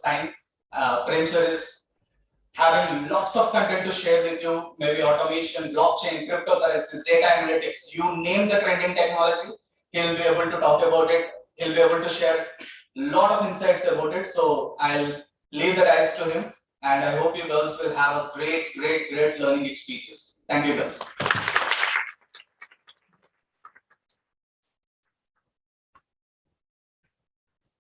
time. Prem sir is having lots of content to share with you, maybe automation, blockchain, cryptocurrencies, data analytics, you name the trending technology, he'll be able to talk about it. He'll be able to share a lot of insights about it. So I'll leave the dice to him, and I hope you girls will have a great learning experience. Thank you, girls.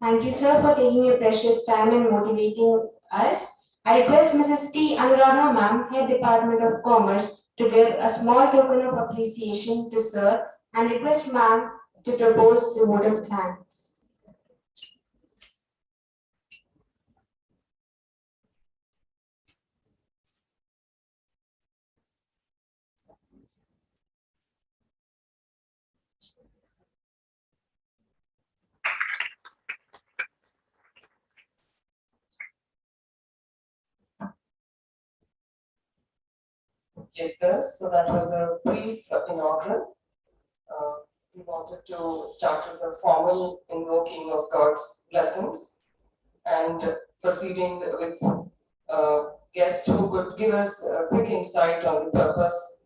Thank you, sir, for taking your precious time and motivating us. I request Mrs. T. Anuradha ma'am, Head Department of Commerce, to give a small token of appreciation to sir and request ma'am to propose the vote of thanks. Yes, sir. So that was a brief inaugural. We wanted to start with a formal invoking of God's blessings and proceeding with a guest who could give us a quick insight on the purpose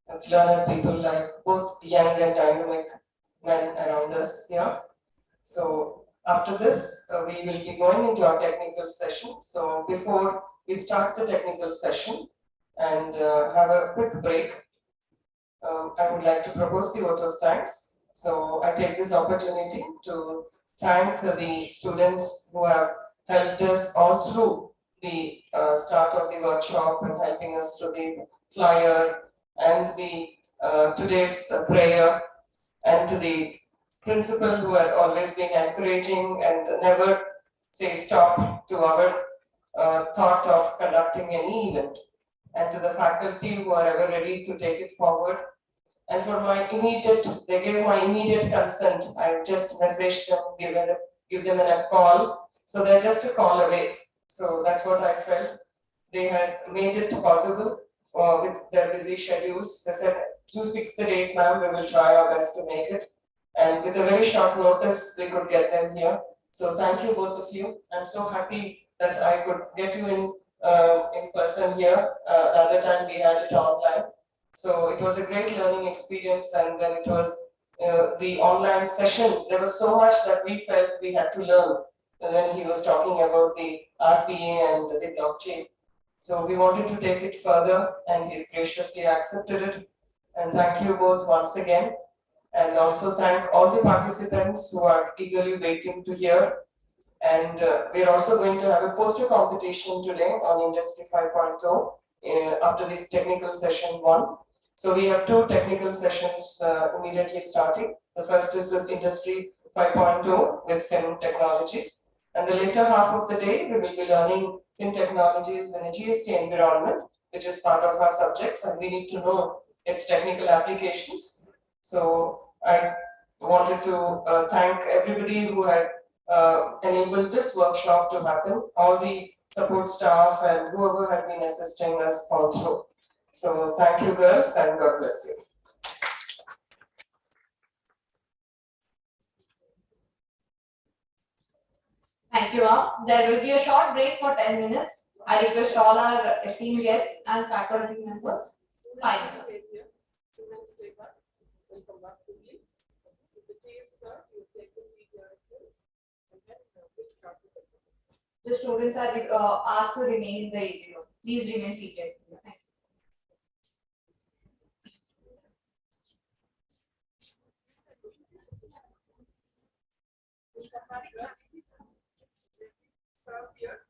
with learned people like both young and dynamic men around us here. So after this, we will be going into our technical session. So before we start the technical session and have a quick break, I would like to propose the vote of thanks. So I take this opportunity to thank the students who have helped us all through the start of the workshop and helping us to the flyer and the today's prayer, and to the principal who had always been encouraging and never say stop to our thought of conducting any event, and to the faculty who are ever ready to take it forward. And for my immediate, they gave my immediate consent. I just messaged them, give them a call. So they're just a call away. So that's what I felt. They had made it possible with their busy schedules. They said, "You fix the date, ma'am. We will try our best to make it." And with a very short notice, we could get them here. So thank you, both of you. I'm so happy that I could get you in person here. The other time we had it online. So it was a great learning experience, and when it was the online session, there was so much that we felt we had to learn when he was talking about the RPA and the blockchain. So we wanted to take it further, and he's graciously accepted it. And thank you both once again. And also thank all the participants who are eagerly waiting to hear. And we're also going to have a poster competition today on Industry 5.0 after this technical session 1. So we have 2 technical sessions immediately starting. The first is with Industry 5.0 with Fin Technologies. And the later half of the day, we will be learning Fin Technologies in a GST environment, which is part of our subjects, and we need to know its technical applications. So I wanted to thank everybody who had enabled this workshop to happen, all the support staff and whoever had been assisting us all through. So thank you, girls, and God bless you. Thank you, ma'am. There will be a short break for 10 minutes. I request all our esteemed guests and faculty members. 5 minutes. We'll come back quickly. If the tea is served, you take the tea here itself, and then we'll start with the The students are asked to remain in the area. Please remain seated. Thank you. We'll come back here. Serve here.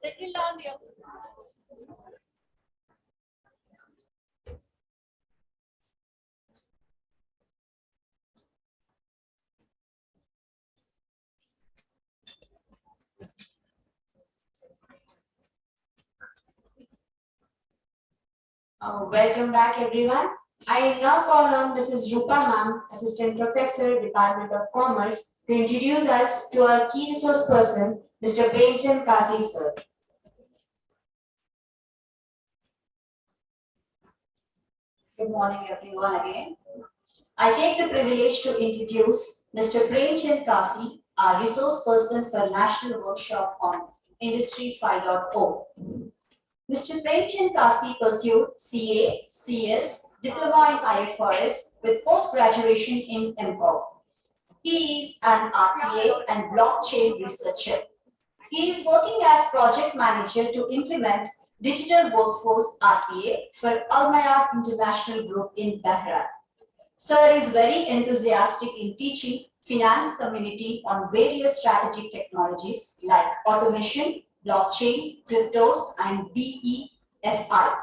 Settle down here. Welcome back, everyone. I now call on Mrs. Rupa Ma'am, Assistant Professor, Department of Commerce, to introduce us to our key resource person, Mr. Premchand Kasi, sir. Good morning, everyone, again. I take the privilege to introduce Mr. Premchand Kasi, our resource person for National Workshop on Industry 5.0. Mr. Premchand Kasi pursued CA, CS, Diploma in IFRS with post-graduation in MCOM. He is an RPA and blockchain researcher. He is working as project manager to implement digital workforce RPA for Almayar International Group in Bahrain. Sir is very enthusiastic in teaching finance community on various strategic technologies like automation, blockchain, cryptos, and DEFI.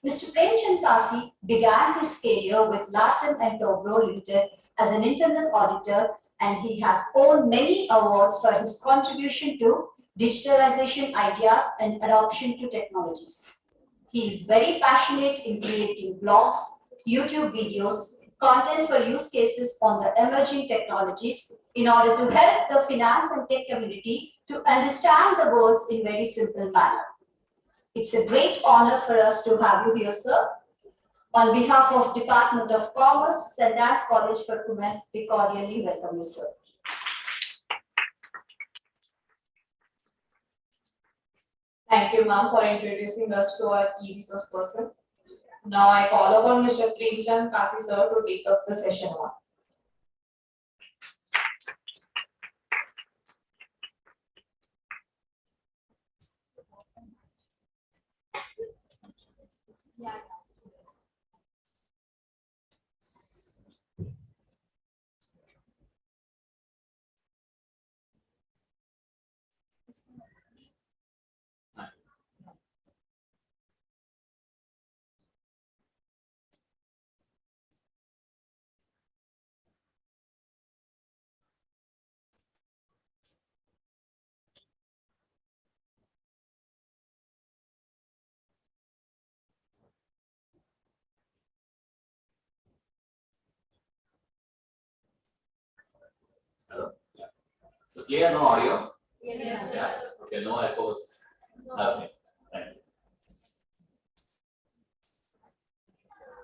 Mr. Premchand Kasi began his career with Larsen and Toubro Limited as an internal auditor, and he has won many awards for his contribution to digitalization ideas and adoption to technologies. He is very passionate in creating blogs, YouTube videos, content for use cases on the emerging technologies in order to help the finance and tech community to understand the words in very simple manner. It's a great honor for us to have you here, sir. On behalf of Department of Commerce, St.Ann College for Women, we cordially welcome you, sir. Thank you, ma'am, for introducing us to our key resource person. Now I call upon Mr. Premchand Kasi, sir, to take up the session one. Hello? Yeah. So clear, no audio? Yes, Yeah. Okay, no echoes. Okay. Thank you.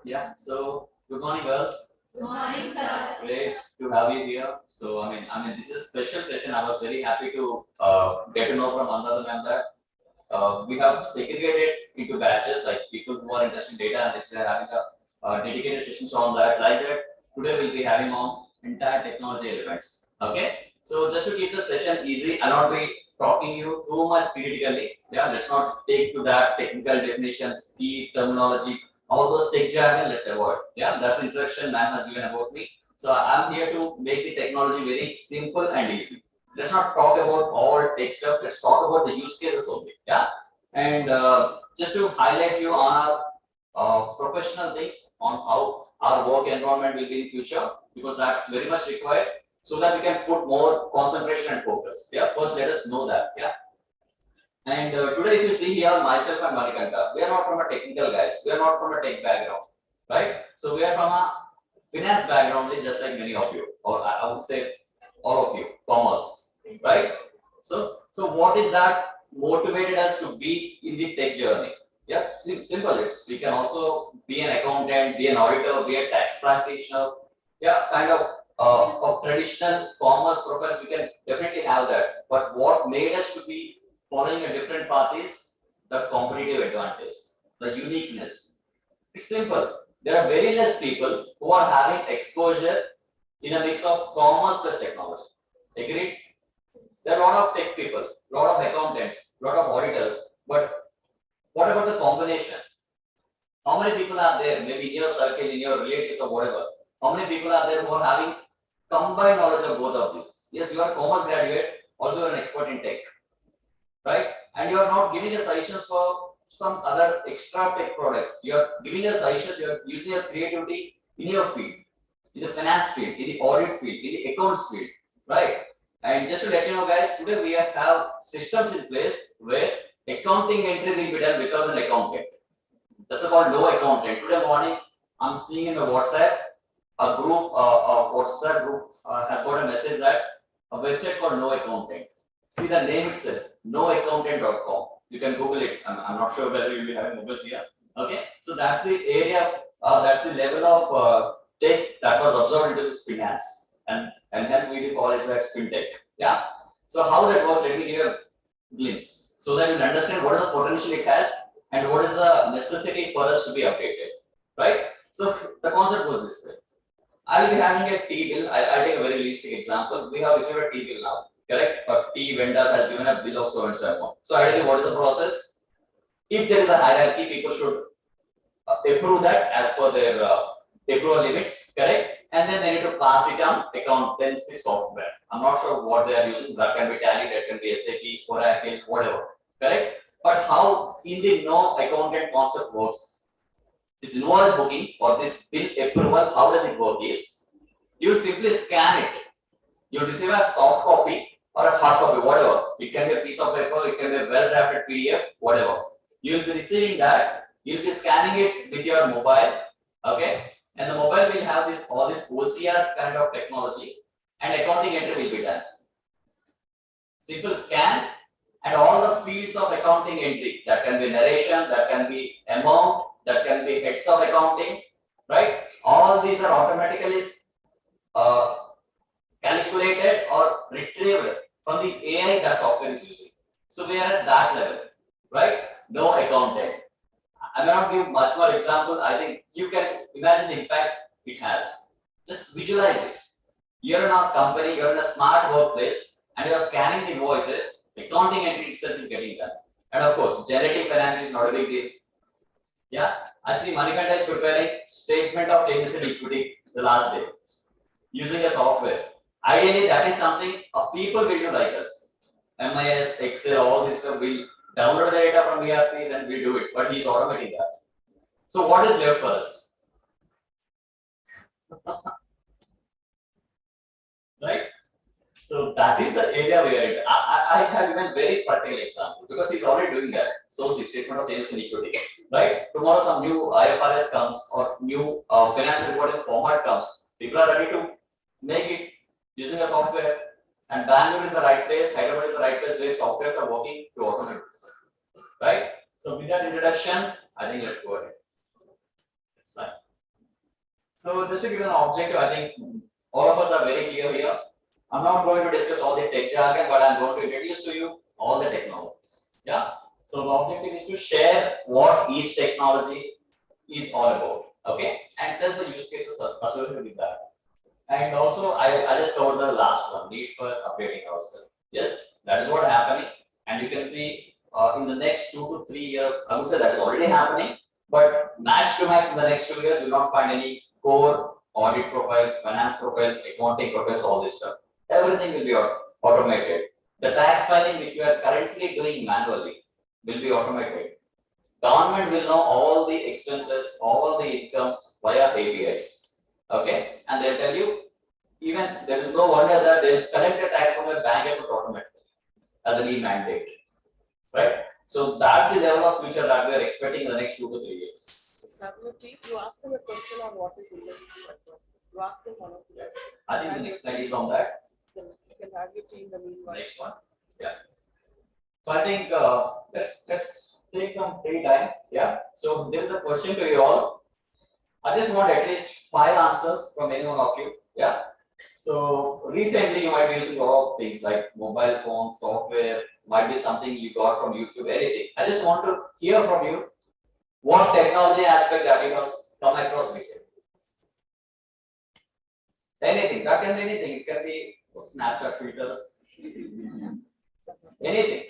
Yeah, so good morning, girls. Good morning, sir. Great to have you here. So this is a special session. I was very happy to get to know from Another ma'am that we have segregated into batches, like people who are interested in data analytics, they are having a dedicated sessions on that. Like that, today we'll be having on entire technology elements. Okay, so just to keep the session easy, I'll not be talking you too much theoretically. Yeah, let's not take to that technical definitions, key terminology, all those tech jargon. Let's avoid. Yeah, that's the introduction ma'am has given about me. So I'm here to make the technology very simple and easy. Let's not talk about all tech stuff. Let's talk about the use cases only. Yeah, and just to highlight you on our professional things on how our work environment will be in future, because that's very much required, so that we can put more concentration and focus. Yeah, first let us know that. Yeah, and today if you see here, myself and Manikanta, we are not from a technical guys. We are not from a tech background, right? So we are from a finance background, just like many of you, or I would say all of you, commerce, right? So what is that motivated us to be in the tech journey? Yeah, simple. We can also be an accountant, be an auditor, be a tax practitioner. Yeah, kind of traditional commerce professors. We can definitely have that. But what made us to be following a different path is the competitive advantage, the uniqueness. It's simple. There are very less people who are having exposure in a mix of commerce plus technology. Agreed? There are a lot of tech people, a lot of accountants, a lot of auditors, but what about the combination? How many people are there, maybe in your circle, in your relatives or whatever? How many people are there who are having combined knowledge of both of these. Yes, you are a commerce graduate, also you are an expert in tech, right? And you are not giving a suggestions for some other extra tech products. You are giving a suggestions, you are using your creativity in your field, in the finance field, in the audit field, in the accounts field, right? And just to let you know, guys, today we have systems in place where accounting entry will be done without an accountant. That's called no accountant. Today morning, I'm seeing in the WhatsApp a WhatsApp group has got a message that a website called no accountant. See the name itself, noaccountant.com. You can Google it. I'm not sure whether you'll be having mobiles here. Okay, so that's the area, that's the level of tech that was absorbed into this finance, and hence we do call it as fintech. Yeah. So how that works? Let me give you a glimpse so that you'll understand what is the potential it has and what is the necessity for us to be updated. Right. So the concept goes this way. I will be having a tea bill. I'll take a very realistic example. We have received a tea bill now, correct? A tea vendor has given a bill of so and so amount. So ideally, what is the process? If there is a hierarchy, people should approve that as per their approval limits, correct? And then they need to pass it on accountancy software. I'm not sure what they are using. That can be Tally, that can be SAP, Oracle, whatever, correct? But how in the no accountant concept works? This invoice booking or this bill approval, how does it work is, you simply scan it. You receive a soft copy or a hard copy, whatever. It can be a piece of paper, it can be a well-drafted PDF, whatever. You will be receiving that. You'll be scanning it with your mobile, okay? And the mobile will have this all this OCR kind of technology, and accounting entry will be done. Simple scan, and all the fields of accounting entry, that can be narration, that can be amount, that can be heads of accounting, right? All these are automatically calculated or retrieved from the AI that software is using. So we are at that level, right? No accountant. I may not give much more example. I think you can imagine the impact it has. Just visualize it. You're in a company, you're in a smart workplace, and you're scanning the invoices. Accounting entry itself is getting done. And of course, generating finance is not a big deal. Yeah, I see Manikanta is preparing statement of changes in equity the last day using a software. Ideally, that is something people will do like us. MIS, Excel, all this stuff will download the data from ERPs and we do it, but he's automating that. So what is left for us? Right? So that is the area we are in. I have even very practical example because he's already doing that. So the statement of changes in equity, right? Tomorrow some new IFRS comes or new financial reporting format comes. People are ready to make it using a software. And Bangalore is the right place, Hyderabad is the right place where softwares are working to automate this. Right? So with that introduction, I think let's go ahead. So just to give you an objective, I think all of us are very clear here. I'm not going to discuss all the tech jargon, but I'm going to introduce to you all the technologies. Yeah. So the objective is to share what each technology is all about. Okay. And plus the use cases associated with that. And also, I just covered the last one, need for updating ourselves. Yes, that is what happening. And you can see in the next 2 to 3 years, I would say that is already happening. But max to max in the next 2 years, you will not find any core audit profiles, finance profiles, accounting profiles, all this stuff. Everything will be automated. The tax filing, which we are currently doing manually, will be automated. Government will know all the expenses, all the incomes via APIs. Okay, and they'll tell you, even there is no wonder that they'll collect the tax from your bank account automatically as an e-mandate. Right? So that's the level of future that we are expecting in the next 2 to 3 years. You ask them a question on what is investment. You ask them one of the I think the next slide is on that. You can have your team the meanwhile. Next one. Yeah. So I think let's take some free time. Yeah. So there is a question to you all. I just want at least 5 answers from any one of you. Yeah. So recently you might be using a lot of things like mobile phone, software, might be something you got from YouTube, anything. I just want to hear from you what technology aspect that you have come across recently. Anything, that can be anything. It can be Snapchat filters, anything.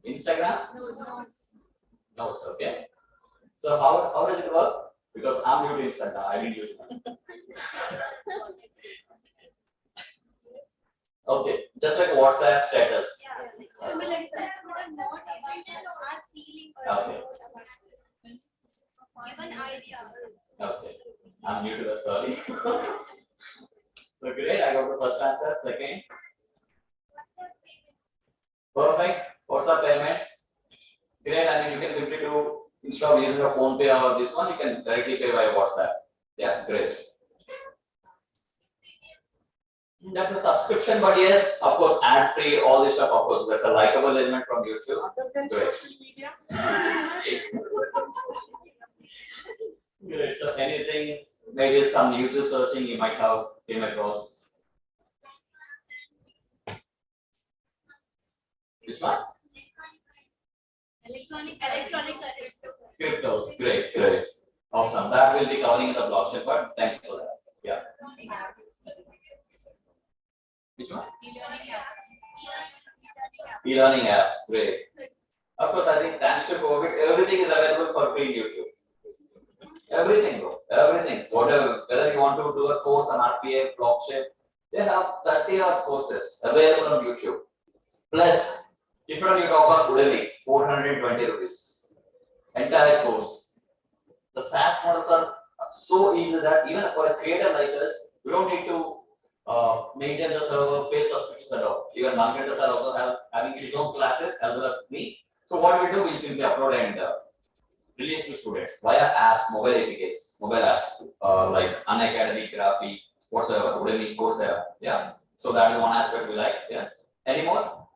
Instagram? No, it's okay. So how does it work? Because I'm new to Instagram, I didn't use it. Okay, just like WhatsApp status. Similar to that, but not able to know our feeling or Okay. give an idea. Okay, I'm new to that, sorry. So great, I got the first answer. Second, perfect. WhatsApp payments. Great, I mean you can simply do, instead of using a phone pay or this one, you can directly pay via WhatsApp. Yeah, great. That's a subscription, but yes, of course, ad free, all this stuff, of course, that's a likable element from YouTube. Other than Great. social media? Great, so anything, maybe some YouTube searching you might have came across. Which one? Electronic Cryptos, great, great. Awesome, that will be covering in the blockchain part, thanks for that. Yeah. Which one? E-learning apps, great. Of course, I think thanks to COVID, everything is available for free in YouTube. Everything, bro, everything. Whatever, whether you want to do a course on RPA, blockchain, they have 30 hours courses available on YouTube. Plus, if you talk about Udemy, 420 rupees. Entire course. The SaaS models are so easy that even for a creator like us, we don't need to maintain the server, pay subscriptions at all. Even marketers are also having his own classes as well as me. So what we do, we simply upload and release to students via apps, mobile APKs, mobile apps like Unacademy, Graphy, whatsoever, Udemy, Coursera. Yeah. So that is one aspect we like. Yeah. Any more?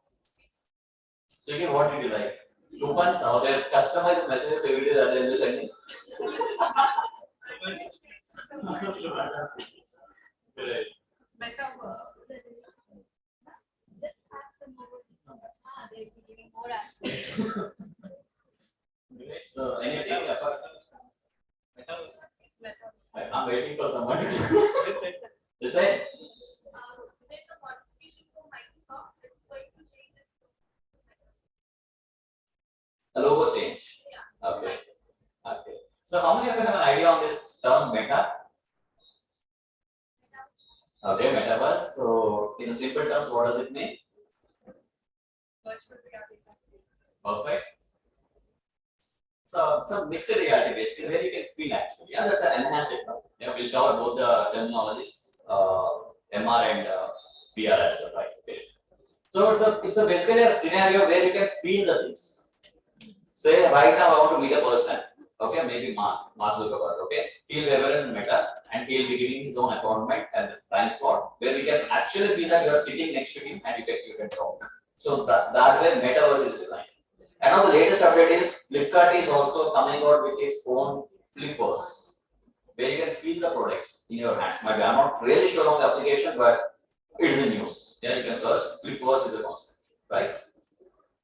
Swiggy, what did you like? Coupons or their customized messages every day that they will be sending? Great. Just have some more. They'll be giving more answers. Great. So anything apart I'm waiting for someone to the same. There's a modification for Microsoft. It's going to change its A logo change. Okay. Okay. So how many of you have an idea on this term meta? Okay, metaverse. So in simple terms, what does it mean? Perfect. So it's a mixed reality basically where you can feel actually. Yeah, that's an enhanced technology. Yeah, we'll cover both the terminologies, MR and VR as well, right? Okay. So it's a basically a scenario where you can feel the things. Say right now I want to meet a person. Okay, maybe Mark Zuckerberg. Okay, he'll be available in Meta and he'll be giving his own appointment and time slot where we can actually be that you are sitting next to him and you can talk. So that way metaverse is designed. And now the latest update is Flipkart is also coming out with its own flippers where you can feel the products in your hands. Maybe I'm not really sure on the application, but it's in news. Yeah, you can search. Flippers is the concept, right?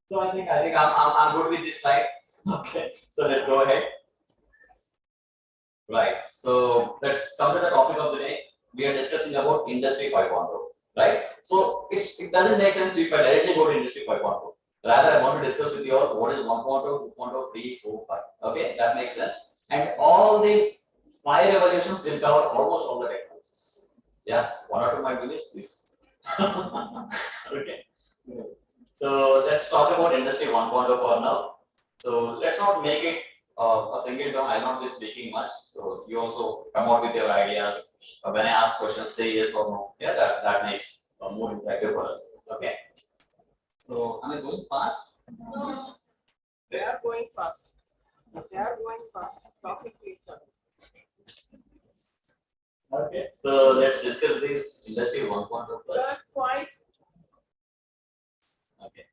So I think I'm good with this slide. Okay, so let's go ahead. Right. So let's come to the topic of the day. We are discussing about Industry 5.0, right? So it doesn't make sense if I directly go to Industry 5.0. Rather, I want to discuss with you all what is 1.0, 2.0, 3, 4, 5. Okay, that makes sense. And all these 5 revolutions will cover almost all the technologies. Yeah, 1 or 2 might be missed, please. Okay. So let's talk about Industry 1.0 for now. So let's not make it a single term. I'll not be speaking much. So you also come out with your ideas. When I ask questions, say yes or no. Yeah, that makes more interactive for us. Okay. So am I going fast? No. They are going fast. They are going fast, talking to each other. Okay. So let's discuss this Industry 1.0 first. That's quite. Okay.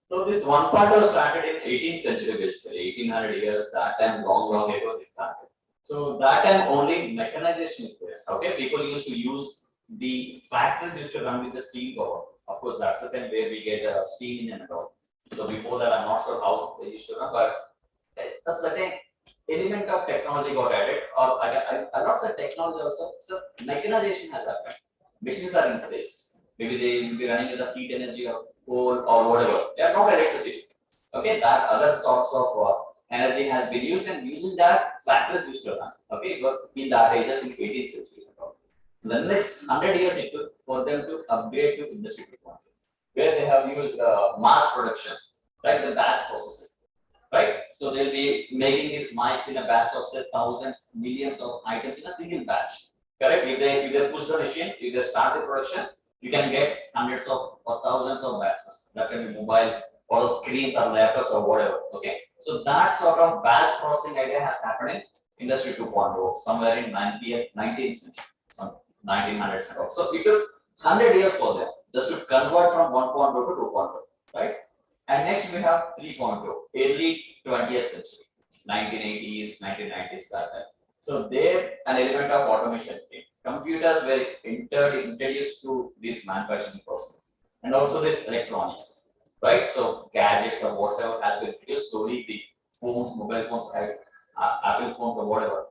So this 1.0 started in 18th century basically, 1800 years, that time long ago they started. So that time only mechanization is there. Okay, people used to use the factories used to run with the steam power. Of course, that's the time where we get steam in and out. So before that, I'm not sure how they used to run, but a certain element of technology got added, or I'll not say technology also, so mechanization has happened. Machines are in place. Maybe they will be running with the heat energy or coal or whatever. They are not electricity. Okay, that other sorts of energy has been used, and using that factories used to run. Okay, it was in that ages in 18th century. The next 100 years it took for them to upgrade to Industry 2.0, where they have used mass production, right? The batch processing, right? So they'll be making these mics in a batch of say thousands, millions of items in a single batch. Correct? If they push the machine, if they start the production, you can get hundreds of or thousands of batches. That can be mobiles or screens or laptops or whatever. Okay. So that sort of batch processing idea has happened in Industry 2.0 somewhere in 19th century, some 1900s and all. So it took 100 years for them just to convert from 1.0 to 2.0, right? And next we have 3.0, early 20th century, 1980s, 1990s, that time. So there an element of automation came. Computers were introduced to this manufacturing process, and also this electronics, right? So gadgets or whatever has been introduced slowly. The phones, mobile phones, Apple phones or whatever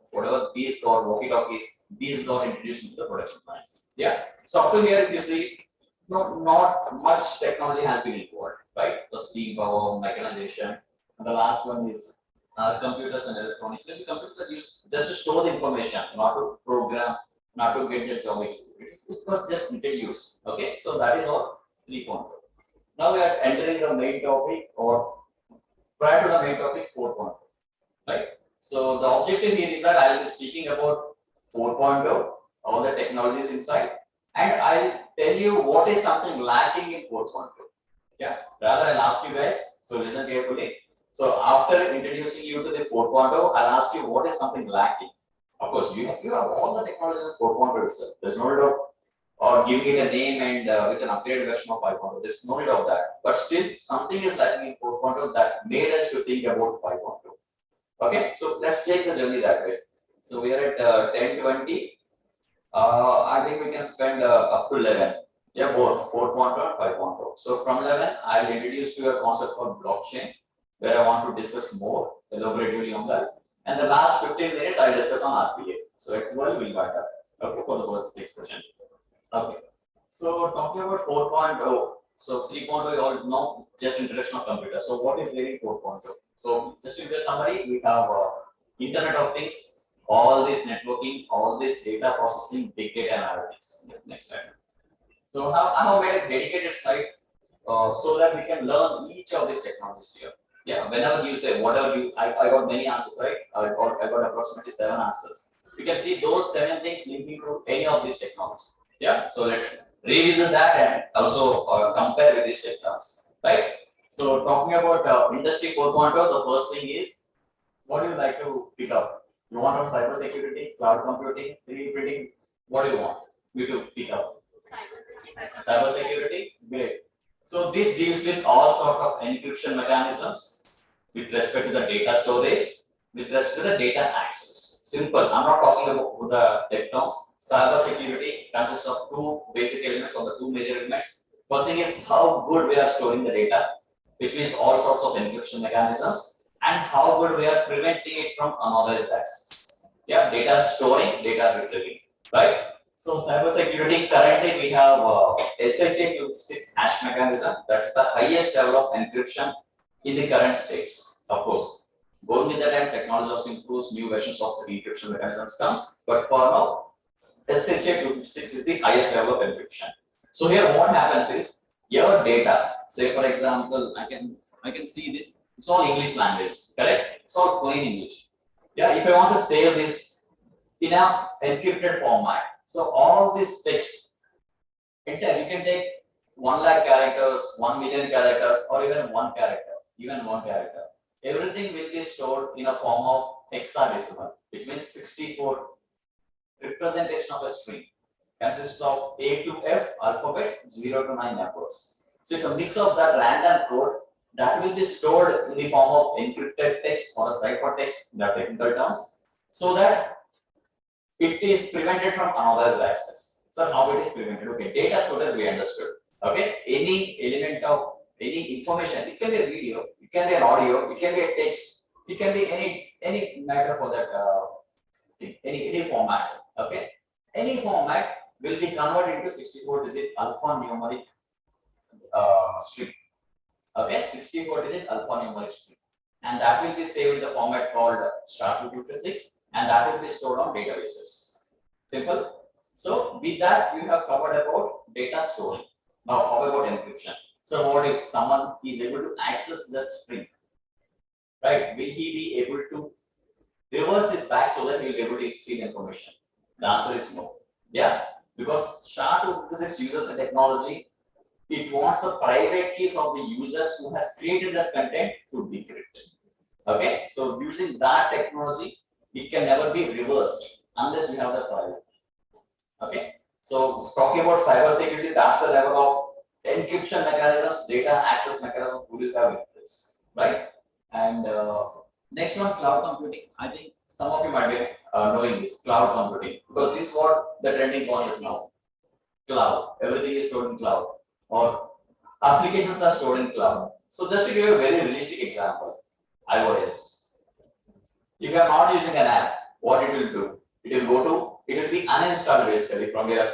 these got walkie-talkies, these got introduced into the production lines. Yeah. So up to here, you see, no, not much technology has been involved, right? The steam power, mechanization, and the last one is computers and electronics. Maybe computers are used just to store the information, not to program, not to get the job executed. It was just introduced. Okay, so that is all 3.0. Now we are entering the main topic, or prior to the main topic, 4.0, right? So the objective here is that I will be speaking about 4.0, all the technologies inside, and I'll tell you what is something lacking in 4.0. Yeah, rather I'll ask you guys, so listen carefully. So after introducing you to the 4.0, I'll ask you what is something lacking. Of course, you have all the technologies in 4.0 itself. There's no need of or giving it a name and with an upgraded version of 5.0. There's no need of that. But still, something is lacking in 4.0 that made us to think about 5.0. Okay, so let's take the journey that way. So we are at 10:20. I think we can spend up to 11. Yeah, both 4.0 and 5.0. So from 11, I'll introduce to you a concept called blockchain, where I want to discuss more elaboratively on that. And the last 15 minutes, I'll discuss on RPA. So at 12, we'll wind up. Okay, for the first session. Okay. So talking about 4.0. So 3.0, you all know just introduction of computer. So what is really 4.0? So just to give a summary, we have Internet of Things, all this networking, all this data processing, big data analytics. Next slide. So I have made a dedicated slide so that we can learn each of these technologies here. Yeah, whenever you say whatever I got many answers, right? I got approximately 7 answers. You can see those 7 things linking to any of these technologies. Yeah, so let's revisit that and also compare with these technologies, right? So talking about Industry 4.0, the first thing is, what do you like to pick up? You want on cyber security, cloud computing, 3D printing? What do you want me to pick up? Cyber security, great. So this deals with all sort of encryption mechanisms with respect to the data storage, with respect to the data access. Simple. I'm not talking about the tech terms. Cyber security consists of 2 basic elements or the 2 major elements. First thing is how good we are storing the data, which means all sorts of encryption mechanisms, and how good we are preventing it from unauthorized access. Yeah, data storing, data retrieving, right? So cyber security, currently we have SHA-256 hash mechanism. That's the highest level of encryption in the current states. Of course, going with the time, technology also improves, new versions of the encryption mechanisms comes. But for now, SHA-256 is the highest level of encryption. So here what happens is your data, say for example, I can see this, it's all English language, correct? It's all plain English. Yeah, if I want to save this in a encrypted format, so all this text, you can take 1 lakh characters, 1 million characters, or even one character. Everything will be stored in a form of hexadecimal, which means 64 representation of a string. Consists of A to F alphabets, 0 to 9 numbers. So it's a mix of that random code that will be stored in the form of encrypted text or a ciphertext in the technical terms, so that it is prevented from unauthorized access. So how it is prevented? Okay, data storage we understood. Okay, any element of any information, it can be a video, it can be an audio, it can be a text, it can be any matter for that thing, any format. Okay, any format will be converted into 64-digit alphanumeric string. Okay, 64-digit alphanumeric string, and that will be saved in the format called SHA-256, and that will be stored on databases. Simple. So with that, we have covered about data storing. Now, how about encryption? So what if someone is able to access that string, right? Will he be able to reverse it back so that he will be able to see the information? The answer is no. Yeah, because SHA-256 uses a technology. It wants the private keys of the users who has created that content to decrypt. Okay, so using that technology, it can never be reversed unless we have the private. Okay, so talking about cyber security, that's the level of encryption mechanisms, data access mechanisms we will have in place, right? And next one, cloud computing. I think some of you might be knowing this cloud computing because this is what the trending concept now. Cloud, everything is stored in cloud, or applications are stored in cloud. So just to give you a very realistic example, iOS. If you are not using an app, what it will do? It will be uninstalled basically from your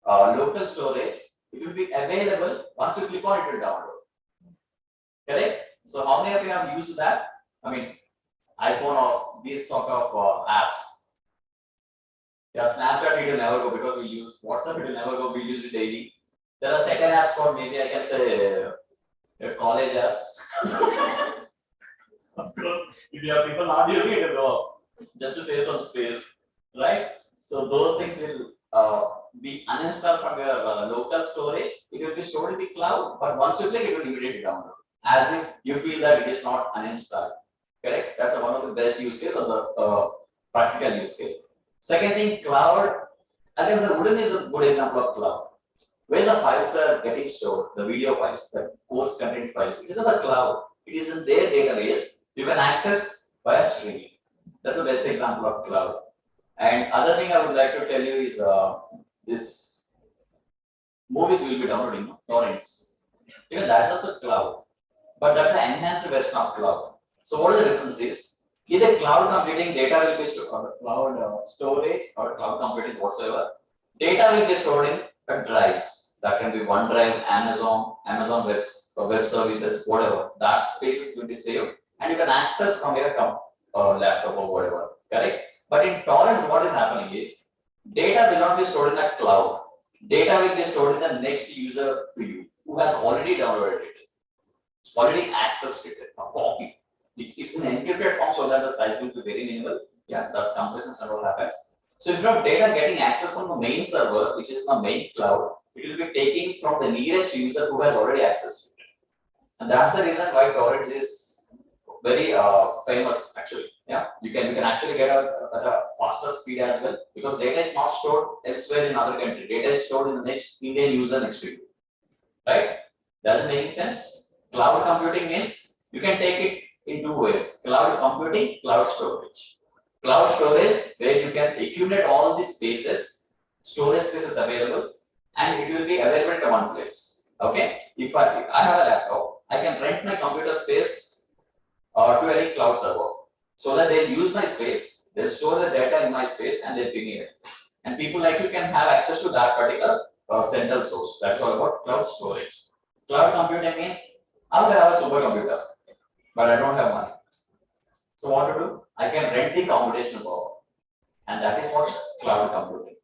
local storage. It will be available. Once you click on it, will download. Correct? So how many of you have used that? I mean, iPhone or these sort of apps. Yeah, Snapchat it will never go because we use WhatsApp. It will never go. We use it daily. There are second apps for maybe I can say college apps. Of course, if you have people not using it, it will go just to save some space, right? So those things will be uninstalled from your local storage. It will be stored in the cloud, but once you click, it will immediately download, as if you feel that it is not uninstalled. Correct? That's one of the best use case of the practical use case. Second thing, cloud. I guess the wooden is a good example of cloud. Where the files are getting stored, the video files, the course content files, it is in the cloud. It is in their database. You can access via streaming. That's the best example of cloud. And other thing I would like to tell you is this movies will be downloading torrents. Even that's also cloud, but that's an enhanced version of cloud. So what is the difference is? Either cloud computing data will be stored, or cloud storage or cloud computing whatsoever. Data will be stored in drives. That can be OneDrive, Amazon web services, whatever. That space will be saved, and you can access from your laptop or whatever. Correct? But in torrents, what is happening is data will not be stored in the cloud. Data will be stored in the next user to you who has already downloaded it, already accessed it, a copy. It's in encrypted form so that the size will be very minimal. Yeah, the compression and all happens. So instead of data getting access from the main server, which is the main cloud, it will be taking from the nearest user who has already accessed it. And that's the reason why torrents is very famous actually. Yeah, you can actually get a faster speed as well because data is not stored elsewhere in other country. Data is stored in the next Indian user next to you. Right? Does it make sense? Cloud computing means you can take it in two ways: cloud computing, cloud storage. Cloud storage, where you can accumulate all the spaces, storage spaces available, and it will be available to one place. Okay? If I have a laptop, I can rent my computer space to any cloud server so that they'll use my space, they'll store the data in my space, and they'll ping it. And people like you can have access to that particular central source. That's all about cloud storage. Cloud computing means I would have a supercomputer, but I don't have money. So what to do? I can rent the computational power, and that is what cloud computing.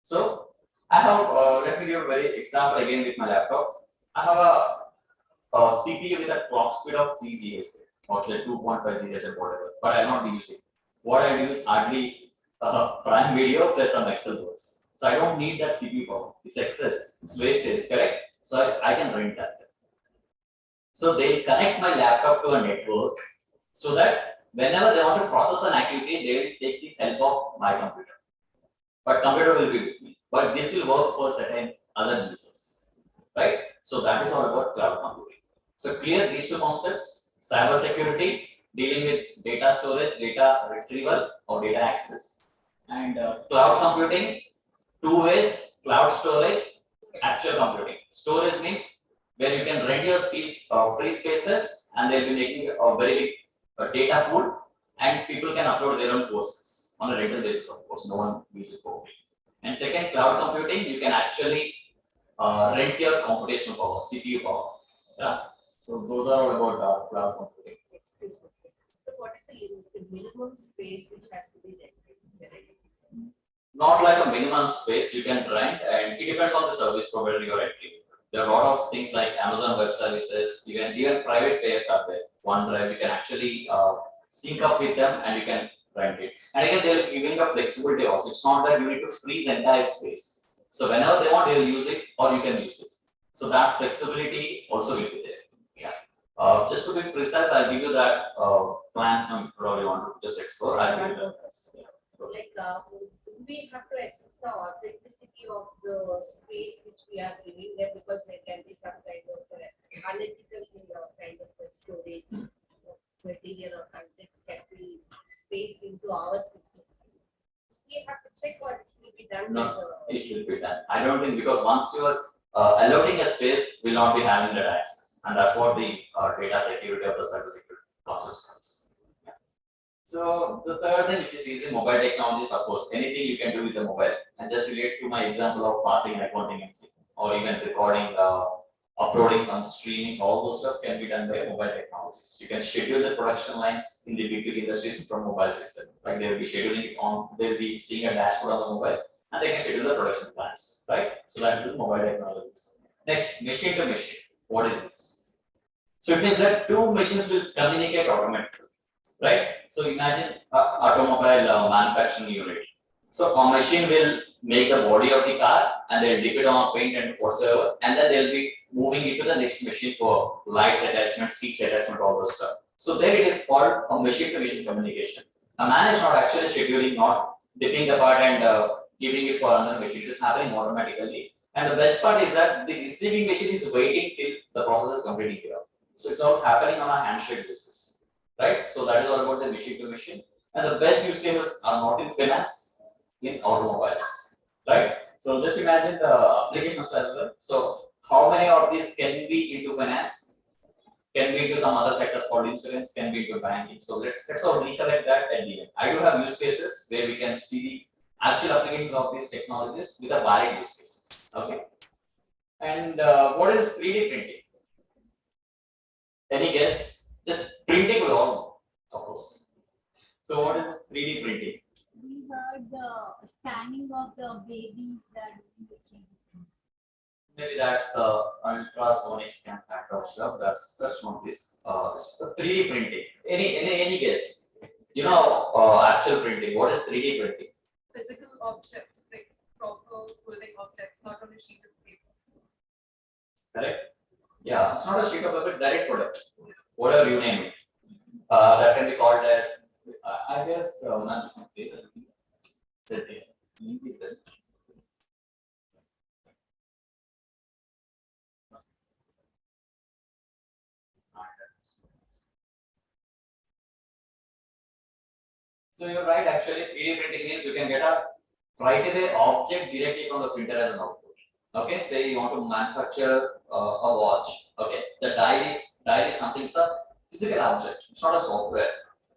So I have let me give a very example again with my laptop. I have a CPU with a clock speed of 3 GHz or say 2.5 GHz or whatever, but I will not be using. What I do is hardly Prime Video plus some Excel works. So I don't need that CPU power. It's excess. It's wastage. Correct? So I can rent that. So they connect my laptop to a network so that whenever they want to process an activity, they will take the help of my computer. But computer will be with me. But this will work for certain other users. Right? So that is all about cloud computing. So clear these two concepts: cyber security, dealing with data storage, data retrieval, or data access, and cloud computing. Two ways: cloud storage, actual computing. Storage means where you can rent your free spaces, and they'll be making a very big data pool, and people can upload their own courses on a regular basis. Of course, no one uses it for free. And second, cloud computing, you can actually rent your computational power, CPU power. Yeah. So those are all about cloud computing. So what is the minimum space which has to be rented? not like a minimum space you can rent, and it depends on the service provider you are entering. There are a lot of things like Amazon Web Services, even private players are there. OneDrive, you can actually sync up with them and you can rent it. And again, they're giving a flexibility also. It's not that you need to freeze entire space. So whenever they want, they'll use it or you can use it. So that flexibility also will be there. Yeah. Just to be precise, I'll give you that plans you probably want to just explore. I'll give you that. Yeah. Like, we have to assess the authenticity of the space which we are living there, because there can be some kind of unethical kind of storage of material or content that will space into our system. We have to check what will be done. No, it will be done. I don't think, because once you are allotting a space, will not be having that access, and that's what the data security of the cybersecurity process comes. So the third thing, which is using mobile technologies, of course, anything you can do with the mobile. And just relate to my example of passing and accounting entry, or even recording, uploading some streamings, all those stuff can be done by mobile technologies. You can schedule the production lines in the big industries from mobile system. Like they'll be scheduling it on, they'll be seeing a dashboard on the mobile, and they can schedule the production plans, right? So that's the mobile technologies. Next, machine to machine. What is this? So it means that two machines will communicate automatically. Right? So imagine automobile manufacturing unit. So a machine will make the body of the car and they'll dip it on a paint and whatsoever, and then they'll be moving it to the next machine for lights attachment, seats attachment, all those stuff. So there it is called a machine to machine communication. A man is not actually scheduling, not dipping the part and giving it for another machine. It is happening automatically. And the best part is that the receiving machine is waiting till the process is completed here. So it's all happening on a handshake basis. Right? So that is all about the machine to machine. And the best use cases are not in finance, in automobiles. Right? So just imagine the applications as well. So how many of these can be into finance, can be into some other sectors called insurance, can be into banking. So let's all recollect that at the end. I do have use cases where we can see the actual applications of these technologies with a valid use cases. Okay. And what is 3D printing? Any guess? Just printing will all, of course. So what is 3D printing? We heard the scanning of the babies that do the 3D. Maybe that's the ultrasonic scan factor of stuff. That's not this. It's 3D printing. Any guess? You know, actual printing. What is 3D printing? Physical objects, like proper holding objects, not on a sheet of paper. Correct? Yeah, it's not a sheet of paper, direct product. Whatever you name it. That can be called as, I guess, so you're right, actually 3D printing means you can get a right away object directly from the printer as an output. Okay, say you want to manufacture a watch. Okay, the die is something, it's a physical object, it's not a software,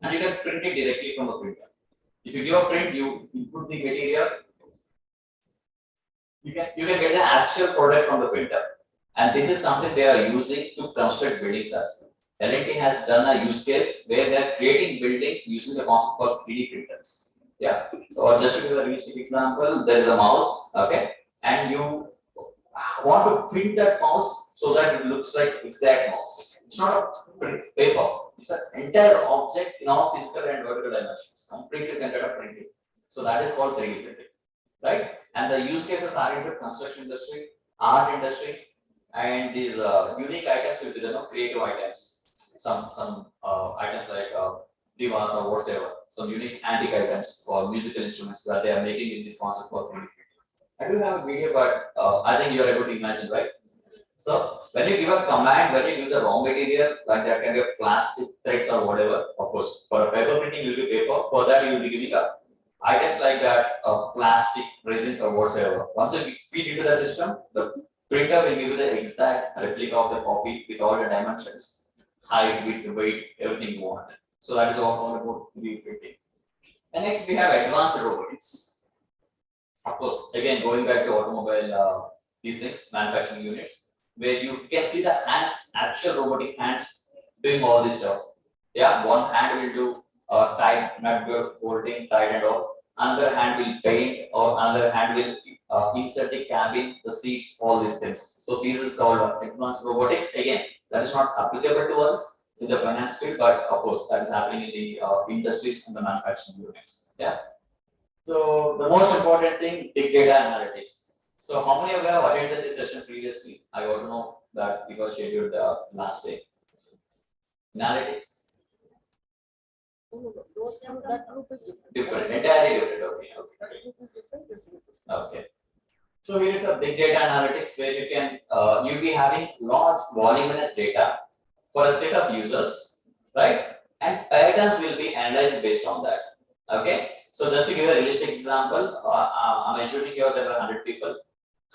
and you can print it directly from the printer. If you give a print, you input the material, you can get the actual product from the printer, and this is something they are using to construct buildings as well. L&T has done a use case where they are creating buildings using the concept called 3D printers. Yeah. So just to give a realistic example, there is a mouse, okay, and you want to print that mouse so that it looks like exact mouse. It's not a print paper. It's an entire object in all physical and vertical dimensions, completely kind of printing. So that is called 3D printing, right? And the use cases are into construction industry, art industry, and these unique items will be the creative items. Some items like divas or whatever, some unique antique items or musical instruments that they are making in this concept called 3D printing. I do have a video, but I think you are able to imagine, right? So when you give a command, when you give the raw material, like that can be plastic threads or whatever, of course, for paper printing, you will be paper. For that, you will be giving items like that, plastic, resins or whatsoever. Once you feed into the system, the printer will give you the exact replica of the copy with all the dimensions, height, width, weight, everything you want. So that is all about 3D printing. And next, we have advanced robotics. Of course, again, going back to automobile, these things, manufacturing units, where you can see the hands, actual robotic hands doing all this stuff. Yeah, one hand will do tight, nut, bolting, tight and all. another hand will paint, or another hand will insert the cabin, the seats, all these things. So this is called advanced robotics. Again, that is not applicable to us in the finance field, but of course that is happening in the industries and the manufacturing units. Yeah. So the most important thing, big data analytics. So how many of you have attended this session previously? I want to know that it was scheduled last day. Analytics. That group is different. Different, entirely different. Okay, okay. That group is different, this group is Okay. So here is a big data analytics where you can you'll be having large voluminous data for a set of users, right? And patterns will be analyzed based on that. Okay. So just to give a realistic example, I'm assuming here there are 100 people.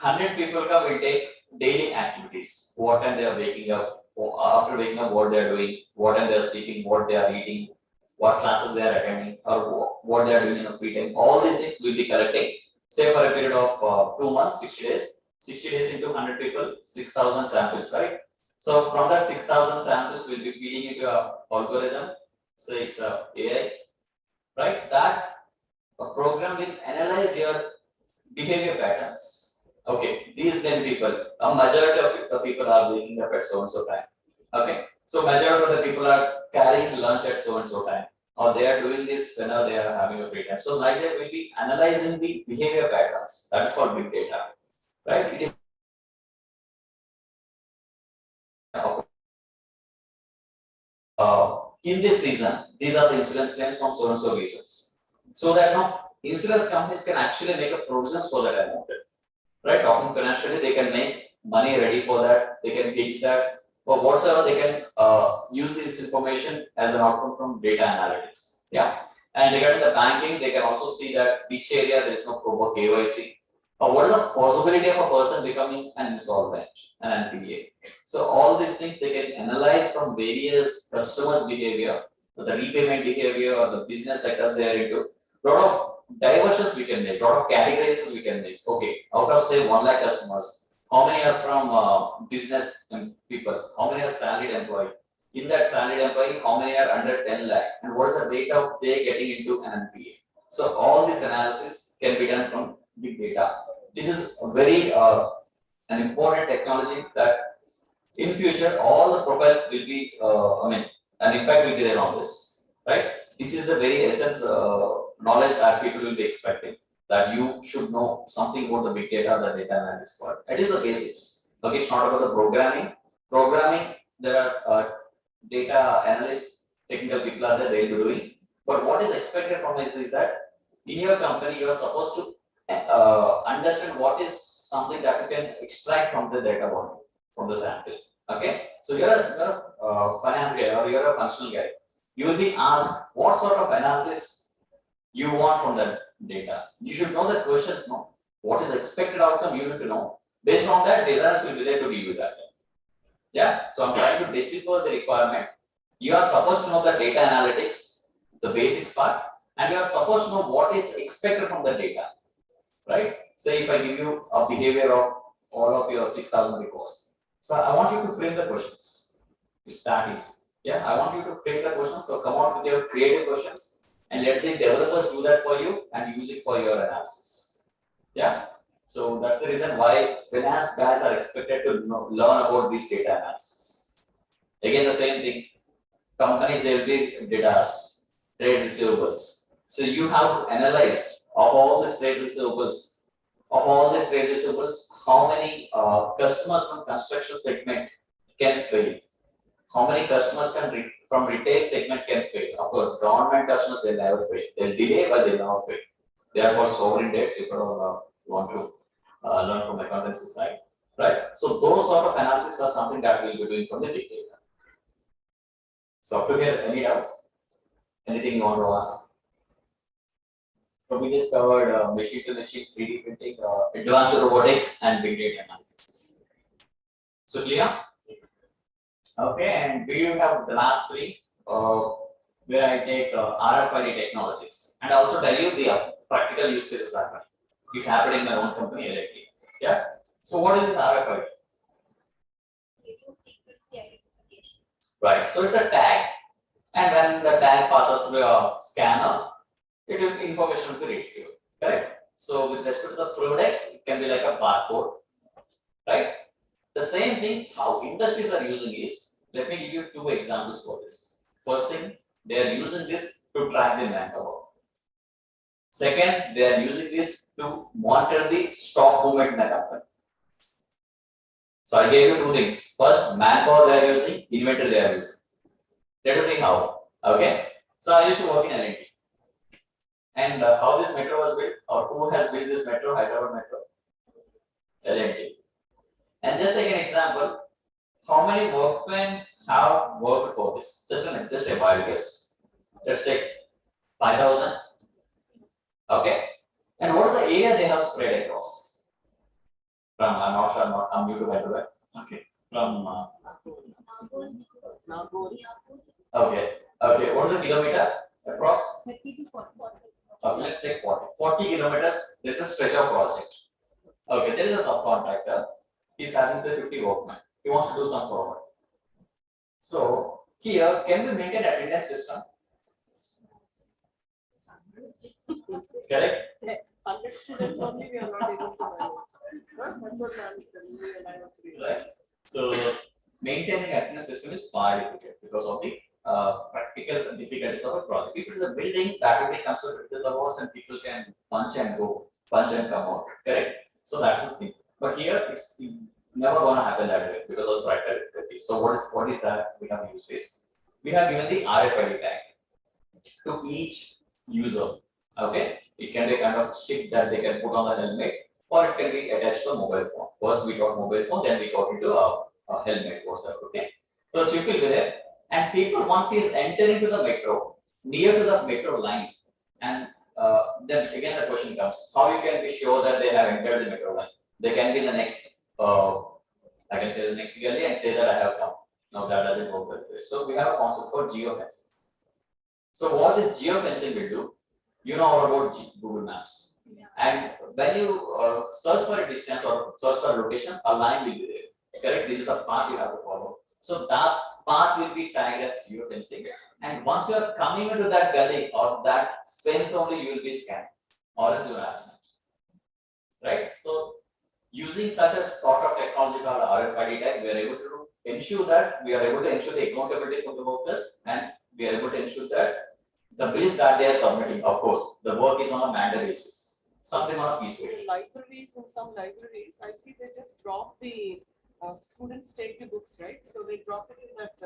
100 people will take daily activities. What time they are waking up, after waking up, what they are doing, what time they are sleeping, what they are eating, what classes they are attending, or what they are doing in a free time. All these things will be collecting, say for a period of 2 months, 60 days. 60 days into 100 people, 6,000 samples, right? So from that 6,000 samples, we'll be feeding into a algorithm. Say it's a AI, right? That a program will analyze your behavior patterns. Okay, these 10 people, a majority of the people are waking up at so and so time. Okay, so majority of the people are carrying lunch at so and so time, or they are doing this whenever they are having a free time. So like that, will be analyzing the behavior patterns. That is called big data, right? It is in this season, these are the insurance claims from so and so reasons. So that now insurance companies can actually make a provisions for that amount. Right? Talking financially, they can make money ready for that, they can teach that, or whatsoever they can use this information as an outcome from data analytics. Yeah. And regarding the banking, they can also see that which area there is no proper KYC, or what is the possibility of a person becoming an insolvent, an NPA. So all these things they can analyze from various customers' behavior, the repayment behavior or the business sectors they are into. Lot of diversions we can make, lot of categories we can make. Okay, out of say 1 lakh customers, how many are from business people? How many are salaried employee? In that salaried employee, how many are under 10 lakh? And what is the rate of they getting into an NPA? So all this analysis can be done from big data. This is a very an important technology that in future all the profiles will be, an impact will be there on this, right? This is the very essence knowledge that people will be expecting, that you should know something about the big data, the data analytics part. That is the basics. Okay, it's not about the programming. Programming, there are data analysts, technical people are there, they'll be doing. But what is expected from us is that in your company, you are supposed to understand what is something that you can extract from the data volume, from the sample. Okay, so you're a finance guy or you're a functional guy. You will be asked what sort of analysis you want from that data. You should know the questions, no? What is the expected outcome you need to know. Based on that, data will be there to deal with that. Yeah, so I'm trying to decipher the requirement. You are supposed to know the data analytics, the basics part, and you are supposed to know what is expected from the data, right? Say if I give you a behavior of all of your 6,000 records. So I want you to frame the questions. You start easy. Yeah, I want you to frame the questions. So come out with your creative questions and let the developers do that for you and use it for your analysis. Yeah. So that's the reason why finance guys are expected to learn about this data analysis. Again, the same thing. Companies, they will be data, trade receivables. So you have to analyze of all these trade receivables. Of all these trade receivables, how many customers from construction segment can fail? How many customers can from retail segment can fail? Of course, government customers, they never fail. They'll delay, but they'll never fail. They are called sovereign debts. If you want to learn from accountancy side, right? So those sort of analysis are something that we'll be doing from the big data. So up to here, any doubts? Anything you want to ask? So we just covered machine to machine 3D printing, advanced robotics, and big data analytics. So clear? Okay, and do you have the last three where I take RFID technologies and also tell you the practical use cases are happening. It happened in my own company lately. Yeah. So what is this RFID? Right. So it's a tag, and when the tag passes through a scanner, it will information will be retrieved, correct? So with respect to the products, it can be like a barcode, right? The same things how industries are using is, let me give you two examples for this. First thing, they are using this to track the manpower. Second, they are using this to monitor the stock movement in the company. So I gave you two things. First, manpower they are using, inventory they are using. Let us see how. Okay. So I used to work in L&T. And how this metro was built, or who has built this metro, Hyderabad metro? L&T. And just take an example, how many workmen have worked for this? Just a wild guess. Just take 5,000. Okay. And what is the area they have spread across? From, I'm not sure, I'm new to Hyderabad. Okay. From, okay. Okay. What is the kilometer approx? 30 to 40. Okay, let's take 40. 40 kilometers, there is a stretch of project. Okay, there is a subcontractor. He's having say 50 workmen. He wants to do some work. So here, can we maintain attendance system? Correct? 100 students only we are not able to manage. That's what I'm telling you, and I was reading. Right. So maintaining attendance system is far difficult because of the practical difficulties of a project. If it's a building, that will be constructed to the walls and people can punch and go, punch and come out. Correct? So that's the thing. But here it's never gonna happen that way because of practical difficulties. So what is that we have used is we have given the RFID tag to each user. Okay, it can be a kind of chip that they can put on the helmet, or it can be attached to a mobile phone. First we got mobile phone, then we got into a helmet. What's that? Okay, so chip will be there, and people once he is entering to the metro, near to the metro line, and then again the question comes: how you can be sure that they have entered the metro line? They can be in the next, I can say the next galley and say that I have come. Now that doesn't work that way. So we have a concept called geofencing. So what this geofencing will do, you know all about Google Maps. And when you search for a distance or search for a location, a line will be there. Correct? This is the path you have to follow. So that path will be tagged as geofencing. And once you are coming into that gully or that fence only, you will be scanned, or else you are absent. Right? So using such a sort of technology called RFID tag, we are able to ensure that we are able to ensure the accountability for the workers, and we are able to ensure that the bills that they are submitting, of course, the work is on a mandatory basis, something on a piece basis. In libraries, in some libraries, I see they just drop the students take the books, right? So they drop it in that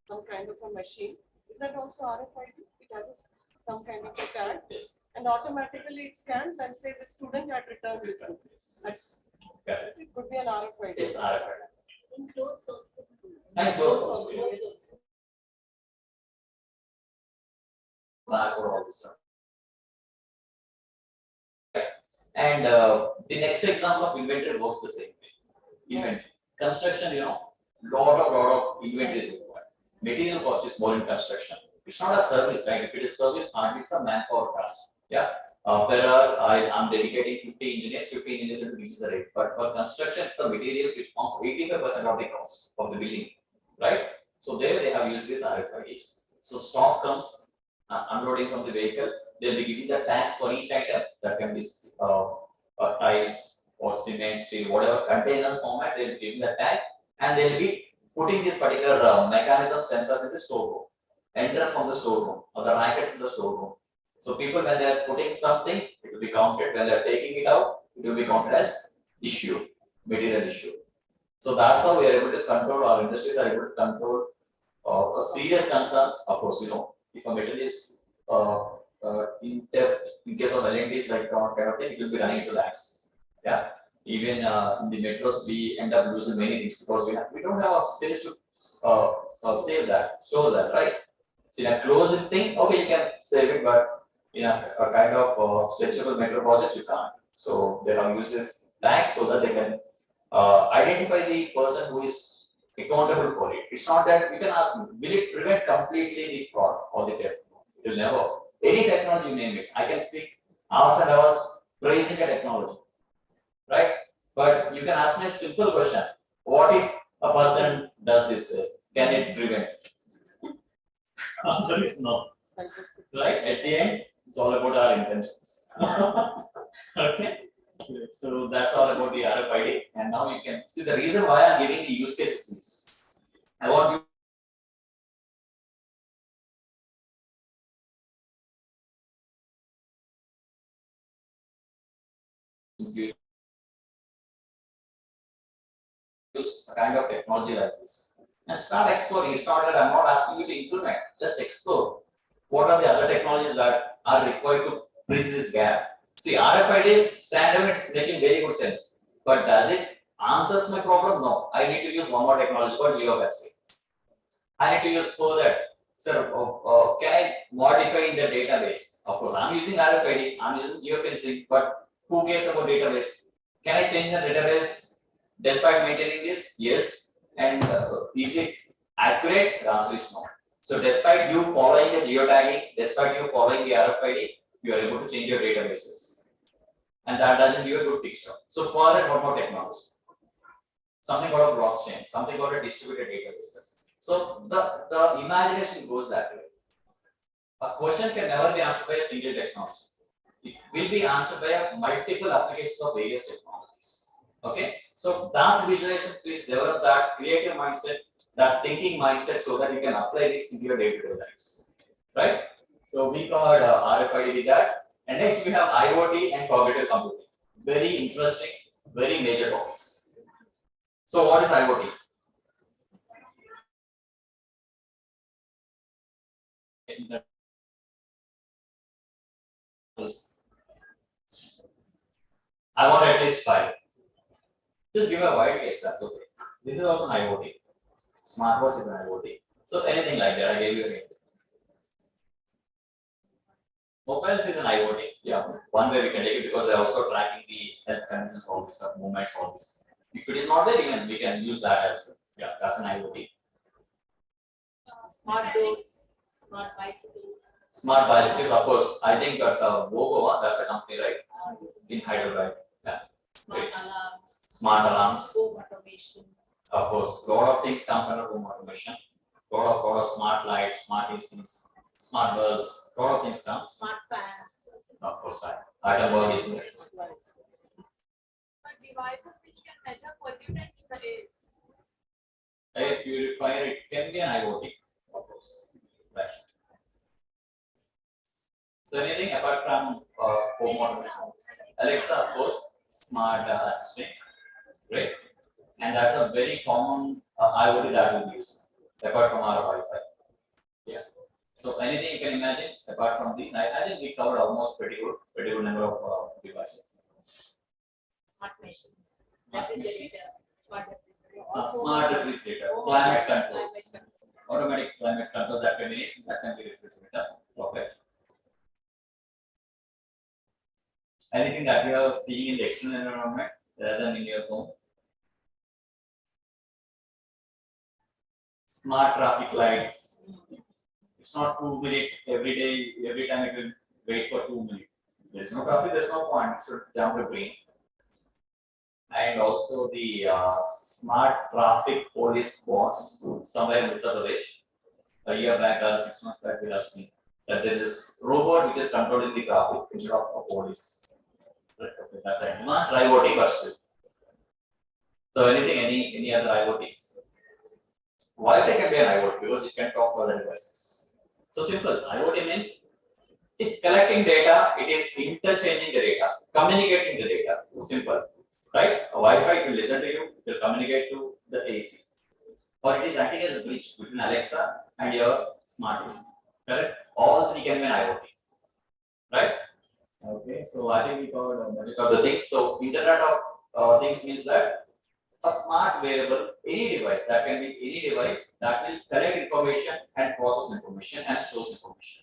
some kind of a machine. Is that also RFID? It has some kind of a tag, Yes. and automatically it scans and say the student had returned this book. Correct. It could be an RFID. Yes, RFID. In clothes also. And close also. Yes. Barcode all this stuff. And the next example of inventory works the same way. Inventory. Construction, lot of inventory is required. Material cost is more in construction. It's not a service, right? If it is service, it's a manpower cost. Yeah. I'm dedicating 50 engineers to increase the rate. But for construction, it's the materials which forms 85% of the cost of the building, right? So there they have used these RFIDs. So stock comes, unloading from the vehicle, they'll be giving the tags for each item. That can be tiles or cement, steel, whatever container format, they'll be giving the tag, and they'll be putting this particular mechanism sensors in the storeroom, enter from the storeroom or the rackets in the storeroom. So people, when they are putting something, it will be counted. When they are taking it out, it will be counted as issue, material issue. So that's how we are able to control, our industries are able to control serious concerns. Of course, if a metal is in theft, in case of L&Ts like kind of thing, it will be running into lakhs. Yeah. Even in the metros, we end up losing many things because we don't have a space to save that, store that, right? So in a closed thing, okay, you can save it, but in a kind of stretchable metro project, you can't. So they have used this tags so that they can identify the person who is accountable for it. It's not that you can ask me, will it prevent completely the fraud or the theft? It will never. Any technology, you name it. I can speak hours and hours praising a technology, right? But you can ask me a simple question: what if a person does this? Can it prevent? Answer is no. Right? At the end, It's all about our intentions. Okay. So that's all about the RFID. And now you can see the reason why I'm giving the use cases is I want you use a kind of technology like this and start exploring. It's not that I'm not asking you to implement, just explore what are the other technologies that are required to bridge this gap. See, RFID standalone, it's making very good sense, but does it answers my problem? No. I need to use one more technology called geofencing. I need to use for that. Sir, can I modify in the database? Of course, I'm using RFID, I'm using geofencing, but who cares about database? Can I change the database despite maintaining this? Yes. And is it accurate? The answer is no. So despite you following the geotagging, despite you following the RFID, you are able to change your databases. And that doesn't give a good picture. So for that, what more technology? Something about a blockchain, something about a distributed databases. So the imagination goes that way. A question can never be answered by a single technology. It will be answered by multiple applications of various technologies. Okay, so that visualization, please develop that creative mindset, that thinking mindset, so that you can apply this into your day-to-day lives. Right? So we covered RFID with that, and next we have IoT and cognitive computing. Very interesting, very major topics. So what is IoT? I want at least 5. Just give a wide guess, that's okay. This is also an IoT. Smartwatch is an IoT. So anything like that, I gave you a hint. Mobiles is an IoT. Yeah, one way we can take it because they're also tracking the health conditions, all this stuff, movements, all this. If it is not there, we can use that as well. Yeah, that's an IoT. Smart doors, smart bicycles. Smart bicycles, of course. I think that's a Vogo, that's a company, right? Yes. In Hyderabad. Yeah. Smart Great. alarms. Smart alarms. Home automation. Of course, lot of things comes under home automation. Lot of smart lights, smart ACs, smart bulbs. Lot of things comes. Smart fans. Of course, right. Item work is there. But devices which can measure pollutants in the air. Air purifier, it can be an IoT, of course. Right. So anything apart from home automation? Alexa, of course, smart assistant, right? And that's a very common IoT that we use apart from our Wi-Fi. Yeah. So anything you can imagine apart from these, I think we covered almost pretty good number of devices. Smart machines. Refrigerator. Smart refrigerator. Smart refrigerator, climate controls, automatic climate control that can be refrigerator. Okay. Anything that you are seeing in the external environment rather than in your home. Smart traffic lights. It's not 2 minutes every day, every time it will wait for 2 minutes. There's no traffic, there's no point. It should jump the green. And also the smart traffic police bots somewhere in Uttar Pradesh. A year back or 6 months back, we have seen that there is robot which is controlling the traffic instead of a police. Okay, that's an advanced IoT question. So anything, any other IoTs? Why they can be an IoT? Because it can talk to other devices. So simple. IoT means it's collecting data, it is interchanging the data, communicating the data. Simple, right? A Wi-Fi will listen to you, it will communicate to the AC, or it is acting as a bridge between Alexa and your smart AC. Correct? All three can be an IoT, right? Okay, so I think we covered a bunch of the things. So Internet of Things means that a smart wearable, any device that can be any device that will collect information and process information and stores information,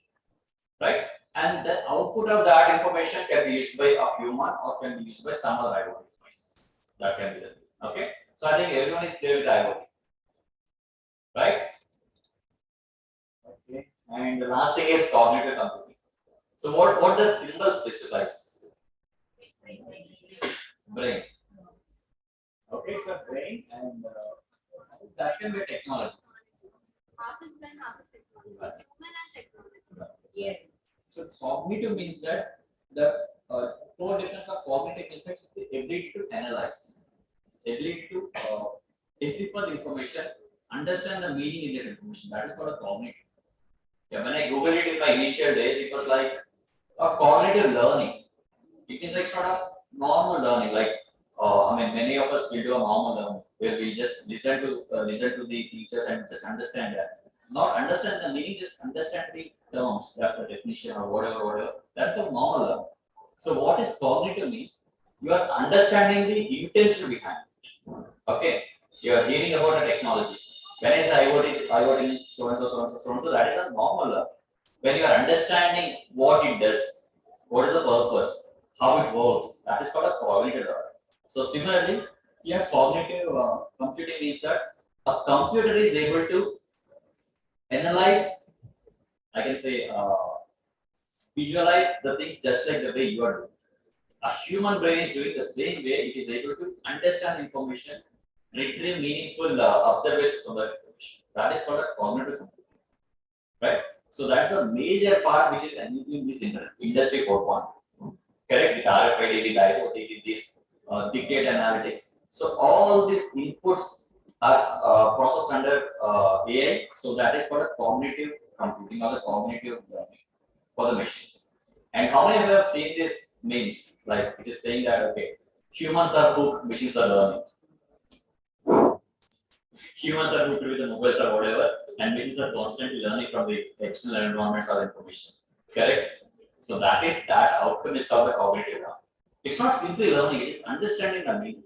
right? And the output of that information can be used by a human or can be used by some other IoT device. That can be done. Okay, so I think everyone is clear with IoT, right? Okay, and the last thing is cognitive computing. So what does symbol specifies? Brain. Okay, so brain and that can be technology. Half is brain, half is technology. Human and technology. Yeah. So cognitive means that the core definition of cognitive is the ability to analyze, ability to decipher information, understand the meaning in that information. That is called a cognitive. Yeah, when I Googled it in my initial days, it was like a cognitive learning. It is like sort of normal learning, like many of us will do a normal learning where we just listen to the teachers and just understand that. Not understand the meaning, just understand the terms. That's the definition or whatever. That's the normal learning. So what is cognitive means? You are understanding the intention behind it. Okay, you are hearing about a technology. When I say IoT is so and so, that is a normal learning. When you are understanding what it does, what is the purpose, how it works, that is called a cognitive learning. So similarly, here cognitive computing means that a computer is able to analyze, I can say, visualize the things just like the way you are doing. A human brain is doing the same way. It is able to understand information, retrieve meaningful observations from that information. That is called a cognitive computing, right? So that's the major part which is enabling this industry 4.0. Correct? With RFID, with IoT, with this big data analytics. So all these inputs are processed under AI. So that is called a cognitive computing or the cognitive learning for the machines. And how many of you have seen these memes? Like it is saying that okay, humans are hooked, machines are learning. Humans are hooked with the mobiles or whatever, and machines are constantly learning from the external environments or information. Correct? So that is that outcome is called the cognitive learning. It's not simply learning, it is understanding the meaning.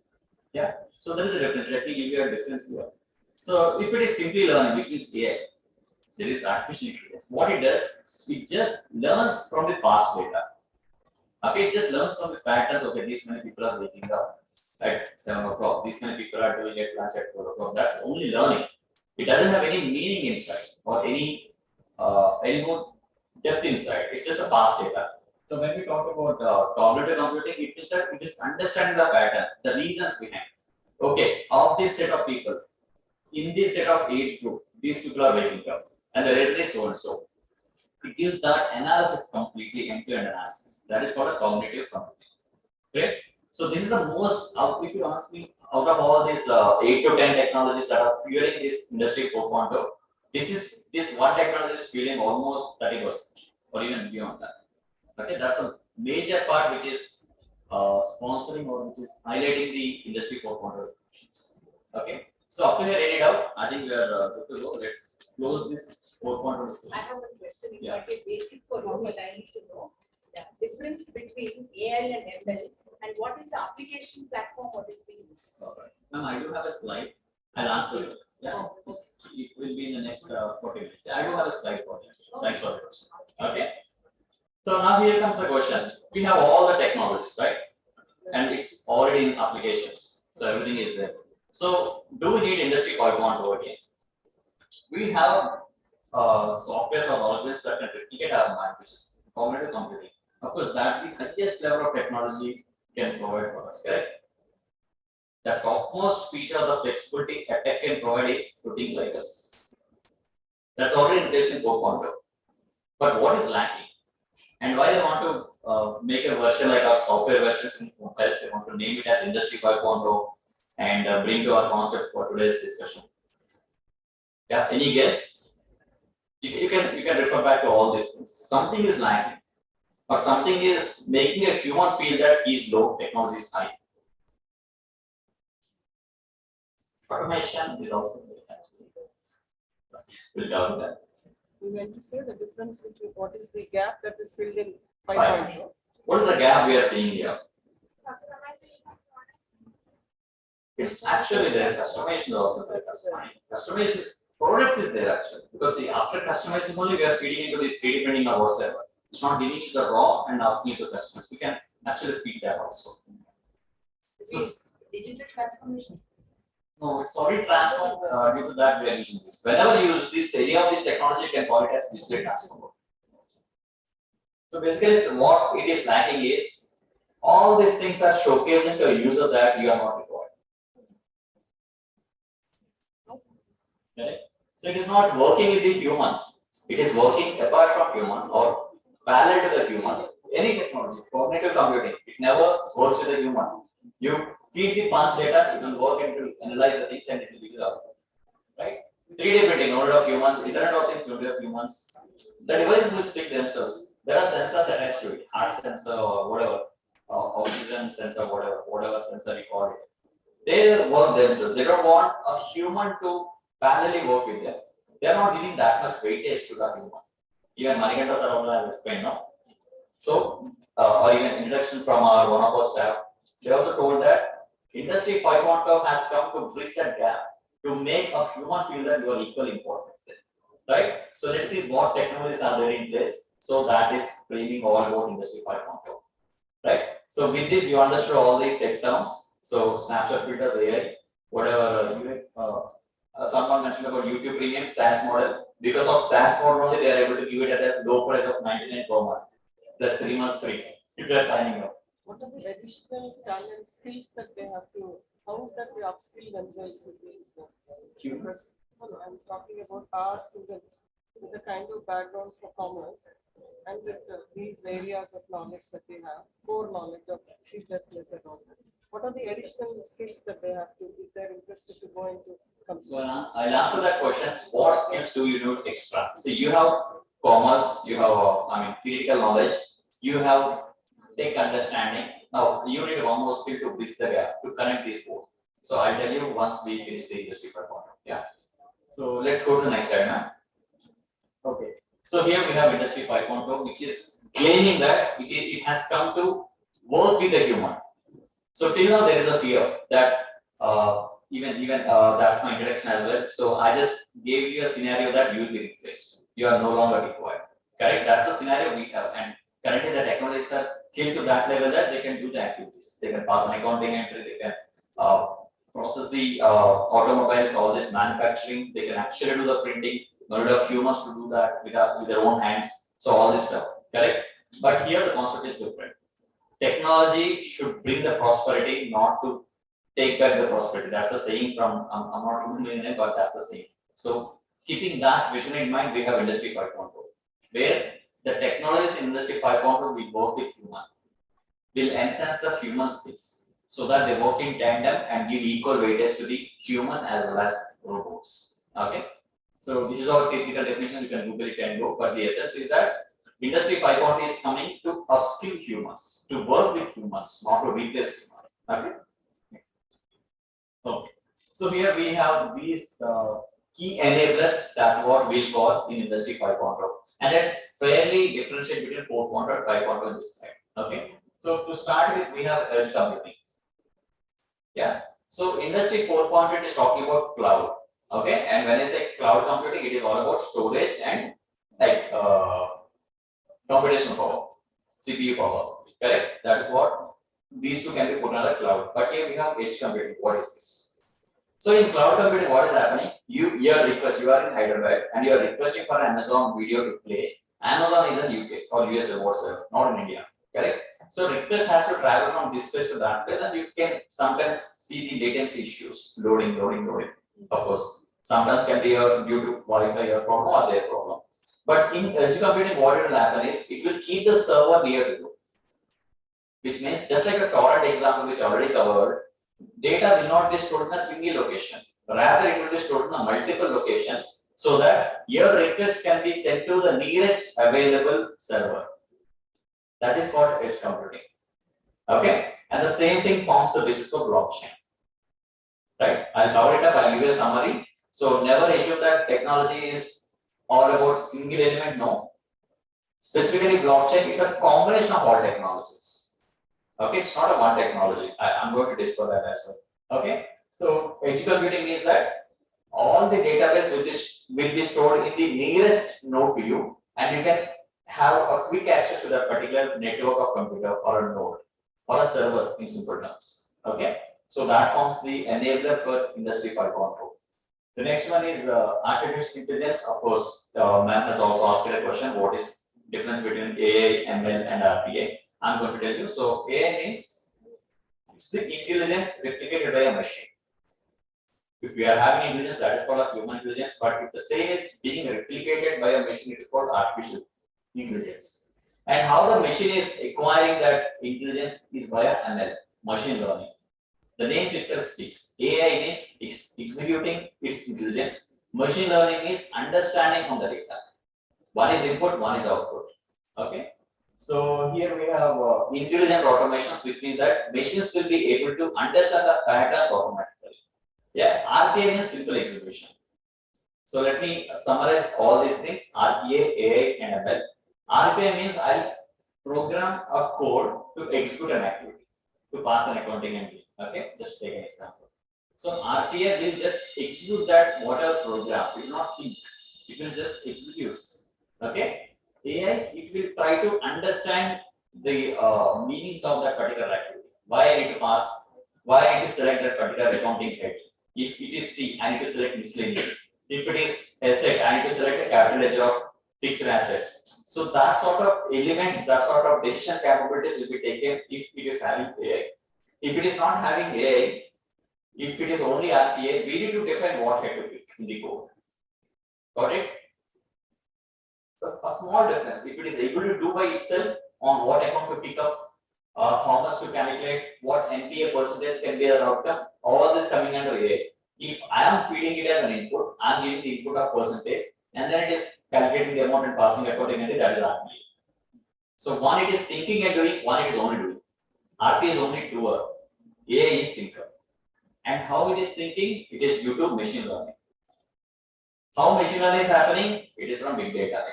Yeah. So there is a difference. Let me give you a difference here. So if it is simply learning, which means AI, there is artificial intelligence. What it does, it just learns from the past data. Okay, it just learns from the patterns. Okay, these many people are waking up at 7 o'clock. These many people are doing it lunch at 4 o'clock. That's only learning. It doesn't have any meaning inside or any more depth inside. It's just a past data. So when we talk about cognitive computing, it is that it is understanding the pattern, the reasons behind. Okay, of this set of people, in this set of age group, these people are waking up, and the reason is so and so. It gives that analysis completely end-to-end analysis. That is called a cognitive computing. Okay, so this is the most. If you ask me, out of all these 8 to 10 technologies that are fueling this industry 4.0, this one technology is fueling almost 30% or even beyond that. Okay, that's the major part which is sponsoring or which is highlighting the industry 4.0. Okay, so after we read it out, I think we are good to go. Let's close this 4.0 discussion. I have a question, it Yeah. might be basic for you, but I need to know the difference between AI and ML and what is the application platform what is being used. Alright. Ma'am, I do have a slide. I'll answer it. Yeah, it will be in the next 40 minutes. I do have a slide for you. Thanks for the question. Okay. So now here comes the question. We have all the technologies, right? And it's already in applications. So everything is there. So do we need industry 5.0 again? We have software or algorithms that can replicate our mind, which is cognitive computing. Of course, that's the highest level of technology can provide for us, correct? The topmost feature of the flexibility a tech can provide is putting like us. That's already in place in 4.0. But what is lacking? And why they want to make a version like our software versions in mobiles, they want to name it as Industry 5.0 and bring to our concept for today's discussion. Yeah, any guess? You can refer back to all these things. Something is lacking, or something is making a human feel that he's low, technology is high. Automation is also very actually. We'll cover that. We meant to say the difference between what is the gap that is filled in Right. 5.0. What is the gap we are seeing here? Customization of products. It's actually there. Customization is also there. That's fine. Customization is products is there actually. Because see, after customizing only we are feeding into this 3D printing or whatsoever. It's not giving you the raw and asking you to customize. We can actually feed that also. So, Digital transformation. no, it's already transformed due to that we are using this. Whenever you use this area of this technology, you can call it as digital transformer. So basically, what it is lacking is all these things are showcasing to a user that you are not required. Okay? So it is not working with the human. It is working apart from human or parallel to the human. Any technology, cognitive computing, it never works with the human. You feed the past data, it will work and it will analyze the things and it will give the output. Right? 3D printing, no of humans, Internet of Things, no of humans. The devices will speak themselves. There are sensors attached to it, heart sensor or whatever, oxygen sensor, whatever sensor you call it. They work themselves. They don't want a human to parallelly work with them. They are not giving that much weightage to the human. Even Manikanta Saravana has explained, no? So, or even introduction from one of our staff, they also told that Industry 5.0 has come to bridge that gap, to make a human feel that you are equally important. Right? So let's see what technologies are there in place. So that is framing all about Industry 5.0. Right? So with this, you understood all the tech terms. So snapshot filters, AI, whatever someone mentioned about YouTube Premium SaaS model. Because of SaaS model only, they are able to give it at a low price of 99 per month, plus 3 months free if they are signing up. What are the additional talent skills that they have to, how is that they upskill themselves with these Humans. I'm talking about our students with the kind of background for commerce and with these areas of knowledge that they have, core knowledge of C++ and all that. What are the additional skills that they have to, if they're interested to go into So I'll answer that question. What skills do you do extra? So you have commerce, you have theoretical knowledge, you have tech understanding. Now you need one more skill to bridge the gap, to connect these both. So I'll tell you once we finish the industry performance. Yeah. So let's go to the next slide now. Okay. So here we have industry 5.0, which is claiming that it has come to work with the human. So till now there is a fear that even that's my introduction as well. So I just gave you a scenario that you will be replaced. You are no longer required. Correct? That's the scenario we have. And currently the technologies are scaled to that level that they can do the activities. They can pass an accounting entry, they can process the automobiles, all this manufacturing, they can actually do the printing. No need of humans to do that with their own hands. So all this stuff. Correct? But here the concept is different. Technology should bring the prosperity, not to take back the prosperity. That's the saying from, I'm not remembering it, but that's the saying. So keeping that vision in mind, we have Industry 5.0, where the technologies in Industry 5.0 will work with human, will enhance the human skills so that they work in tandem and give equal weightage to the human as well as robots. Okay. So this is our technical definition. You can Google it and go. But the essence is that Industry 5.0 is coming to upskill humans, to work with humans, not to replace humans. Okay. Okay. So here we have these key enablers that what we call in Industry 5.0, and let's fairly differentiate between 4.0 and 5.0 in this slide. Okay. So to start with, we have edge computing. Yeah. So Industry 4.0 is talking about cloud. Okay. And when I say cloud computing, it is all about storage and like computational power, CPU power. Correct. That is what these two can be put on the cloud. But here we have edge computing. What is this? So in cloud computing, what is happening? You are in Hyderabad and you are requesting for Amazon video to play. Amazon is in UK or US or whatsoever, not in India. Correct? So request has to travel from this place to that place, and you can sometimes see the latency issues, loading. Of course, sometimes can be due to Wi-Fi or problem or their problem. But in edge computing, what will happen is it will keep the server near to you, which means just like a torrent example which I already covered, data will not be stored in a single location. Rather, it will be stored in multiple locations so that your request can be sent to the nearest available server. That is called edge computing. Okay, and the same thing forms the basis of blockchain. Right? I'll cover it up. I'll give you a summary. So never assume that technology is all about single element. No. Specifically, blockchain is a combination of all technologies. Okay, it's not a one technology. I'm going to discuss that as well. Okay, so edge computing is that all the database will be stored in the nearest node to you, and you can have a quick access to that particular network of computer or a node or a server in simple terms. Okay, so that forms the enabler for Industry 5.0. The next one is artificial intelligence. Of course, ma'am has also asked a question: what is difference between AI, ML, and RPA? I'm going to tell you. So AI means it's the intelligence replicated by a machine. If we are having intelligence, that is called a human intelligence. But if the same is being replicated by a machine, it is called artificial intelligence. And how the machine is acquiring that intelligence is via ML, machine learning. The name itself speaks. AI means it's executing its intelligence. Machine learning is understanding from the data. One is input, one is output. Okay. So here we have intelligent automations, which means that machines will be able to understand the patterns automatically. Yeah, RPA means simple execution. So let me summarize all these things: RPA, AI, and ML. RPA means I'll program a code to execute an activity, to pass an accounting entry. Okay, just take an example. So RPA will just execute that whatever program. It will not think. It will just execute. Okay. AI, it will try to understand the meanings of that particular activity. Why I need to pass? Why I need to select that particular accounting head? If it is T, I need to select miscellaneous. If it is asset, I need to select a capital ledger of fixed assets. So that sort of elements, that sort of decision capabilities will be taken if it is having AI. If it is not having AI, if it is only RPA, we need to define what head to pick in the code. Got it? A small difference. If it is able to do by itself on what account to pick up, how much to calculate, what NPA percentage can be an outcome, all this coming under AI. If I am feeding it as an input, I am giving the input of percentage, and then it is calculating the amount and passing accordingly. That is RPA. So one it is thinking and doing, one it is only doing. RPA is only doer. AI is thinker. And how it is thinking? It is due to machine learning. How machine learning is happening? It is from big data.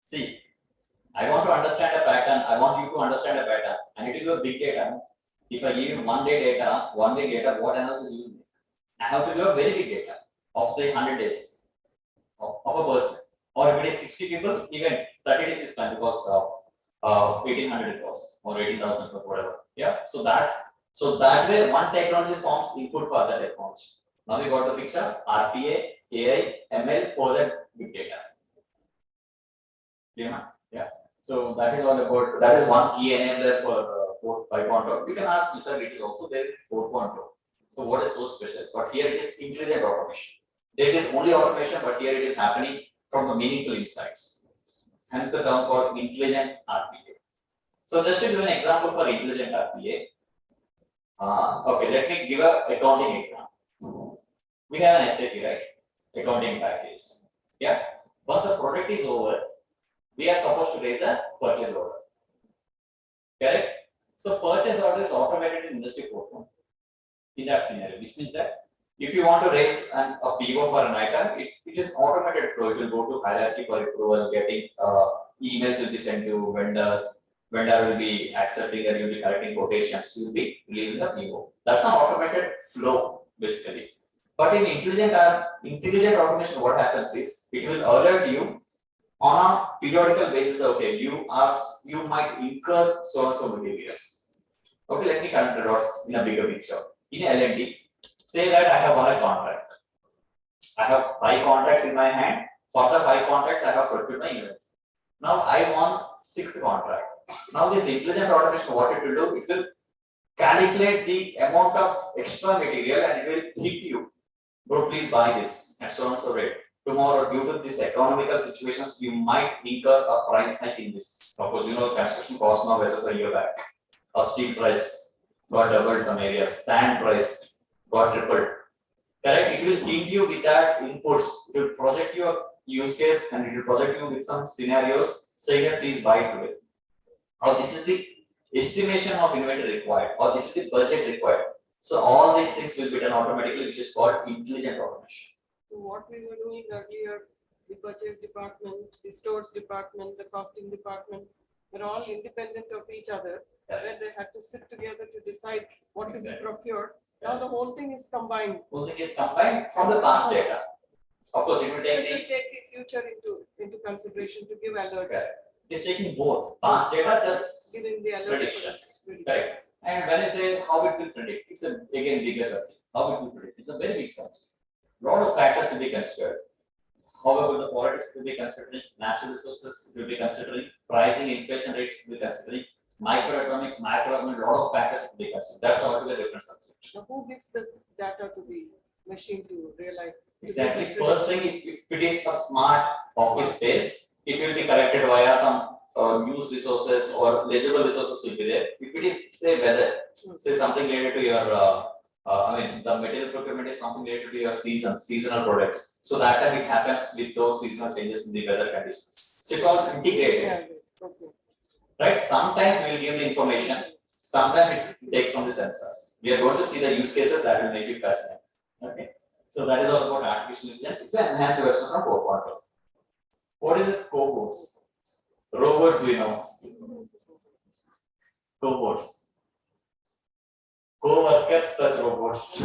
See, I want to understand a pattern. I want you to understand a pattern. And it will be a big data. If I give you 1 day data, what analysis you will make? I have to do a very big data of say 100 days of a person. Or if it is 60 people, even 30 days is fine because 1800 it was or 18,000 or whatever. Yeah. So that way one technology forms input for other technology. Now we got the picture: RPA, AI, ML for that big data. Yeah. So that is all about. That is one key enabler for 5.0. You can ask Mr. It is also there in 4.0. So what is so special? But here it is intelligent automation. There is only automation, but here it is happening from the meaningful insights. Hence the term called intelligent RPA. So just to give an example for intelligent RPA. Okay, let me give a accounting example. We have an SAP, right? Accounting package. Yeah. Once the project is over, we are supposed to raise a purchase order. Correct? So purchase order is automated in Industry 4.0 in that scenario, which means that if you want to raise a PO for an item, it is automated flow. It will go to hierarchy for approval, getting emails will be sent to vendors. Vendor will be accepting and you will be collecting quotations. You will be releasing the PO. That's an automated flow basically. But in intelligent automation, what happens is it will alert you on a periodical basis. Okay, you might incur so and so many years. Okay, let me connect the dots in a bigger picture. In L&D, say that I have won a contract. I have 5 contracts in my hand. For the 5 contracts, I have procured my unit. Now I won 6th contract. Now this intelligent automation, what it will do, it will calculate the amount of extra material and it will hit you. Bro, please buy this at so and so rate. Tomorrow, due to this economical situations, you might incur a price hike in this. Suppose construction cost now versus a year back. A steel price got doubled some areas, sand price got tripled. Correct? It will hit you with that inputs. It will project your use case and it will project you with some scenarios saying that please buy today. Or this is the estimation of inventory required, or this is the budget required. So all these things will be done automatically, which is called intelligent automation. So what we were doing earlier, the purchase department, the stores department, the costing department, were all independent of each other, where they had to sit together to decide what to be procured. Now the whole thing is combined. Whole thing is combined from the past data. Of course, it will take the future into consideration to give alerts. It's taking both past data plus giving the predictions. Correct. And when you say how it will predict, it's again bigger subject. How it will predict, it's a very big subject. Lot of factors to be considered. However, the politics will be considering, natural resources will be considering, pricing, inflation rates will be considering, microeconomic, macroeconomic, lot of factors will be considered. That's how the different subjects. So who gives this data to the machine to realize? Exactly. First thing, if it is a smart office space, it will be collected via some news resources or legible resources will be there. If it is say weather, say something related to your the material procurement is something related to your seasonal products. So that time it happens with those seasonal changes in the weather conditions. So it's all integrated. Right? Sometimes we will give the information, sometimes it takes from the sensors. We are going to see the use cases that will make you fascinated. Okay. So that is all about artificial intelligence. It's an enhanced version from 4.0. What is this cobots? Robots we know. Cobots. Co-workers plus robots.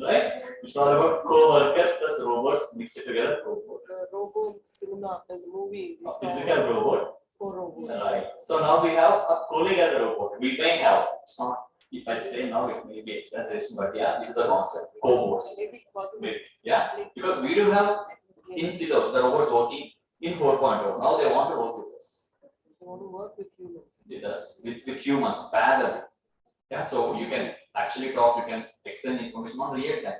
Right? It's all about co-workers plus robots mixed together. The robot cinema in the movie. A physical robot. Co-robots. Right. So now we have a colleague as a robot. We may have. It's not. If I say now, it may be exaggeration, but yeah, this is the concept. Cobots. Maybe possible. Maybe. Yeah. Because we do have in silos the robots working in 4.0. Now they want to work with us. They want to work with humans. With us, with humans, parallel. Yeah. So you can actually talk. You can exchange information on real time.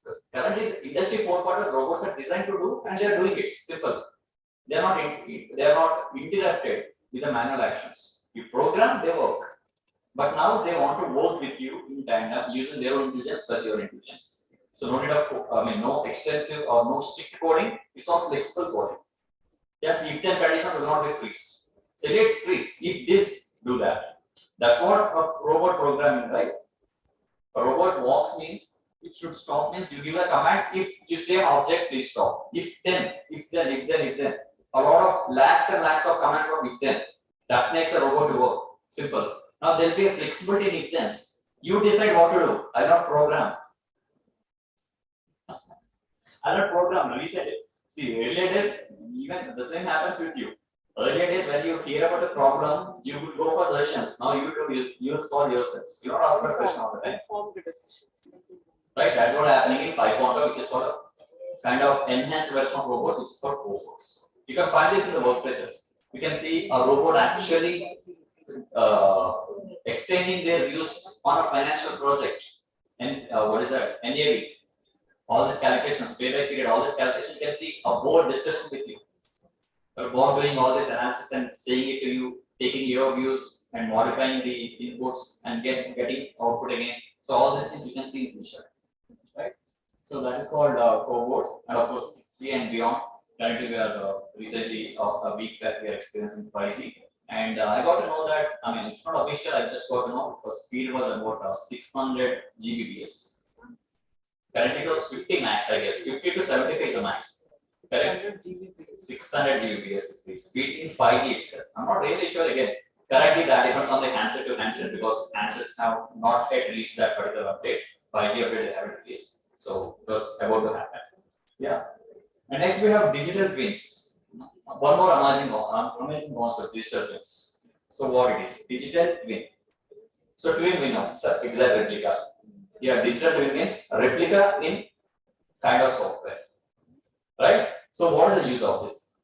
Because currently, the industry 4.0 robots are designed to do, and they are doing it. Simple. They are not interrupted with the manual actions. You program, they work. But now they want to work with you in tandem using their own intelligence plus your intelligence. So no need of, no extensive or no strict coding. It's not flexible coding. Yeah, if then conditions will not be freeze. So let's freeze. If this, do that. That's what a robot programming, right? A robot walks means it should stop means you give a command. If you say an object, please stop. If then. A lot of lakhs and lakhs of commands for if then. That makes a robot to work. Simple. Now there will be a flexibility in if thens. You decide what to do. I'll not program. I'll not program, reset it. See, earlier days, even the same happens with you. Earlier days, when you hear about a problem, you would go for suggestions. Now you solve yourselves. You don't ask for suggestion all the time. Informed decisions. Right? That's what happening in 5.0, which is called a kind of enhanced version of robots, which is called cobots. You can find this in the workplaces. You can see a robot actually extending their views on a financial project. And what is that? NAV. All these calculations, payback period, all these calculations, you can see a board discussion with you. A board doing all this analysis and saying it to you, taking your views and modifying the inputs and getting output again. So all these things you can see in picture. Right? So that is called cobots, and of course 6G and beyond. Currently we are recently a week that we are experiencing 5G. And I got to know that, I mean, it's not official, I just got to know the speed was about 600 Gbps. Currently it was 50 max, I guess. 50 to 75 is the max. Correct? 600 Gbps is the speed in 5G itself. I'm not really sure again. Currently that depends on the handset to handset because handsets have not yet reached that particular update. 5G update they haven't released. So it was about to happen. Yeah. And next we have digital twins. One more amazing concept, digital twins. So what it is? Digital twin. So twin we know, it's an exact replica. Yeah, digital twin means replica in kind of software. Right? So what is the use of this?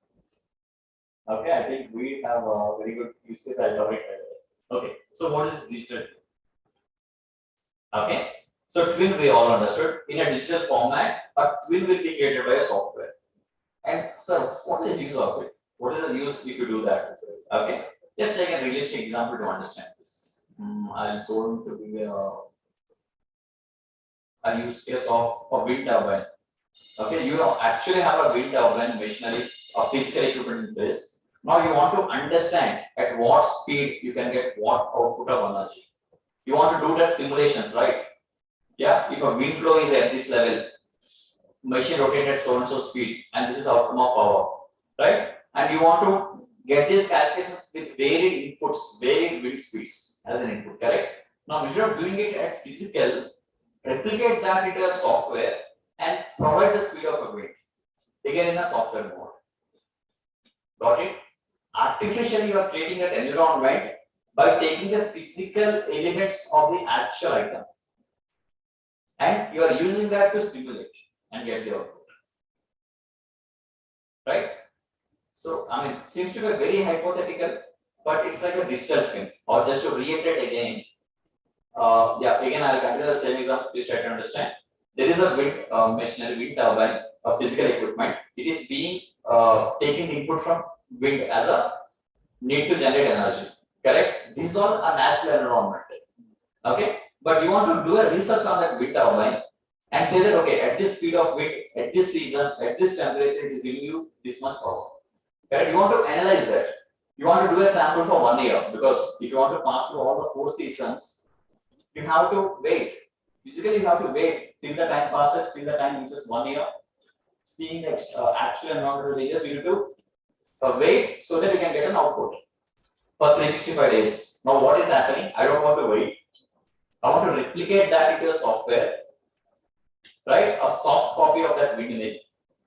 Okay, I think we have a very good use case. I'll cover it right away. Okay, so what is digital twin? Okay, so twin we all understood. In a digital format, a twin will be created by a software. And sir, what is the use of it? What is the use if you do that? Okay, let's take a realistic example to understand this. I'm going to give a use case of a wind turbine. Okay, you actually have a wind turbine machinery, a physical equipment in place. Now you want to understand at what speed you can get what output of energy. You want to do that simulations, right? Yeah, if a wind flow is at this level, machine rotated so and so speed, and this is the outcome of power, right? And you want to get these calculations with varied inputs, varied wind speeds as an input, correct? Now, instead of doing it at physical, replicate that into a software and provide the speed of a wind, again in a software mode. Got it? Artificially, you are creating that environment by taking the physical elements of the actual item, and you are using that to simulate and get the output. Right? So, I mean, seems to be very hypothetical, but it's like a digital twin. Or just to reiterate again, yeah, again, I'll continue the same example, please try to understand. There is a wind machinery, wind turbine, a physical equipment. It is being taking input from wind as a need to generate energy. Correct? This is all a natural environment. Okay? But you want to do a research on that wind turbine and say that okay, at this speed of wind, at this season, at this temperature, it is giving you this much power. Correct? You want to analyze that. You want to do a sample for 1 year because if you want to pass through all the 4 seasons, you have to wait. Physically, you have to wait till the time passes, till the time reaches 1 year. Seeing the actual environmental ranges, we need to wait so that we can get an output for 365 days. Now, what is happening? I don't want to wait. I want to replicate that into a software, right? A soft copy of that wind image.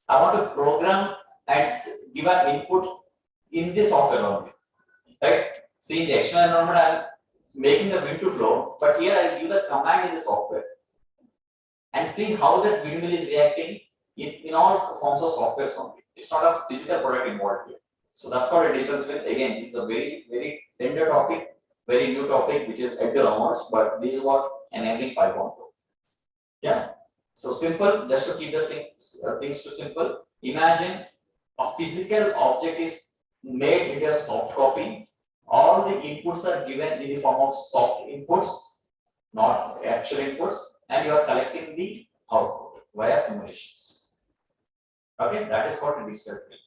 I want to program and give an input in the software only, right? See, in the external environment, I'm making the wind to flow, but here I give the command in the software and see how that windmill is reacting in all forms of software only. It's not a physical product involved here. So that's called a digital twin. Again, this is a very, very tender topic, very new topic, which is at the launch, but this is what enabling 5.0. Yeah. So simple, just to keep the things too simple. Imagine a physical object is made into a soft copy. All the inputs are given in the form of soft inputs, not actual inputs, and you are collecting the output via simulations. Okay, that is called a digital twin.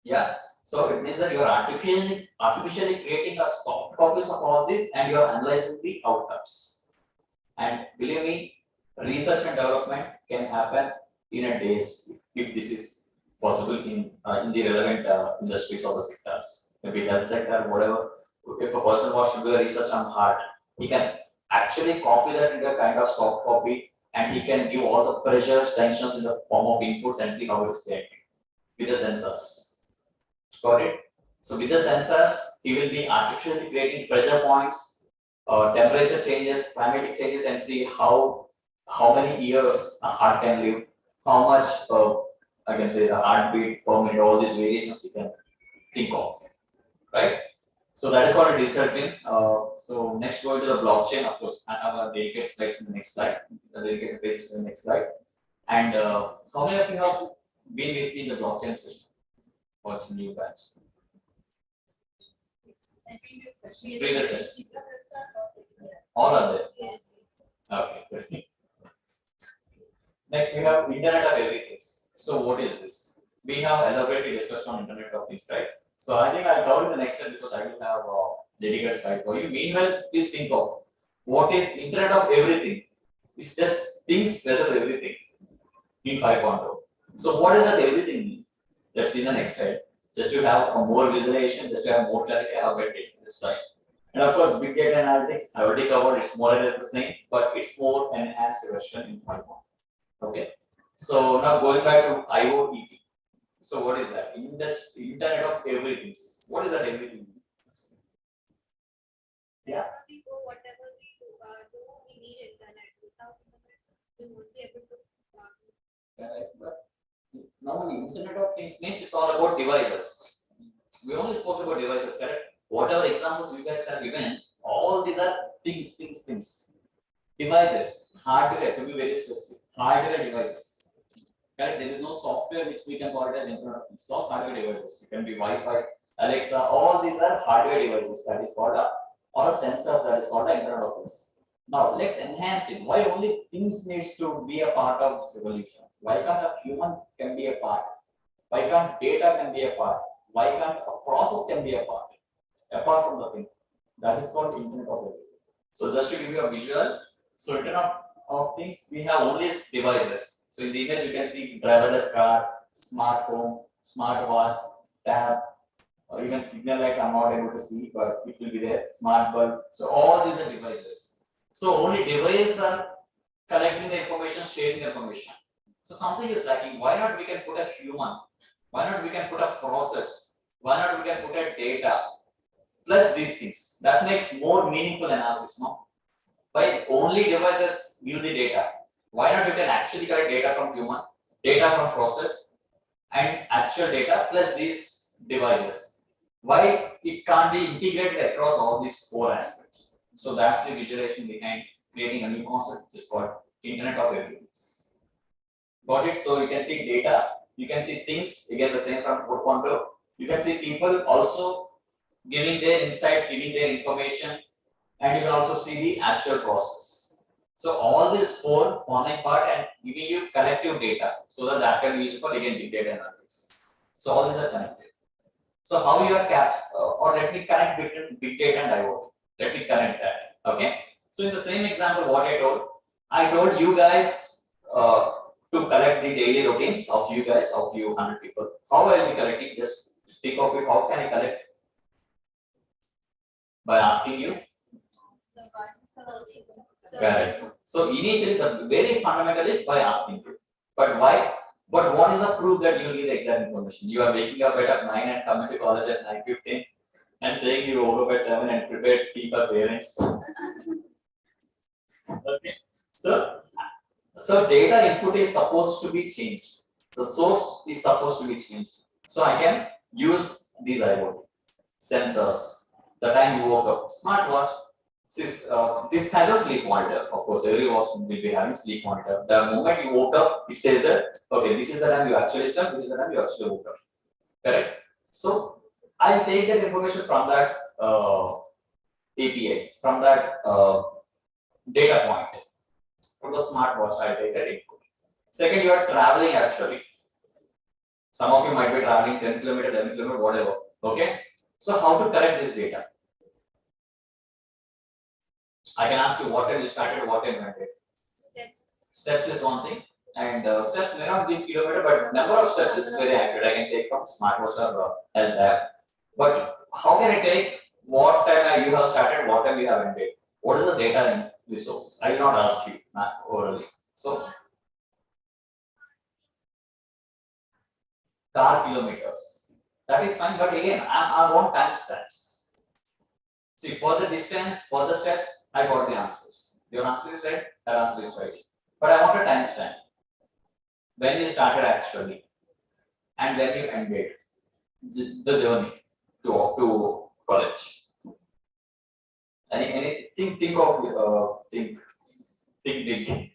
Yeah, so it means that you are artificially creating a soft copies of all this and you are analyzing the outcomes. And believe me, research and development can happen in a days if this is possible in the relevant industries or the sectors, maybe health sector, whatever. If a person wants to do a research on heart, he can actually copy that into a kind of soft copy and he can give all the pressures, tensions in the form of inputs and see how it is reacting with the sensors. Got it? So with the sensors, he will be artificially creating pressure points, temperature changes, climatic changes, and see how many years a heart can live, how much I can say the heartbeat per minute, all these variations you can think of, right? So that is called a digital twin. So next go into the blockchain. Of course, I have a dedicated slides in the next slide. The dedicated page in the next slide. And how many of you have been with me in the blockchain session? What's a new batch? Previous session. All are there. Yes. Okay, good. Next, we have Internet of Everything. So, what is this? We have elaborately discussed on Internet of Things, right? So, I think I'll cover the next step because I will have a dedicated slide for you. Meanwhile, please think of what is Internet of Everything? It's just things versus everything in 5.0. So, what does that everything mean? Let's see the next slide. Just to have a more visualization, just to have more clarity, I have it this slide. And of course, big data analytics, I already covered, it's more or less the same, but it's more enhanced version in 5.0. Okay. So now going back to IoT. So what is that? Internet of Everything. What is that everything? Yeah. We go whatever we do, we need internet. Without internet, we won't be able to. Correct. But now Internet of Things means it's all about devices. We only spoke about devices, correct? Whatever examples you guys have given, all these are things. Devices, hardware, to be very specific, hardware devices. Correct? There is no software which we can call it as Internet of Things. Soft hardware devices. It can be Wi-Fi, Alexa, all these are hardware devices. That is called or sensors, that is called the Internet of Things. Now let's enhance it. Why only things needs to be a part of this revolution? Why can't a human can be a part? Why can't data can be a part? Why can't a process can be a part? Apart from the thing. That is called Internet of Everything. So just to give you a visual, so Internet of Things, we have only devices. So in the image you can see driverless car, smart home, smart watch, tab, or even signal light I'm not able to see, but it will be there, smart bulb. So all these are devices. So only devices are collecting the information, sharing the information. So something is lacking. Why not we can put a human? Why not we can put a process? Why not we can put a data? Plus these things. That makes more meaningful analysis, no? Why only devices give the data? Why not you can actually collect data from human, data from process, and actual data plus these devices? Why it can't be integrated across all these 4 aspects? So that's the visualization behind creating a new concept which is called Internet of Everything. Got it? So you can see data You can see things, again the same from 4.0. You can see people also giving their insights, giving their information, and you can also see the actual process. So all these four forming part and giving you collective data so that can be used for again big data analytics. So all these are connected. So how you are capped, or let me connect between big data and IoT. Let me connect that. Okay. So in the same example, what I told you guys to collect the daily routines of you guys, of you 100 people. How I will be collecting? Just think of it. How can I collect? By asking you. Correct. So initially, the very fundamental is by asking you. But why? But what is the proof that you need the exact information? You are waking up at 9 and coming to college at 9:15 and saying you woke up at 7 and prepared tea for parents. Okay. So data input is supposed to be changed. The source is supposed to be changed. So I can use these IoT sensors. The time you woke up, smartwatch. This has a sleep monitor. Of course, every watch will be having sleep monitor. The moment you woke up, it says that okay, this is the time you actually slept. This is the time you actually woke up. Correct. So I'll take that information from that API, from that data point. From the smartwatch, I take that input. Second, you are traveling actually. Some of you might be traveling 10 kilometers, 11 kilometers, whatever. Okay. So how to collect this data? I can ask you what time you started, what time you ended. Steps is one thing, and steps may not be kilometer, but number of steps is very accurate. I can take from smartwatch or health app. But how can I take what time you have started, what time you have ended? What is the data in resource? I will not ask you orally. So car kilometers. That is fine, but again, I want timestamps. See, for the distance, for the steps, I got the answers. Your answer is right, her answer is right. But I want a timestamp. When you started actually, and when you ended the journey to college. Think big.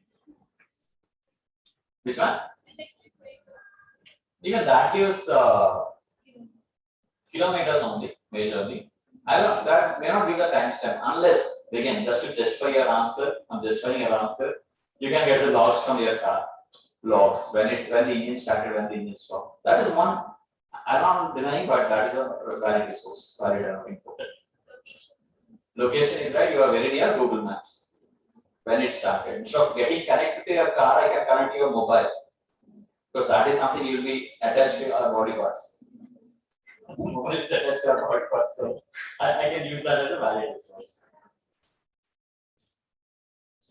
Which one? Even that gives kilometers only, majorly. That may not be the timestamp unless, again, just to justify your answer, I'm justifying your answer, you can get the logs from your car. Logs, when the engine started, when the engine stopped. That is one, I'm not denying, but that is a valid resource, valid input. Location is right, you are very near Google Maps. When it started. Instead of getting connected to your car, I can connect to your mobile. Because that is something you will be attached to your body parts. Mobile is attached to your body parts, so I can use that as a valid resource.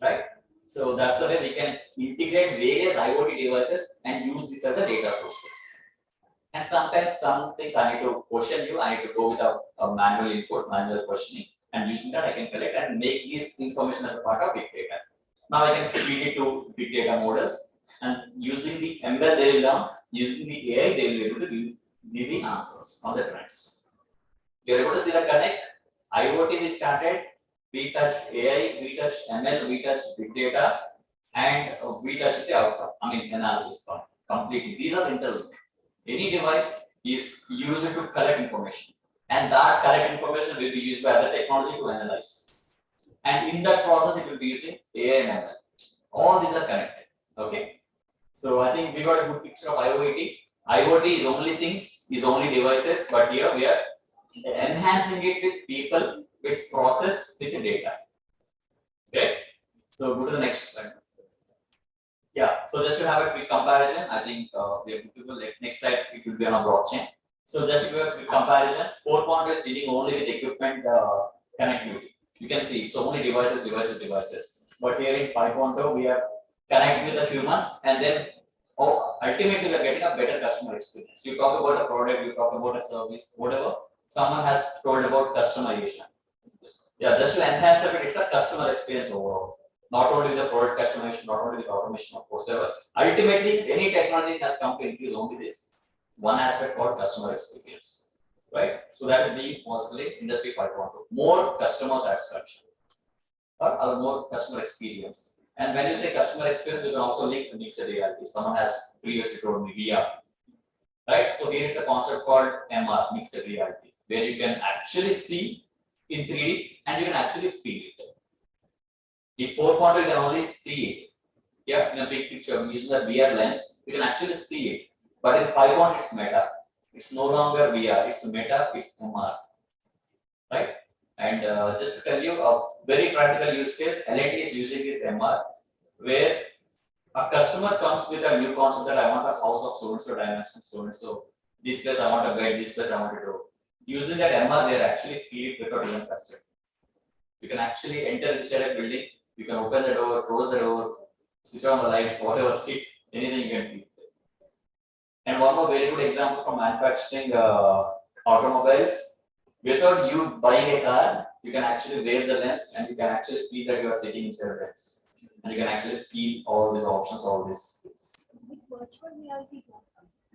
Right? So that's the way we can integrate various IoT devices and use this as a data sources. And sometimes some things I need to question you, I need to go with a manual input, manual questioning, and using that I can collect and make this information as a part of big data. Now I can feed it to big data models, and using the ML they will learn, using the AI they will be able to give the answers on the trends. You are able to see the connect. IoT we started, we touch AI, we touch ML, we touch big data, and we touch the outcome. I mean analysis part completely. These are interlinked. Any device is used to collect information, and that collect information will be used by other technology to analyze. And in that process, it will be using AI and ML. All these are connected. Okay. So I think we got a good picture of IoT. IoT is only things, is only devices, but here we are enhancing it with people, with process, with the data. Okay. So go to the next slide. Yeah, so just to have a quick comparison, I think we have to next slide, it will be on a blockchain. So just to do a quick comparison, 4.0 is dealing only with equipment connectivity. You can see so many devices. But here in 5.0, we are connecting with the humans, and then ultimately we are getting a better customer experience. You talk about a product, you talk about a service, whatever. Someone has told about customization. Yeah, just to enhance a bit, it's a customer experience overall. Not only the product customization, not only the automation of whatsoever. Ultimately, any technology has come to increase only this one aspect called customer experience, right? So that is being possible in Industry 5.2. More customer satisfaction or more customer experience. And when you say customer experience, you can also link mixed reality. Someone has previously told me VR. right? So here is a concept called MR, mixed reality, where you can actually see in 3D and you can actually feel it. In 4.0, you can only see it. Yeah, in a big picture, using the VR lens, you can actually see it. But in 5.0, it's meta. It's no longer VR, it's meta, it's MR, right? And just to tell you, a very practical use case, L&T is using this MR, where a customer comes with a new concept that I want a house of so and so dimensions, so and so. This place I want a bed, this place I want a door. Using that MR, they actually feel it without even touching. You can actually enter inside a building, you can open the door, close the door, switch on the lights, whatever, sit, anything you can feel. And one more very good example from manufacturing automobiles. Without you buying a car, you can actually wear the lens and you can actually feel that you are sitting inside a lens. And you can actually feel all these options, all these things. Virtual reality comes.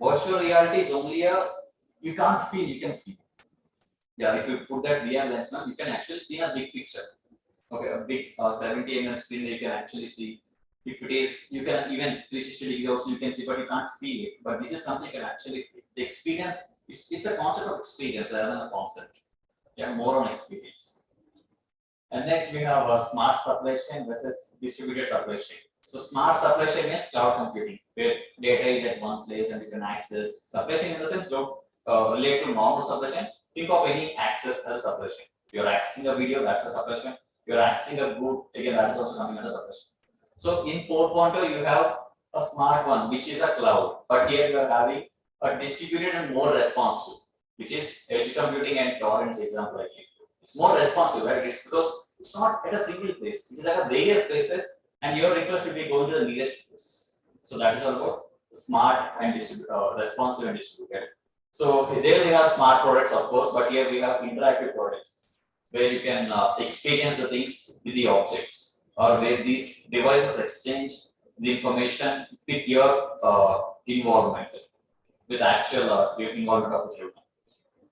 Virtual reality is only you can't feel, you can see. Yeah, if you put that VR lens now, you can actually see a big picture. Okay, a big 70 mm screen you can actually see. If it is, you can even 360 degree also you can see, but you can't feel it. But this is something you can actually feel. The experience, it's a concept of experience rather than a concept. Yeah, more on experience. And next we have a smart supply chain versus distributed supply chain. So smart supply chain is cloud computing, where data is at one place and you can access supply chain in the sense don't relate to normal supply chain. Think of any access as a supply chain. You're accessing a video, that's a supply chain. You're accessing a good, again, that is also coming under supply chain. So in 4.0, you have a smart one, which is a cloud, but here you are having a distributed and more responsive, which is edge computing and torrents example I gave. It's more responsive, right? It's because it's not at a single place. It is at a various places, and your request will be going to the nearest place. So that is all about smart and responsive and distributed. So there we have smart products, of course, but here we have interactive products where you can experience the things with the objects, or where these devices exchange the information with your involvement, with actual your involvement of the human.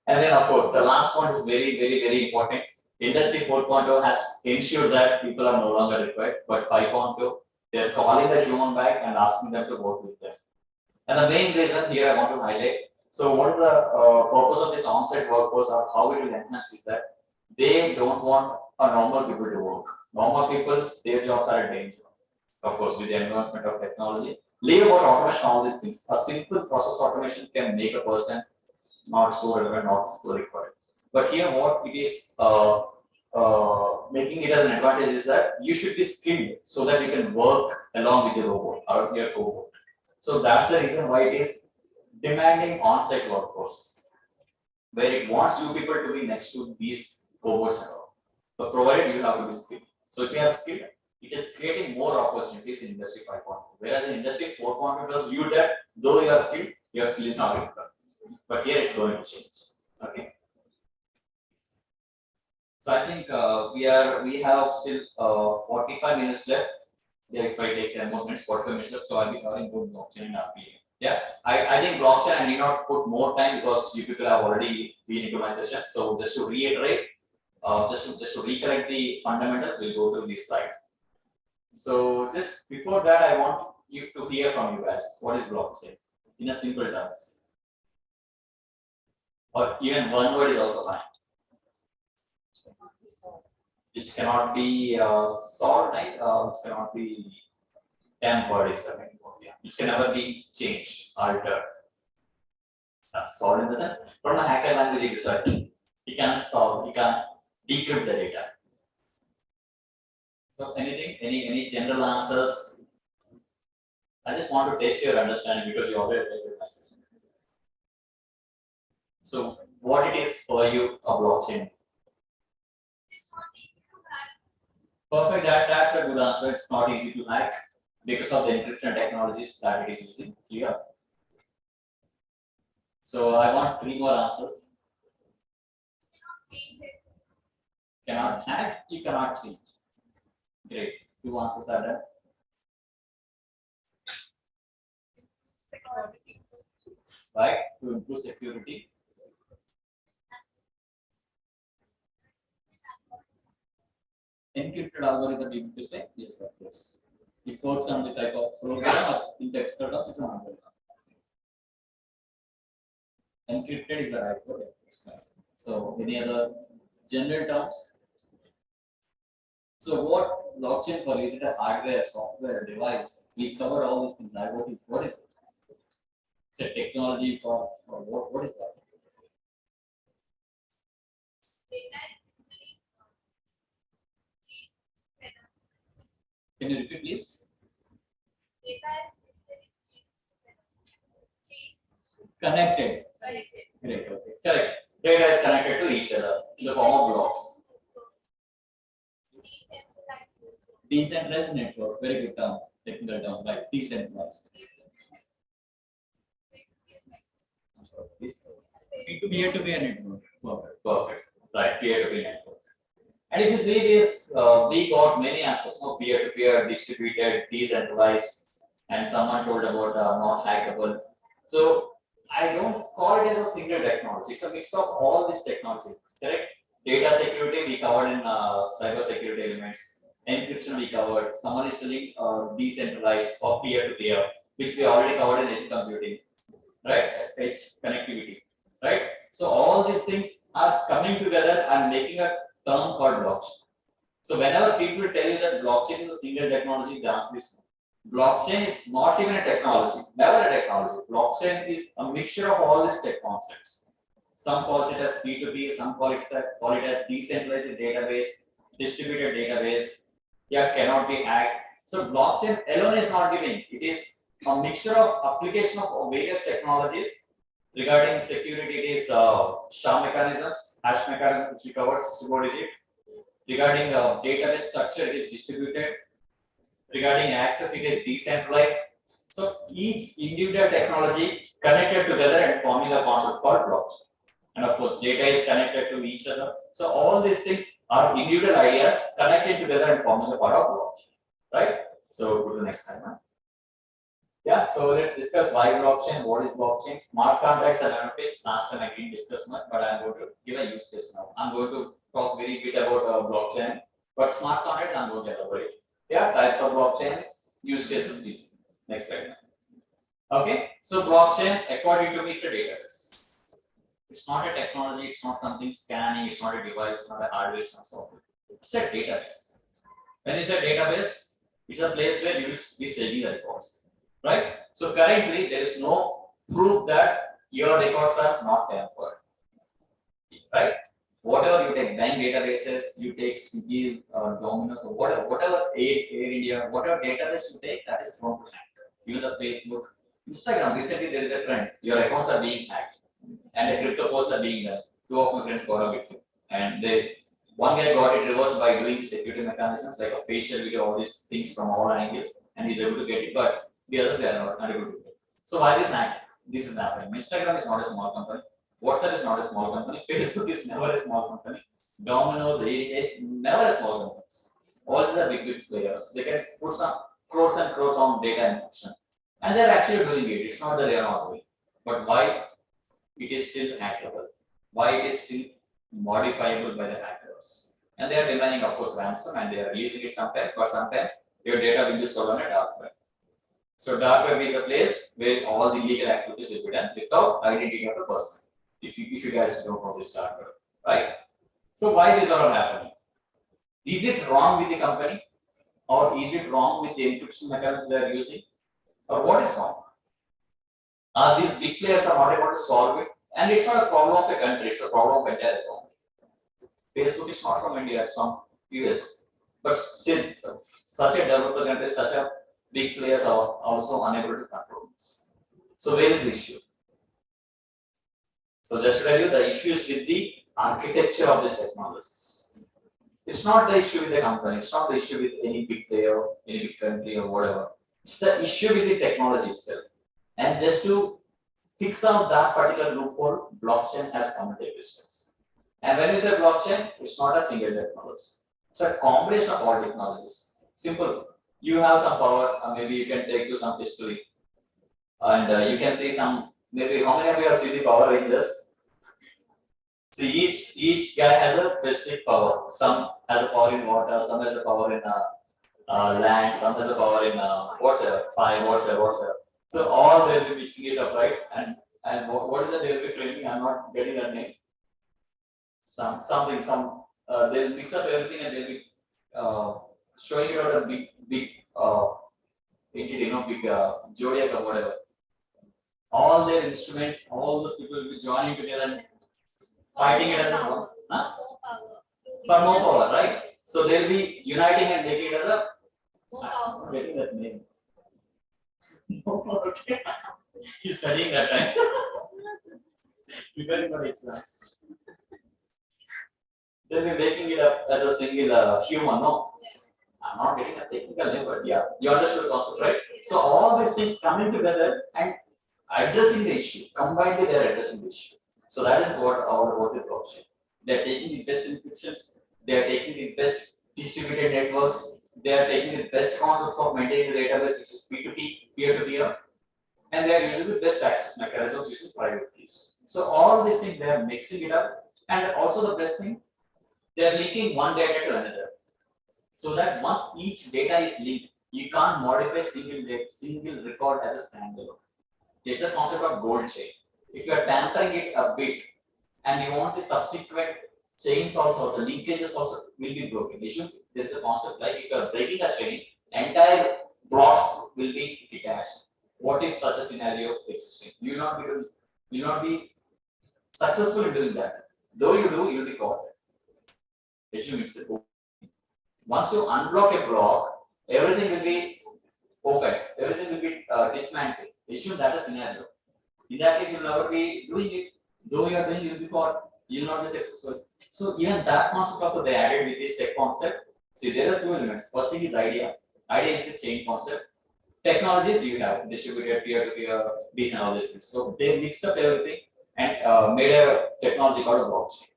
And then, of course, the last point is very, very, very important. Industry 4.0 has ensured that people are no longer required, but 5.0, they're calling the human back and asking them to work with them. And the main reason here I want to highlight, so what is the purpose of this on-site workforce or how it will enhance is that they don't want a normal people to work. Normal people's, their jobs are in danger. Of course, with the advancement of technology. Leave about automation, all these things. A simple process automation can make a person not so relevant, not so required. But here, what it is making it as an advantage is that you should be skilled so that you can work along with the robot or your robot. So that's the reason why it is demanding on-site workforce, where it wants you people to be next to these robots and all. But provided you have to be skilled. So if you are skilled, it is creating more opportunities in industry 5.0. Whereas in industry 4.0 does view that though you are skilled, your skill is not required. But here it's going to change. Okay. So I think we have still 45 minutes left. Yeah, if I take 10 more minutes, 45 minutes left, so I'll be covering both blockchain and RPA. Yeah, I think blockchain I need not put more time because you people have already been into my session. So just to reiterate, just to recollect the fundamentals, we'll go through these slides. So just before that, I want you to hear from you guys. What is blockchain in a simple terms? Or even one word is also fine. Which cannot be solved, right? Which cannot be tempered is the main word. Yeah. Which can never be changed, altered. Solved in the sense, from a hacker language, it is right. He can't solve, he can't decrypt the data. So anything, any general answers? I just want to test your understanding because you already read my session. So what it is for you a blockchain? Perfect. That's a good answer. It's not easy to hack because of the encryption technologies that it is using. Clear. So I want 3 more answers. Cannot hack. You cannot change. Great. 2 answers are done. Right. To improve security. Encrypted algorithm, you need to say yes, of course. It works on the type of program as in text terms, it's an algorithm. Encrypted is the right word. So any other general terms? So what blockchain for? Is it a hardware, software, device? We covered all these things. What is it? It's a technology for what is that? Can you repeat please? Connected. Great, okay. Correct. Data is connected to each other in the form of blocks. Decentralized network, very good term, technical term, like decentralized. I'm sorry, this peer-to-peer network. Perfect. Right, peer-to-peer network. And if you see this, we got many answers, no peer-to-peer, distributed, decentralized, and someone told about not hackable. So I don't call it as a single technology. It's a mix of all these technologies, correct? Data security we covered in cyber security elements. Encryption we covered. Someone is telling decentralized or peer-to-peer, which we already covered in edge computing, right? Edge connectivity, right? So all these things are coming together and making a term called blockchain. So whenever people tell you that blockchain is a single technology, the answer is no. Blockchain is not even a technology, never a technology. Blockchain is a mixture of all these tech concepts. Some call it as P2P, some call it as decentralized database, distributed database. Yeah, cannot be hacked. So blockchain alone is not giving. It is a mixture of application of various technologies. Regarding security, it is SHA mechanisms, hash mechanisms, which we covered 64-digit. Regarding database structure, it is distributed. Regarding access, it is decentralized. So each individual technology connected together and forming a concept called blockchain. And of course, data is connected to each other. So all these things are individual ideas connected together and forming a part of blockchain, right? So go to the next slide, man. Yeah, so let's discuss why blockchain, what is blockchain, smart contracts and NFTs. Last time I didn't discuss much, but I'm going to give a use case now. I'm going to talk very bit about blockchain, but smart contracts I'm going to elaborate. Yeah, types of blockchains, use cases, please. Next slide. Okay, so blockchain, according to me, is a database. It's not a technology, it's not something scanning, it's not a device, it's not a hardware, it's not software. It's a database. When you say database, it's a place where you will be saving the records. Right? So currently there is no proof that your records are not tampered. Right? Whatever you take, bank databases, you take Swiggy, Domino's, or whatever Air India, whatever database you take, that is prone to hack. Even the Facebook, Instagram, recently there is a trend. Your accounts are being hacked, and the crypto posts are being done. Two of my friends got a victim, and one guy got it reversed by doing security mechanisms like a facial video, all these things from all angles, and he's able to get it. But the others, they are not able to do it. So why this is happening? Instagram is not a small company. WhatsApp is not a small company. Facebook is never a small company. Domino's, Air is never a small companies. All these are big players. They can put some crores and crores on data infection, and they are actually doing it. It's not that they are not doing. But why it is still hackable? Why it is still modifiable by the hackers? And they are demanding, of course, ransom, and they are releasing it sometimes. But sometimes your data will be stolen on a dark web. So dark web is a place where all the legal activities will be done without identity of the person. If you guys don't know this dark web, right? So why these are all happening? Is it wrong with the company, or is it wrong with the encryption mechanism they are using, or what is wrong? These big players are not able to solve it, and it's not a problem of a country; it's a problem of entire economy. Facebook is not from India; it's from US, but still, such a developed country, such a big players are also unable to control this. So where is the issue? So just to tell you, the issue is with the architecture of these technologies. It's not the issue with the company. It's not the issue with any big player, any big country or whatever. It's the issue with the technology itself. And just to fix out that particular loophole, blockchain has come into existence. And when you say blockchain, it's not a single technology. It's a combination of all technologies. Simple. You have some power, maybe you can take to some history, and you can see some. Maybe how many of you have seen the Power Rangers? See, each guy has a specific power. Some has a power in water, some has a power in land, some has a power in whatever, fire, whatever. So all they'll be mixing it up, right? And And what is that they will be training? I'm not getting that name. They'll mix up everything and they'll be showing it out a big entity, big zodiac or whatever. All their instruments, all those people will be joining together and fighting it as a More huh? power. For more power, right? So they'll be uniting and making it as a More I'm powerful. not getting that name. Okay. He's studying that time. Preparing for exams. They'll be making it up as a single human, no? I'm not getting a technical name, but yeah, you understood the concept, right? So all these things coming together and addressing the issue, combined they are addressing the issue. So that is what the blockchain. They are taking the best encryptions, they are taking the best distributed networks, they are taking the best concepts of maintaining the database, which is P2P, peer-to-peer, and they are using the best access mechanisms using private keys. So all these things they are mixing it up, and also the best thing, they are linking one data to another. So that once each data is linked, you can't modify single record as a standalone. It's a concept of gold chain. If you are tampering it a bit and you want the subsequent chains also, the linkages also will be broken. There's a concept like if you are breaking a chain, entire blocks will be detached. What if such a scenario existing? You will not be successful in doing that. Though you do, you'll be caught. Assume it's the once you unblock a block, everything will be open, everything will be dismantled. Assume that a scenario. In that case, you will never be doing it. Though you are doing, you will be caught. You will not be successful. So even that concept also they added with this tech concept. See, there are two elements. First thing is idea. Idea is the chain concept. Technologies you have distributed peer-to-peer, beacon, all these things. So they mixed up everything and made a technology called a blockchain.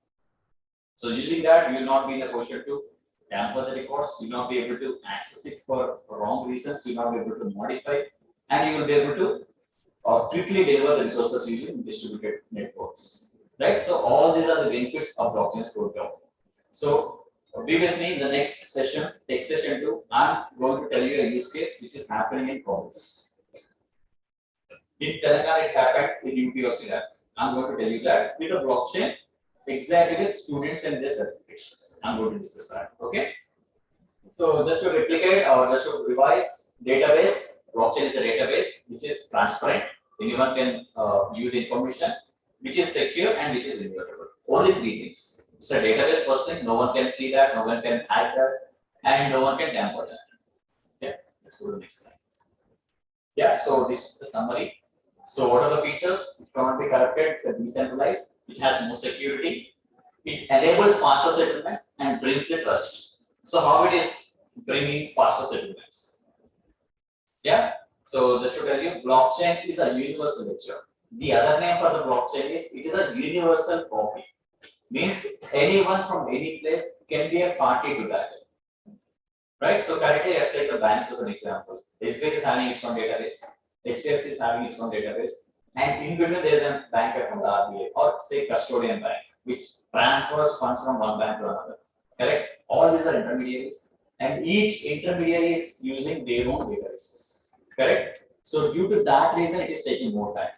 So using that, you will not be in a position to tamper the records, you will not be able to access it for wrong reasons, you will not be able to modify, and you will be able to quickly deliver the resources using distributed networks. Right? So all these are the benefits of blockchain program. So be with me in the next session, next session 2. I'm going to tell you a use case which is happening in colleges. In Telangana, it happened in UP also. I'm going to tell you that with a blockchain, exactly with students and their certifications. I'm going to discuss that. Okay. So just to replicate or just to revise, database, blockchain is a database which is transparent. Anyone can view the information, which is secure and which is immutable. Only three things. It's a database first thing, no one can see that, no one can hack that, and no one can tamper that. Yeah, let's go to the next slide. Yeah, so this is the summary. So what are the features? It cannot be corrupted, it's decentralized, it has more security, it enables faster settlement and brings the trust. So how it is bringing faster settlements? Yeah, so just to tell you, blockchain is a universal ledger. The other name for the blockchain is it is a universal copy. Means anyone from any place can be a party to that. Right? So currently, let's take the banks as an example. SBI is having its own database. HDFC is having its own database. And in between, there is a bank account, RBI, or say custodian bank, which transfers funds from one bank to another. Correct? All these are intermediaries. And each intermediary is using their own databases. Correct? So due to that reason, it is taking more time.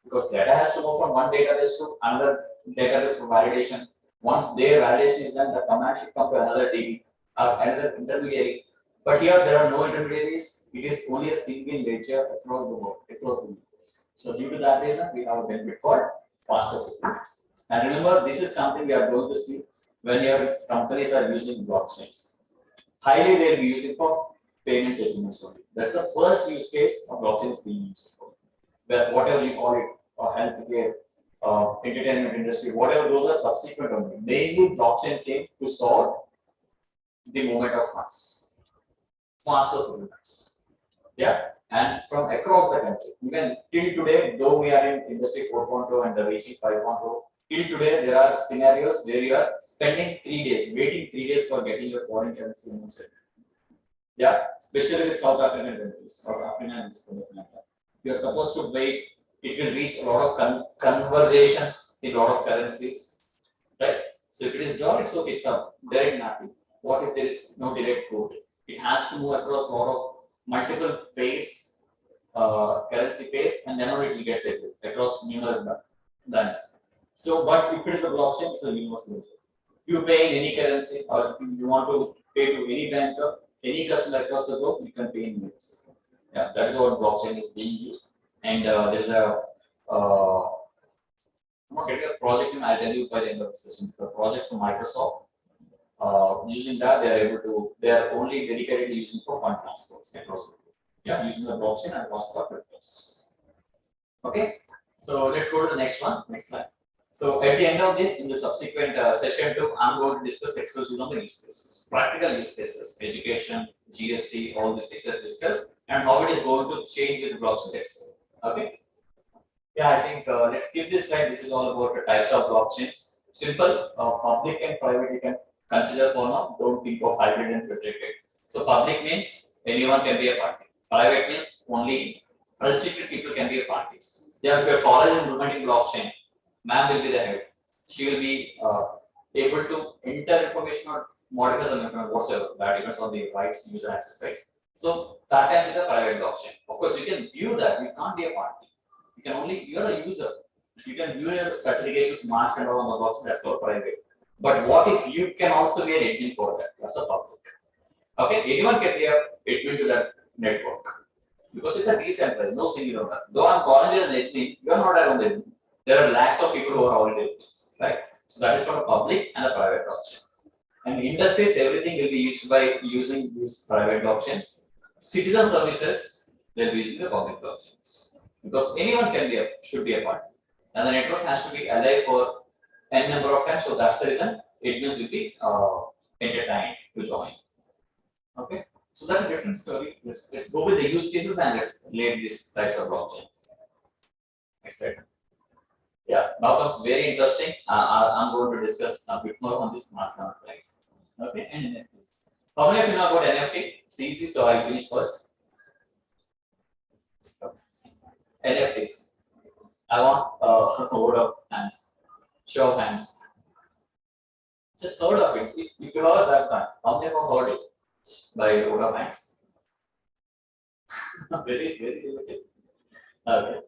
Because data has to go from one database to another database for validation. Once their validation is done, the command should come to another DB, another intermediary. But here there are no intermediaries. It is only a single ledger across the world, across the universe. So due to that reason, we have a benefit called faster settlements. And remember, this is something we are going to see when your companies are using blockchains. Highly they will be using for payment settlements only. That's the first use case of blockchains being used for. Whatever you call it, or healthcare, entertainment industry, whatever, those are subsequent only. Mainly blockchain came to solve the movement of funds, faster settlements. Yeah, and from across the country, even till today, though we are in industry 4.0 and the reaching 5.0, till today there are scenarios where you are spending 3 days, waiting 3 days for getting your foreign currency in settlement. Yeah, especially with South African countries, South African and something like that. You are supposed to wait. It will reach a lot of conversations in a lot of currencies, right? So if it is done, it's okay. It's a direct mapping. What if there is no direct code? It has to move across a lot of multiple pairs currency pairs, and then only it will get settled across numerous banks. So, but if it is a blockchain, it's a universal ledger. You pay in any currency, or if you want to pay to any bank or any customer across the globe, you can pay in minutes. Yeah, that is what blockchain is being used. And there's a I'm not getting a project name, I'll tell you by the end of the session. It's a project from Microsoft. Using that, they are only dedicated to using for fund transfers across the globe. Yeah, using the blockchain and cost of cryptos. Okay, so let's go to the next one. Next slide. So at the end of this, in the subsequent session 2, I'm going to discuss exclusively on the use cases, practical use cases, education, GST, all these things as discussed, and how it is going to change with blockchain itself. Okay. Yeah, I think let's skip this slide. This is all about the types of blockchains. Simple, public and private you can consider for now. Don't think of hybrid and federated. So public means anyone can be a party. Private means only restricted people can be a parties. Yeah, if your college is implementing blockchain, ma'am will be the head. She will be able to enter information or modify some information whatsoever. That depends on the rights, user access rights. So that time is a private blockchain. Of course, you can view that. You can't be a party. You can only, you are a user. You can view your certifications marks and all on the blockchain, that's all private. But what if you can also be an admin for that? That's a public. Okay, anyone can be a admin to that network. Because it's a decentralized, no single owner. Though I'm calling it an admin, you are not an admin. There are lakhs of people who are already admins, right? So that is for the public and the private blockchains. And in industries, everything will be used by using these private blockchains. Citizen services, they'll be using the public blockchains. Because anyone can be should be a part, and the network has to be alive for n number of times. So that's the reason admins will be entertained to join. Okay, so that's a different story. Let's go with the use cases and let's lay these types of blockchains. Next slide. Yeah, now comes very interesting. I'm going to discuss a bit more on this smart contracts. Okay, and NFTs. How many of you know about NFT? It's easy, so I'll finish first. NFTs. I want a word of hands, show of hands. Just heard of it. If you heard, that's fine. How many of you heard it? By word of hands. Very limited. Okay.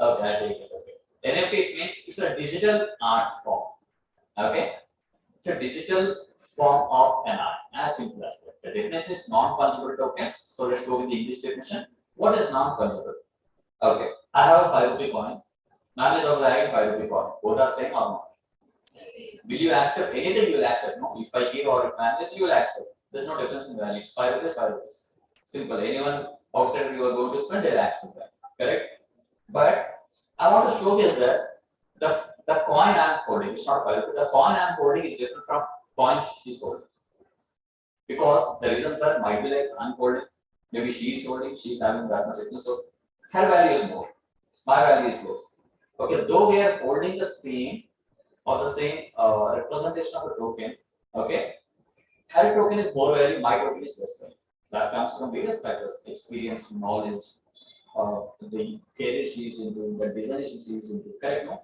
Okay, I take it. Okay. NFTs means it's a digital art form. Okay. It's a digital form of an art. As simple as that. The definition is non-fungible tokens. So let's go with the English definition. What is non-fungible? Okay, I have a 5 rupee coin. Ma'am is also having 5 rupee coin. Both are same or not? Will you accept anything? You will accept. No, if I give or if ma'am is, you will accept. There's no difference in value. It's 5 rupees, 5 rupees. Simple. Anyone outside you are going to spend, they'll accept that. Correct? But I want to showcase that the coin I'm holding, it's not 5 rupees. The coin I'm holding is different from coin she's holding. Because the reasons that might be like I'm holding, maybe she's holding, she's having that much itness. So her value is more, my value is less. Okay, though we are holding the same representation of the token, okay, her token is more value, my token is less value. That comes from various factors, experience, knowledge, the career she is into, the design she is into, correct? No?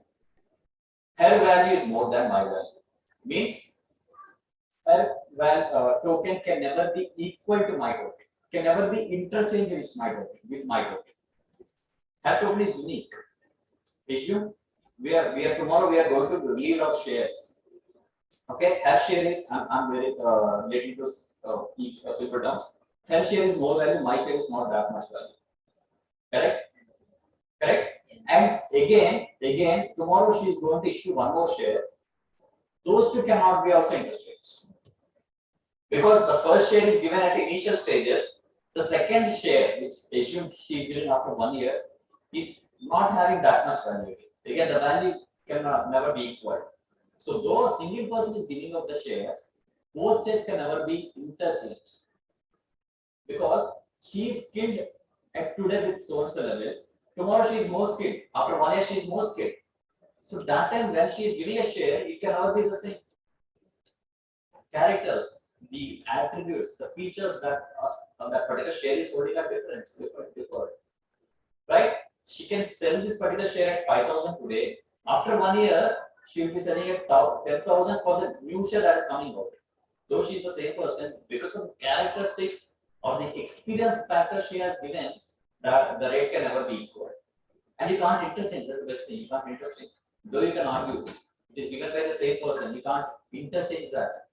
Her value is more than my value. Means her token can never be equal to my token, can never be interchanged with my token. Her token is unique. Issue tomorrow we are going to release our shares. Okay, her share is I'm very relating to each simple terms. Her share is more value, my share is not that much value. Correct? Correct? And again, tomorrow she is going to issue one more share. Those two cannot be also interchanged. Because the first share is given at initial stages, the second share, which assumed she is giving after 1 year, is not having that much value. Again, the value can never be equal. So, though a single person is giving up the shares, both shares can never be interchanged. Because she is skilled at today with so and so levels, tomorrow she is more skilled. After 1 year, she is more skilled. So, that time when she is giving a share, it can never be the same. Characters, the attributes, the features that that particular share is holding are different. Right? She can sell this particular share at 5,000 today. After 1 year, she will be selling at 10,000 for the new share that is coming out. Though she is the same person, because of the characteristics or the experience factor she has given, the rate can never be equal. And you can't interchange, that's the best thing, you can't interchange. Though you can argue, it is given by the same person, you can't interchange that.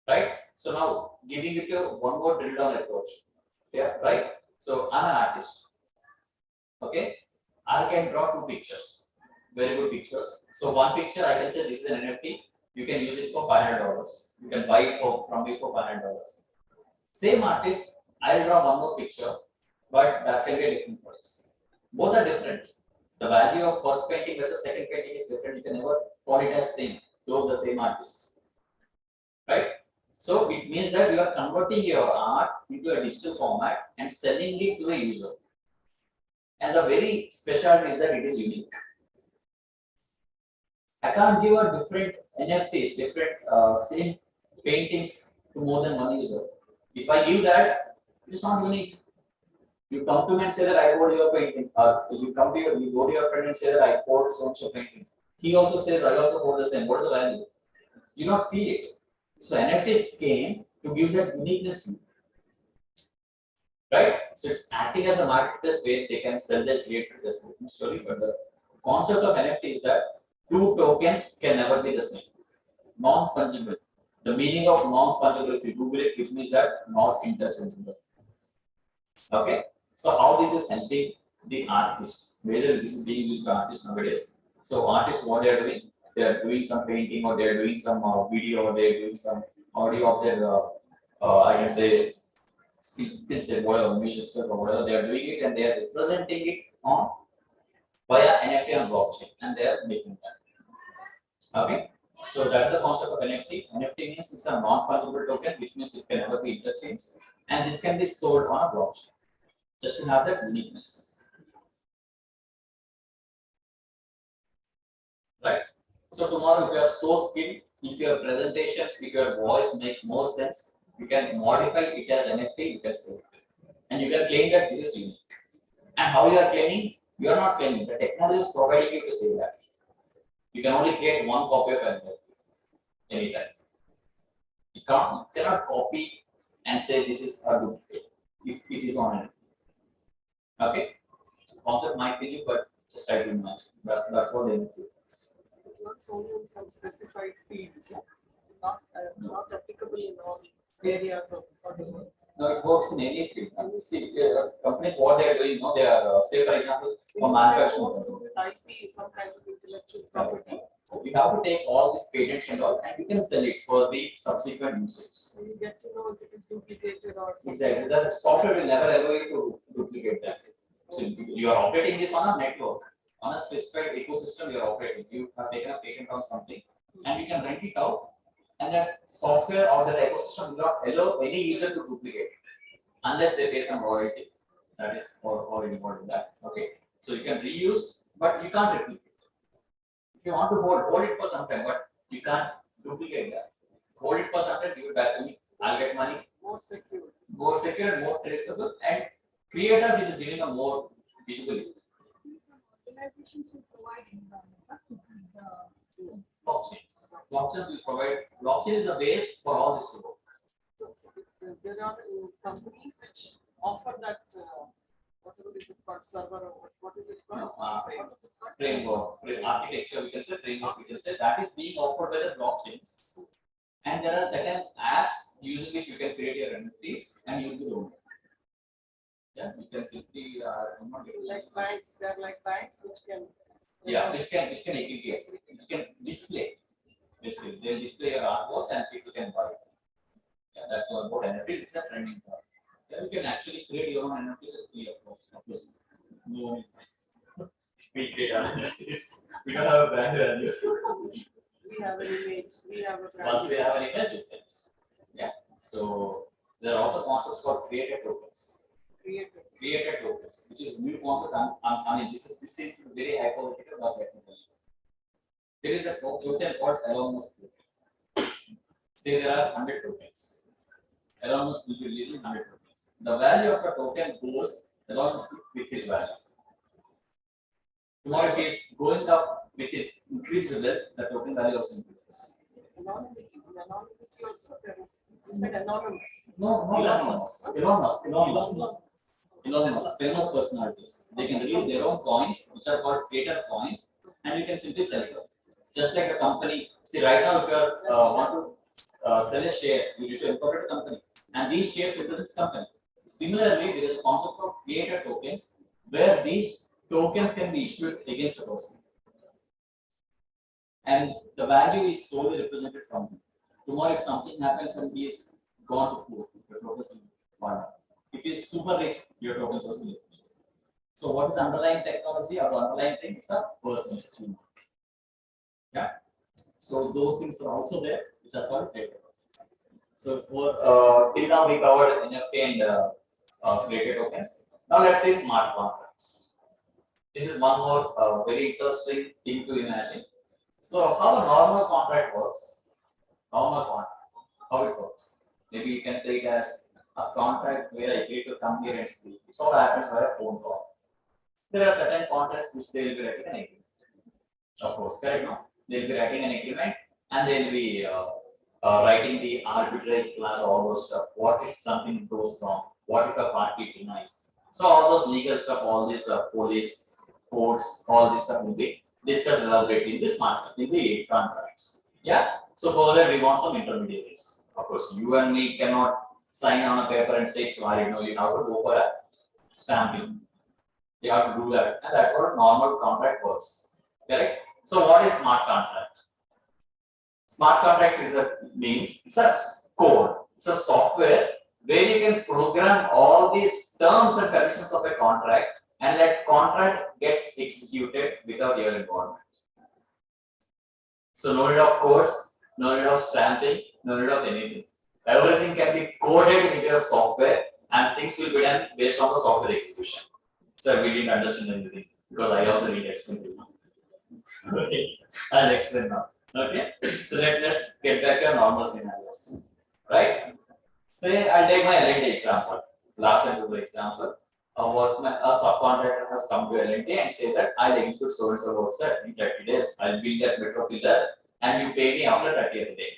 Right? So now giving it to one more drill down approach. Yeah, right? So I'm an artist. Okay, I can draw two pictures, very good pictures. So one picture I can say this is an NFT. You can use it for $500. You can buy it from me for $500. Same artist, I'll draw one more picture, but that can be a different price. Both are different. The value of first painting versus second painting is different. You can never call it as same, though the same artist. Right? So it means that you are converting your art into a digital format and selling it to a user. And the very specialty is that it is unique. I can't give a different NFTs, different same paintings to more than one user. If I give that, it's not unique. You come to me and say that I bought your painting, or you go to your friend and say that I bought so painting. He also says I also bought the same. What's the value? You not feel it. So NFTs came to give that uniqueness to you. Right? So it's acting as a marketplace where they can sell their creator their story. But the concept of NFT is that two tokens can never be the same. Non-fungible. The meaning of non-fungible, if you Google it, which means that not interchangeable. Okay? So how this is helping the artists? Whether this is being used by artists nowadays. So artists, what they are doing? They are doing some painting, or they are doing some video, or they are doing some audio of their, I can say, skills set, whatever, music stuff or whatever, they are doing it and they are representing it on via NFT on blockchain, and they are making that. Okay, so that's the concept of NFT. NFT means it's a non-fungible token, which means it can never be interchanged, and this can be sold on a blockchain just to have that uniqueness. Right? So tomorrow, if you are so skilled, if your presentations, if your voice makes more sense, you can modify it as NFT, you can sell it. And you can claim that this is unique. And how you are claiming? You are not claiming. The technology is providing you to say that. You can only create one copy of NFT anytime. You cannot copy and say this is a duplicate if it is on NFT. Okay? So concept might be new, but just try to imagine. That's what they do. It works only in some specified fields, not applicable in all areas of the world. No, it works in any field. And you see, companies, what they are doing, they are, say for example, for manufacturing. IP, some kind of intellectual property. We have to take all these patents and all, and we can sell it for the subsequent usage. So you get to know if it is duplicated or something. Exactly. The software will never allow you to duplicate that. So you are operating this on a network, on a specified ecosystem you are operating. You have taken a patent on something, and you can rent it out, and that software or that ecosystem will not allow any user to duplicate it unless they pay some royalty. That is already involved in that. Okay. So you can reuse, but you can't replicate. If you want to hold it for some time, but you can't duplicate that. Hold it for some time, give it back to me. I'll get money. More secure. More secure, more traceable, and creators it is giving a more visible use. Organizations will provide the Blockchains. Blockchains will provide. Blockchain is the base for all this to work. So there are companies which offer that whatever is it called, server or what is it called? Framework, architecture, we can say framework, we can say that is being offered by the blockchains. And there are certain apps using which you can create your NFTs and you will be the owner. Yeah, you can simply like banks, they're like banks which can which can aggregate, which can display. Basically, they'll display your artworks and people can buy it. Yeah, that's all about NFTs. It's a trending part. Yeah, you can actually create your own NFTs free of course. No, we create our NFTs. We don't have a brand value. we have an image, we have a brand. Once we have an image, it is. Yeah. So there are also concepts called creator tokens. Creator tokens, which is new concept. I mean, this is very hypothetical, but technical. There is a token called Elon Musk token. Say there are 100 tokens. Elon Musk will be releasing 100 tokens. The value of the token goes along with his value. Tomorrow, if he is going up with his increased wealth, the token value also increases. Anonymity also there is. You said anonymous. No, Elon Musk. Elon Musk. these famous personalities. They can release their own coins, which are called creator coins, and you can simply sell it. Just like a company. See, right now, if you are want to sell a share, you need to incorporate a company, and these shares represent company. Similarly, there is a concept of creator tokens, where these tokens can be issued against a person, and the value is solely represented from him. Tomorrow, if something happens and he is gone to poor, your tokens will be gone. If he is super rich, your tokens will be rich. So, what is the underlying technology or the underlying thing? It's a person. Yeah. So those things are also there, which are called data tokens. So for till now we covered NFT and data tokens. Now let's see smart contracts. This is one more very interesting thing to imagine. So how a normal contract works? Normal contract, how it works? Maybe you can say it as a contract where I agree to come here and speak. It all happens via phone call. There are certain contracts which they will be writing an agreement. Of course, correct? No, they will be writing an agreement and they will be writing the arbitrage clause, all those stuff. What if something goes wrong? What if a party denies? So all those legal stuff, all this police courts, all this stuff will be discussed elaborately in this market, in the contracts. Yeah. So further, we want some intermediaries. Of course, you and me cannot sign on a paper and say it's valid. No, you have to go for a stamping. You have to do that, and that's what a normal contract works. Correct? So what is smart contract? Smart contracts means it's a code, it's a software where you can program all these terms and conditions of a contract and that contract gets executed without your involvement. So no need of codes, no need of stamping, no need of anything. Everything can be coded into your software and things will be done based on the software execution. So we didn't understand anything because I also didn't explain it. Okay, I'll explain now. Okay, so let's get back to normal scenarios, right? Say I'll take my L&T example. Last and the example. A workman, a subcontractor has come to L&T and say that I'll execute so and so work set in 30 days. I'll build that metro pillar and you pay me after 30th day.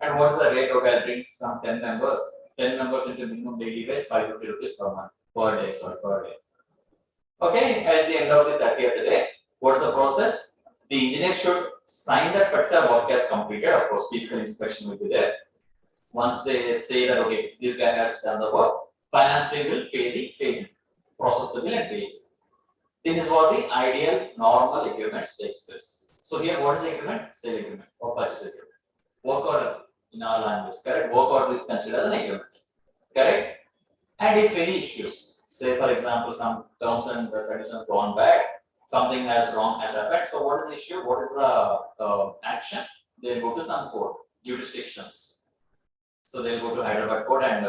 And what's the rate? Okay, I'll bring some 10 members. 10 members into minimum daily wage, 550 rupees per month, per day, sorry, per day. Okay, at the end of the 30th day, what's the process? The engineer should sign that particular work as completed. Of course, physical inspection will be there. Once they say that, okay, this guy has done the work, finance team will pay the payment, process the bill and pay. This is what the ideal normal agreements takes place. So here, what is the agreement? Sale agreement or purchase agreement. Work order in our language, correct? Work order is considered as an agreement, correct? And if any issues, say for example, some terms and conditions gone back, something has wrong has happened. So what is the issue? What is the action? They'll go to some court, jurisdictions. So they'll go to Hyderabad court and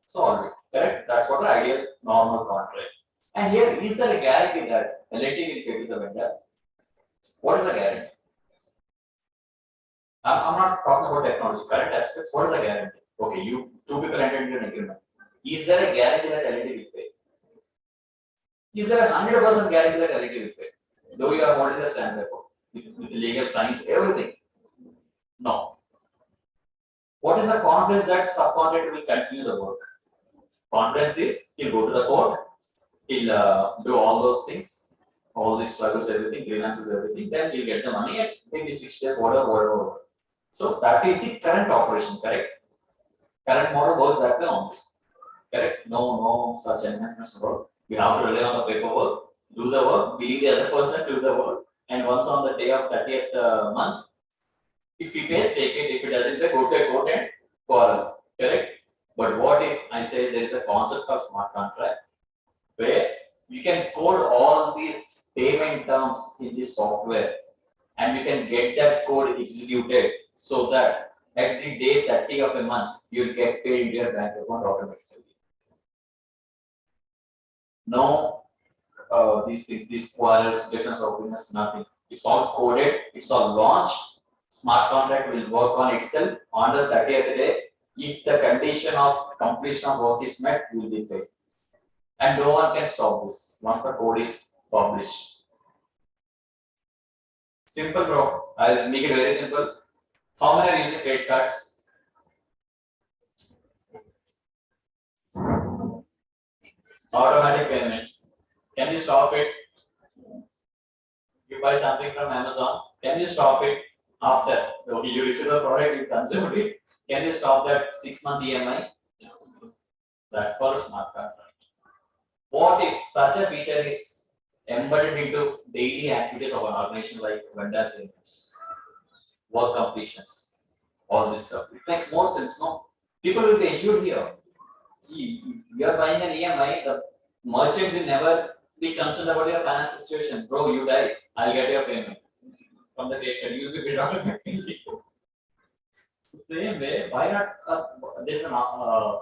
solve it. Correct? That's what the ideal normal contract. And here is there a guarantee that L&T will pay to the vendor? What is the guarantee? I'm not talking about technology, current aspects. What is the guarantee? Okay, you two people entered into an agreement. Is there a guarantee that L&T will pay? Is there a 100% guarantee that L&T will pay? Though you are holding the stamp paper with legal signs, everything. No. What is the confidence that subcontractor will continue the work? Confidence is he'll go to the court, he'll do all those things, all these struggles, everything, grievances, everything, then he'll get the money and maybe 6 days, whatever. So that is the current operation, correct? Current model works that way only. Correct? No such enhancements at all. You have to rely on the paperwork, do the work, believe the other person do the work, and once on the day of 30th month, if he pays, take it. If it doesn't pay, go to a court and quarrel. Correct? But what if I say there is a concept of smart contract where you can code all these payment terms in this software and you can get that code executed so that at the day 30 of a month, you'll get paid into your bank account automatically. No, these things, these quarrels, difference of opinions, nothing. It's all coded, it's all launched. Smart contract will work on itself on the 30th day. If the condition of completion of work is met, you will be paid. And no one can stop this once the code is published. Simple, bro. I'll make it very simple. How many are using credit cards? Automatic payments. Can you stop it? You buy something from Amazon. Can you stop it after? Okay, you receive the product, you consume it. Can you stop that 6-month EMI? That's called smart contract. What if such a feature is embedded into daily activities of an organization like vendor payments, work completions, all this stuff? It makes more sense, no? People will be assured here. See, if you are buying an EMI, the merchant will never be concerned about your financial situation. Bro, you die, I'll get your payment. From the date, you will be billed automatically. Same way, why not? There's an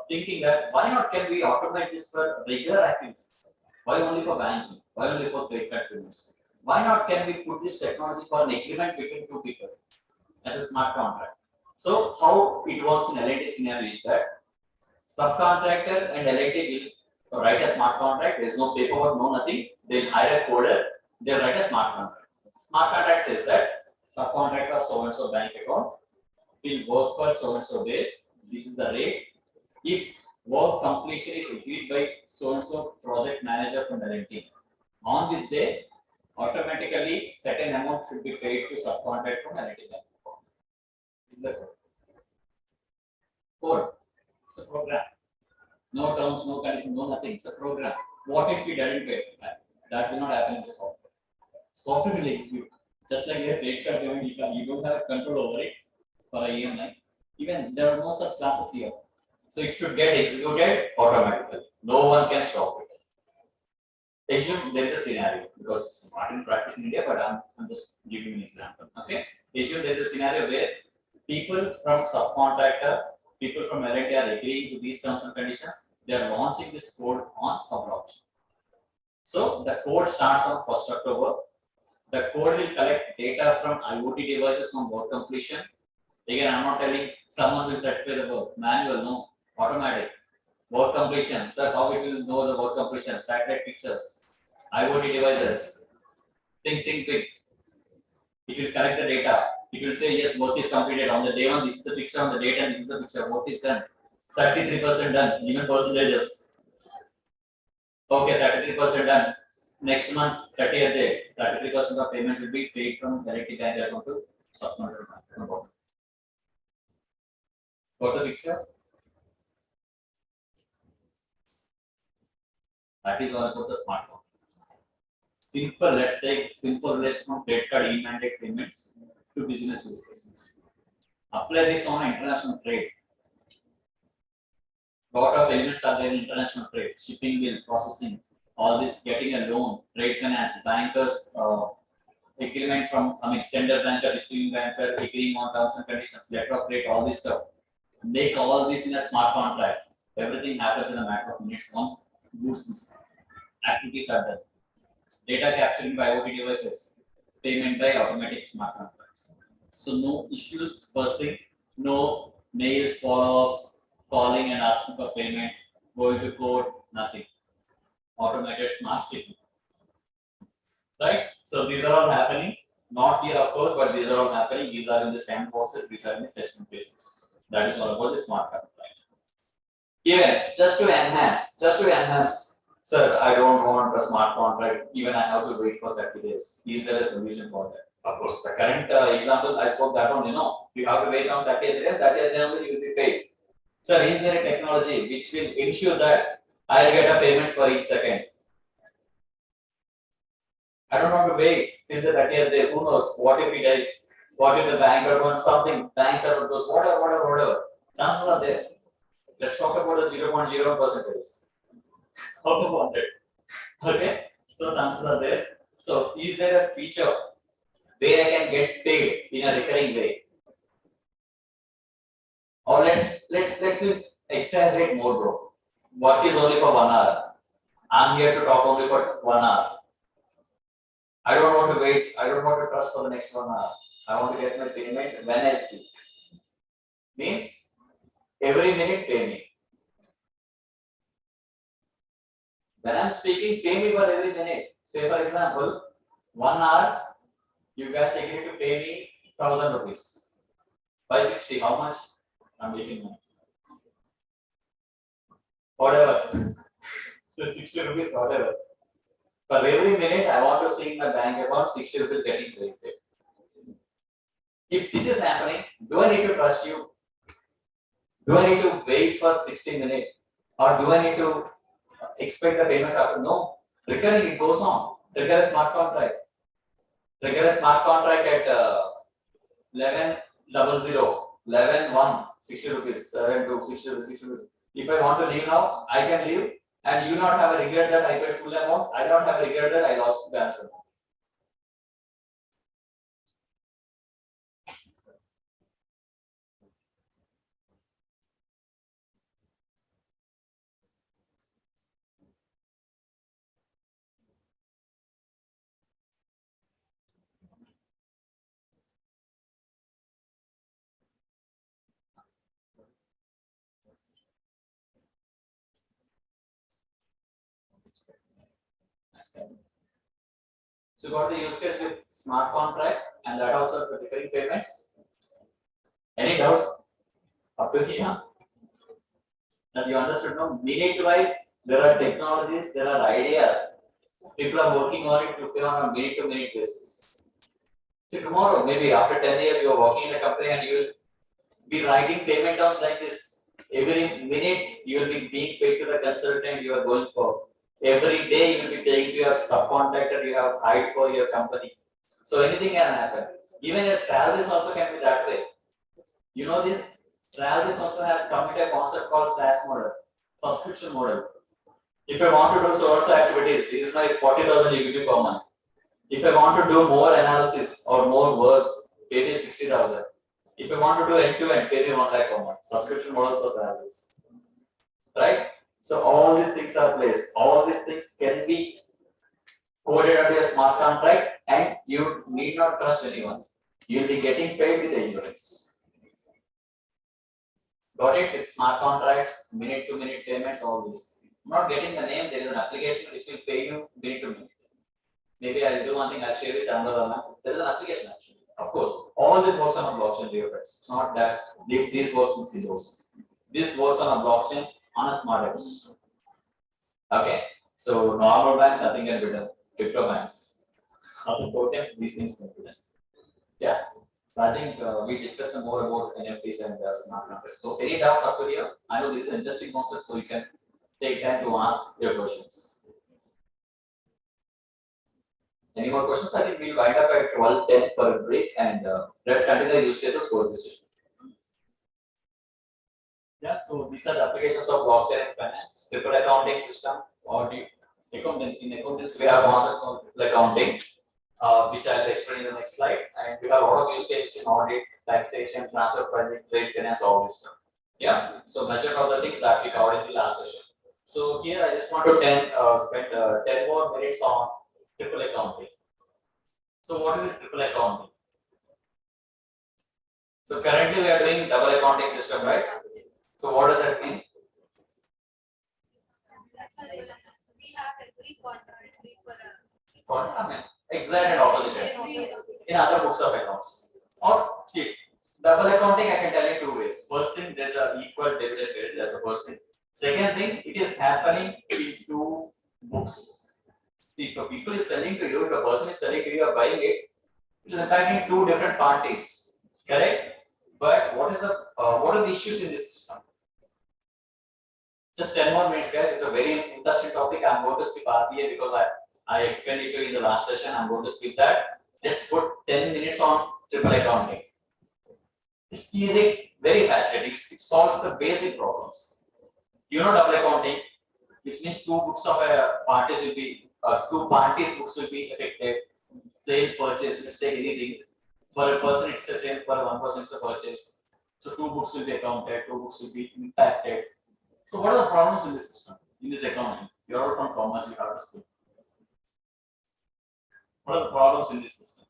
thinking that why not can we automate this for regular activities? Why only for banking? Why only for credit card payments? Why not can we put this technology for an agreement between two people as a smart contract? So how it works in L&T scenario is that subcontractor and L&T will write a smart contract. There is no paperwork, no nothing. They'll hire a coder. They'll write a smart contract. Smart contract says that subcontractor of so and so bank account will work for so and so days. This is the rate. If work completion is agreed by so and so project manager from L&T, on this day, automatically certain amount should be paid to subcontract from L&T. This is the code. Code. It's a program. No terms, no conditions, no nothing. It's a program. What if we didn't pay? That will not happen in the software. Software will execute. Just like your credit card payment, you don't have control over it for a EMI. Even there are no such classes here. So it should get executed automatically. No one can stop it. Assume there is a scenario, because it's not in practice in India, but I'm just giving an example. Okay. Assume there is a scenario where people from subcontractor, people from L&T are agreeing to these terms and conditions. They are launching this code on a blockchain. So the code starts on 1st October. The code will collect data from IoT devices on work completion. Again, I'm not telling someone will certify the work. Manual, no. Automatic. Work completion. Sir, how it will know the work completion? Satellite pictures. IoT devices. Think big. It will collect the data. It will say, yes, work is completed. On the day one, this is the picture. On the date and this is the picture. Work is done. 33% done. Even percentages. Okay, 33% done. Next month, 30th day, 33% of payment will be paid from L&T bank account to subcontractor. Got the picture? That is all about the smart contracts. Simple, let's take simple relation from credit card e-mandate payments to business use cases. Apply this on international trade. Lot of elements are there in international trade, shipping bill, processing, all this, getting a loan, trade finance, bankers, agreement from, sender banker, receiving banker, agreeing on terms and conditions, letter of credit, all this stuff. Make all this in a smart contract. Everything happens in a matter of minutes once these activities are done. Data capturing by IoT devices, payment by automatic smart contracts. So no issues per se, no mails, follow-ups, calling and asking for payment, going to court, nothing. Automated smart city. Right? So these are all happening. Not here, of course, but these are all happening. These are in the sandboxes, these are in the testing phases. That is all about the smart contract. Even just to enhance, sir, I don't want a smart contract, even I have to wait for 30 days. Is there a solution for that? Of course, the current example I spoke that one, you have to wait on 30th day, 30th day only you will be paid. Sir, is there a technology which will ensure that I'll get a payment for each second? I don't want to wait till the 30th day. Who knows? What if he dies? What if the bank or wants something? Banks are those whatever. Chances are there. Let's talk about the 0.01%. How to want it? Okay. So chances are there. So is there a feature where I can get paid in a recurring way? Or let me exaggerate more, bro. Work is only for 1 hour. I'm here to talk only for 1 hour. I don't want to wait. I don't want to trust for the next 1 hour. I want to get my payment when I speak. Means every minute pay me. When I'm speaking, pay me for every minute. Say for example, 1 hour, you guys agree to pay me 1,000 rupees. By 60, how much? I'm 18 minutes. Whatever. So 60 rupees, whatever. For every minute I want to see in my bank account 60 rupees getting credited. If this is happening, do I need to trust you? Do I need to wait for 60 minutes? Or do I need to expect the payments after? No. Recurring, it goes on. Trigger a smart contract. Trigger a smart contract at 11:00, 11:01, 60 rupees, 7 to 60 rupees, 60 rupees. If I want to leave now, I can leave, and you not have a regret that I paid full amount. I don't have a regret that I lost the balance amount. So got the use case with smart contract and that also for recurring payments. Any doubts up to here? That you understood? No, minute wise, there are technologies, there are ideas. People are working on it to pay on a minute to minute basis. So tomorrow, maybe after 10 years, you are working in a company and you will be writing payment terms like this. Every minute you will be being paid to the consultant you are going for. Every day you will be paying to your subcontractor you have hired for your company. So anything can happen. Even your salaries also can be that way. You know this salaries also has come with a concept called SaaS model, subscription model. If I want to do source activities, this is my 40,000 EBT per month. If I want to do more analysis or more works, pay me 60,000. If I want to do end-to-end, pay me 1 lakh per month. Subscription models for salaries. Right? So all these things are placed. All these things can be coded under a smart contract and you need not trust anyone. You'll be getting paid with the units. Got it? It's smart contracts, minute to minute payments, all this. I'm not getting the name, there is an application which will pay you minute to minute. Maybe I'll do one thing, I'll share it under. There is an application actually. Of course, all this works on a blockchain, dear friends. It's not that this works in silos. This works on a blockchain on a smart ecosystem. Okay, so normal banks, nothing can be done. Crypto banks, other tokens, these things can be done. Yeah, so I think we discussed more about NFTs and smart contracts. So, any doubts up to here? I know this is an interesting concept, so you can take time to ask your questions. Any more questions? I think we'll wind up at 12:10 for a break and let's continue the use cases for this session. Yeah, so these are the applications of blockchain and finance, triple accounting system, audit, accountancy. In accountancy, we have concept called triple accounting, which I'll explain in the next slide. And we have a lot of use cases in audit, taxation, transfer pricing, trade finance, all this stuff. Yeah, so majority of the things that we covered in the last session. So here I just want to spend 10 more minutes on triple accounting. So what is this triple accounting? So currently we are doing double accounting system, right? So what does that mean? We have every quarter, Exact and opposite in other books of accounts. Or see, double accounting I can tell you two ways. First thing, there's a equal debit and credit. That's the first thing. Second thing, it is happening in two books. See, if a people is selling to you, if a person is selling to you or buying it, it is impacting two different parties. Correct? But what are the issues in this system? Just 10 more minutes, guys. It's a very interesting topic. I'm going to skip RPA because I explained it to you in the last session. I'm going to skip that. Let's put 10 minutes on triple accounting. It's easy, it's very fascinating. It solves the basic problems. You know double accounting, which means two books of parties will be, two parties books will be affected. Sale, purchase, let's take anything. For a person, it's the same. For one person, it's a purchase. So two books will be accounted, two books will be impacted. So what are the problems in this system, in this accounting? You are all from commerce, you have to speak. What are the problems in this system?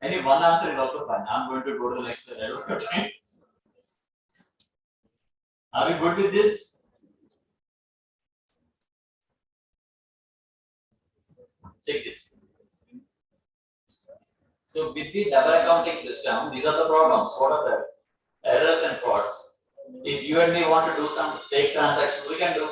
Any one answer is also fine. I'm going to go to the next slide. I don't have time. Are we good with this? Check this. So with the double accounting system, these are the problems. What are the errors and frauds? If you and me want to do some fake transactions, we can do.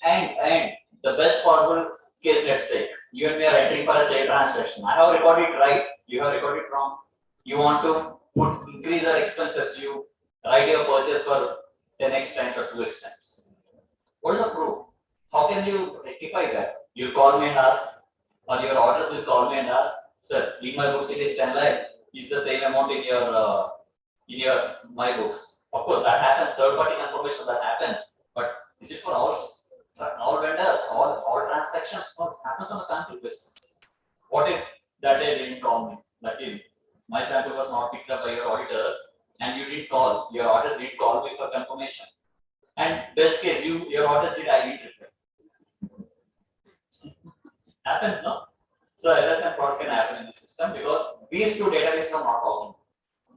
And the best possible case, let's take. You and me are entering for a sale transaction. I have recorded it right. You have recorded it wrong. You want to increase your expenses. You write your purchase for 10x times or 2x times. What is the proof? How can you rectify that? You call me and ask, or your orders will call me and ask, sir, in my books it is 10 lakh. Is the same amount in your my books? Of course, that happens. Third party confirmation that happens. But is it for all vendors, all transactions? No, it happens on a sample basis. What if that day they didn't call me? Luckily, my sample was not picked up by your auditors, and you didn't call. Your auditors didn't call me for confirmation. And best case, your auditors did. I didn't reply. Happens, no? So errors and fraud can happen in the system because these two databases are not talking.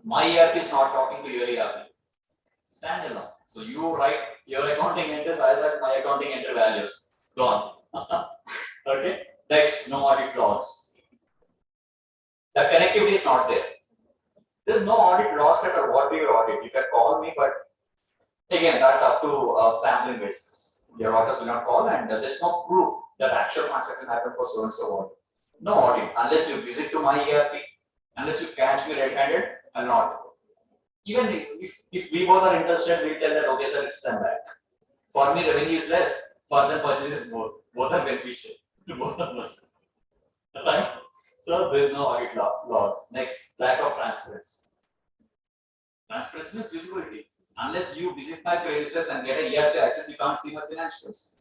My ERP is not talking to your ERP. Standalone. So you write your accounting entries, I write my accounting entry values. Gone. Okay. Next, no audit logs. The connectivity is not there. There's no audit logs at all. What do you audit? You can call me, but again, that's up to sampling basis. Your auditors will not call, and there's no proof that actual transaction happened for so and so audit. No audit unless you visit to my ERP, unless you catch me red-handed, and not. Even if we both are interested, we'll tell that okay, sir, it's 10 lakh. For me, revenue is less. For them, purchase is more. Both are beneficial to both of us. Right? So there is no audit laws. Next, lack of transparency. Transparency means visibility. Unless you visit my premises and get a ERP access, you can't see my financials.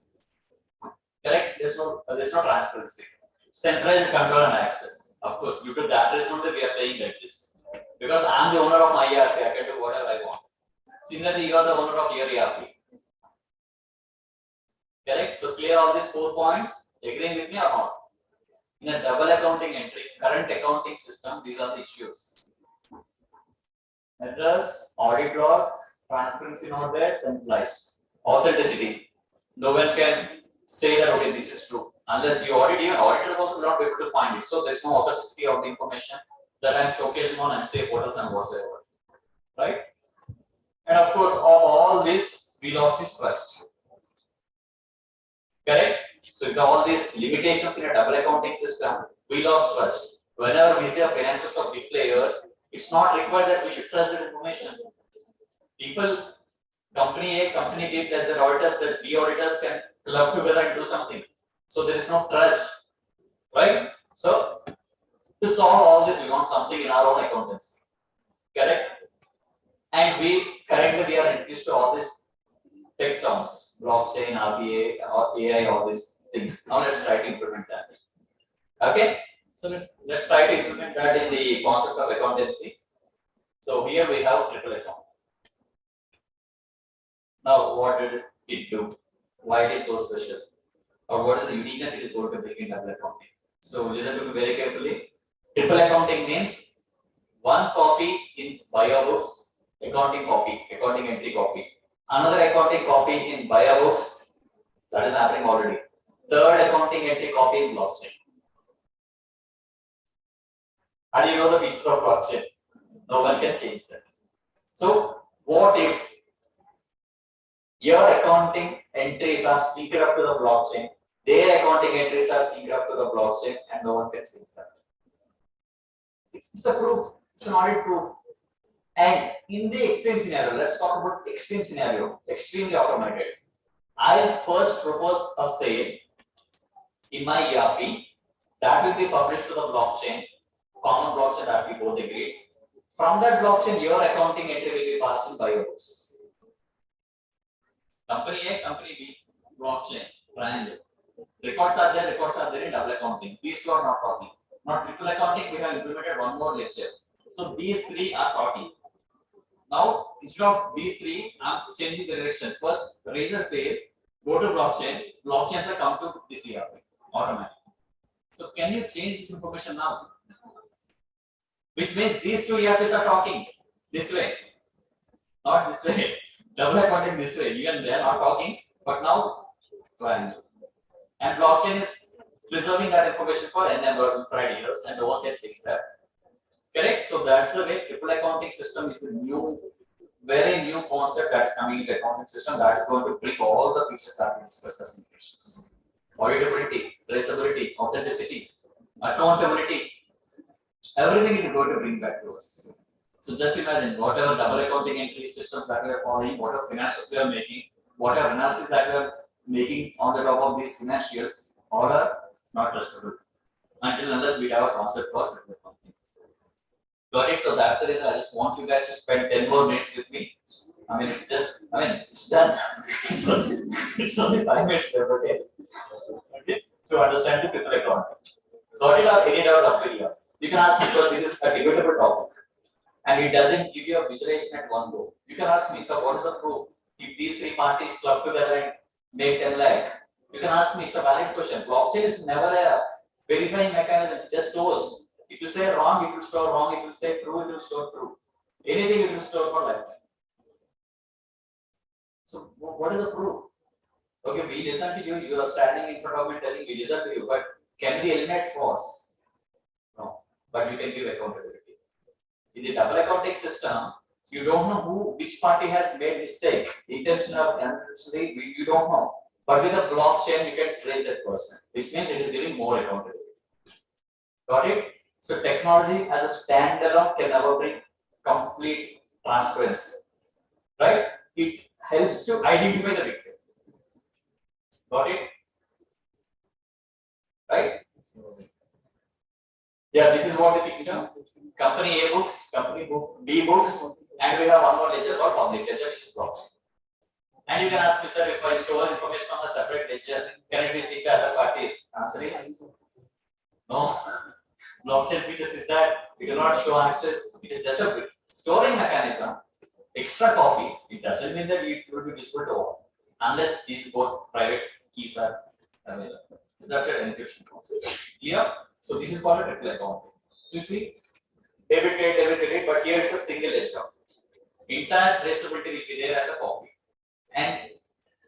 Correct? There's no transparency. Centralized control and access. Of course, due to that reason only we are paying like this. Because I'm the owner of my ERP, I can do whatever I want. Similarly, you are the owner of your ERP. Correct? So clear all these 4 points. Agreeing with me or not? In a double accounting entry, current accounting system, these are the issues. Address, audit logs, transparency not there, centralized. Authenticity. No one can say that okay, this is true. Unless you audit, even auditors also will not be able to find it. So there's no authenticity of the information that I'm showcasing on MCA portals and whatsoever. Right? And of course, of all this, we lost this trust. Correct? So with all these limitations in a double accounting system, we lost trust. Whenever we see a financials of big players, it's not required that we should trust that information. People, company A, company B, plus their auditors, plus B auditors can club together and do something. So there is no trust. Right? So to solve all this, we want something in our own accountancy. Correct? And currently we are introduced to all these tech terms, blockchain, RPA, or AI, all these things. Now let's try to implement that. Okay? So let's try to implement that in the concept of accountancy. So here we have triple account. Now what did it do? Why it is so special? Or what is the uniqueness it is going to bring in double accounting? So listen to me very carefully. Triple accounting means one copy in bio books, accounting copy, accounting entry copy. Another accounting copy in bio books, that is happening already. Third accounting entry copy in blockchain. How do you know the features of blockchain? No one can change that. So what if your accounting entries are synced up to the blockchain, their accounting entries are synced up to the blockchain, and no one can change that? It's a proof. It's an audit proof. And in the extreme scenario, let's talk about extreme scenario, extremely automated. I'll first propose a sale in my ERP that will be published to the blockchain, common blockchain that we both agreed. From that blockchain, your accounting entry will be passed in bio books. Company A, company B, blockchain, triangle. Records are there in double accounting. These two are not talking. Not triple accounting, we have implemented one more lecture. So these three are talking. Now, instead of these three, I'm changing the direction. First, raise a sale, go to blockchain. Blockchains are come to this ERP automatically. So, can you change this information now? Which means these two ERPs are talking this way, not this way. Double accounting this way. Even they are not talking, but now triangle. And blockchain is preserving that information for n number of years, and no one can change that. Correct? So that's the way triple accounting system is the new very new concept that's coming in the accounting system that is going to bring all the features that we discussed as integrations. Auditability, traceability, authenticity, accountability, everything it is going to bring back to us. So just imagine whatever double accounting entry systems that we are following, whatever financials we are making, whatever analysis that we are making on the top of these financials, all are not trustable until unless we have a concept for double accounting. Got it? So that's the reason I just want you guys to spend 10 more minutes with me. I mean, it's done. it's only 5 minutes there, okay? Okay? To understand the triple accounting. Got it or any doubt up here? You can ask me because this is a debatable topic and it doesn't give you a visualization at one go. You can ask me, so what is the proof? If these three parties club together and make 10 lakh, you can ask me, it's a valid question. Blockchain is never a verifying mechanism, it just stores. If you say wrong, it will store wrong. If you say true, it will store true. Anything it will store for lifetime. So what is the proof? Okay, we listen to you. You are standing in front of me telling we listen to you, but can we eliminate force? No, but you can give accountability. In the double accounting system, you don't know which party has made mistake, intentional, unintentionally, you don't know. But with a blockchain, you can trace that person, which means it is giving more accountability. Got it? So technology as a standalone can never bring complete transparency, right? It helps to identify the victim. Got it? Right? Yeah, this is what the picture. Company A books, company B books, and we have one more ledger called public ledger, which is blockchain. And you can ask me, sir, if I store information on a separate ledger, can it be seen by other parties? Answer is no. Blockchain features is that we do not show access. It is just a storing mechanism. Extra copy. It doesn't mean that it will be visible to all, unless these both private keys are available. That's an encryption concept. Clear? So this is called a triple accounting. So you see, debit, credit, but here it's a single ledger. Entire traceability will be there as a copy. And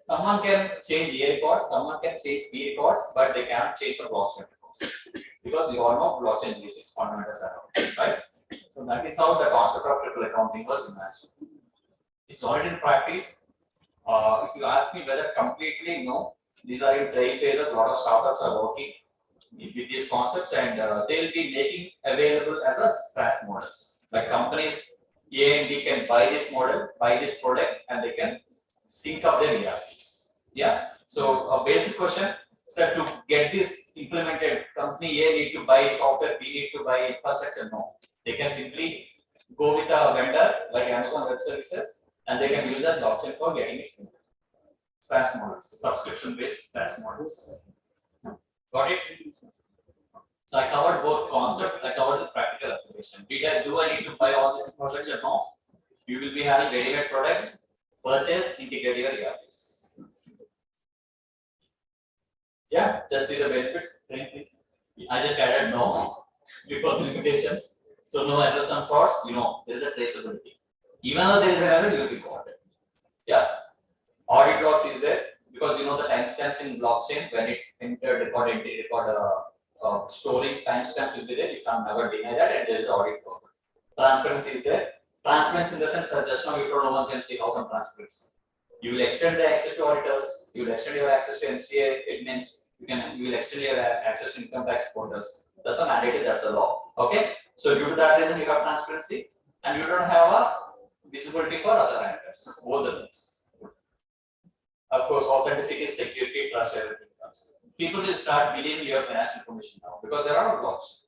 someone can change A records, someone can change B records, but they cannot change the blockchain records. Because you all know blockchain basics fundamentals are right. So that is how the concept of triple accounting was imagined. It's already in practice. If you ask me whether completely no, these are in trial phases. A lot of startups are working with these concepts, and they'll be making available as a SaaS models. Like companies A and B can buy this model, buy this product, and they can sync up their ERPs. Yeah. So a basic question. So to get this implemented, company A need to buy software, B need to buy infrastructure. No, they can simply go with a vendor like Amazon Web Services, and they can use that blockchain for getting it simple. SaaS models, subscription-based SaaS models. Got it? So I covered both concept. I covered the practical application. Do I need to buy all this infrastructure? No. You will be having ready-made products, purchase, integrate your ERPs. Yeah, just see the benefits. I just added no before the limitations. So no errors and frauds, there is a traceability. Even though there is an error, you will be caught. Yeah. Audit logs is there because the timestamps in blockchain when it entered record entry, record storing timestamps will be there. You can never deny that, and there is audit log. Transparency is there. Transparency in the sense that just now you told no one can see how come transparency. You will extend the access to auditors. You will extend your access to MCA admins. You will extend your access to income tax portals. That's a mandate. That's a law. Okay. So due to that reason, you have transparency, and you don't have a visibility for other vendors. Both the things. Of course, authenticity, security, trust, everything comes. People will start believing your financial information now because there are no blocks.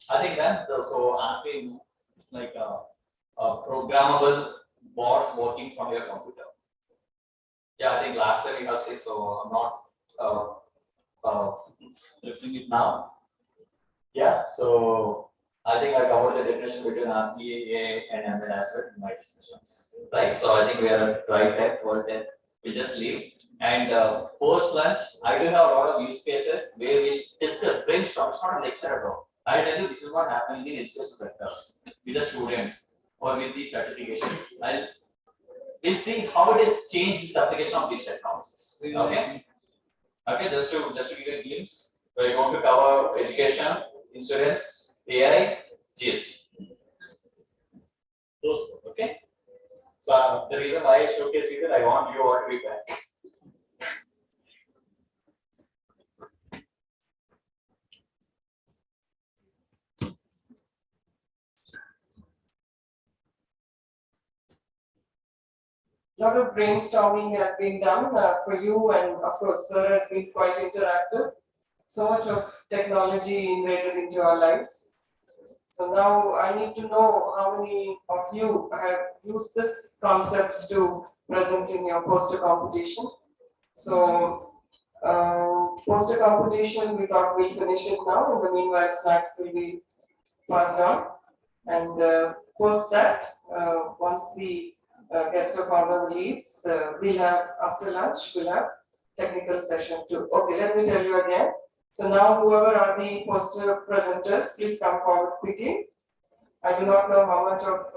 I think then so it's like a programmable bots working from your computer. Yeah, I think last time we have seen, so I'm not lifting it now. Yeah, so I think I covered the definition between RPA and ML as well in my discussions. Right, so I think we are at right time, world time. We'll just leave. And post lunch, I do have a lot of use cases where we discuss, brainstorm. It's not a lecture at all. I tell you, this is what happened in the education sectors with the students or with the certifications. We'll see how it has changed the application of these technologies. Okay. Okay, just to give you a glimpse, we're going to cover education, insurance, AI, GST. Those four, okay? So the reason why I showcase is that I want you all to be back. Lot of brainstorming has been done for you, and of course, sir has been quite interactive. So much of technology invaded into our lives. So now I need to know how many of you have used this concepts to present in your poster competition. So poster competition, we thought we'll finish it now. In the meanwhile, snacks will be passed on. And post that, once the guest of honor leaves, we'll have after lunch, we'll have technical session too. Okay, let me tell you again. So now whoever are the poster presenters, please come forward quickly. I do not know how much of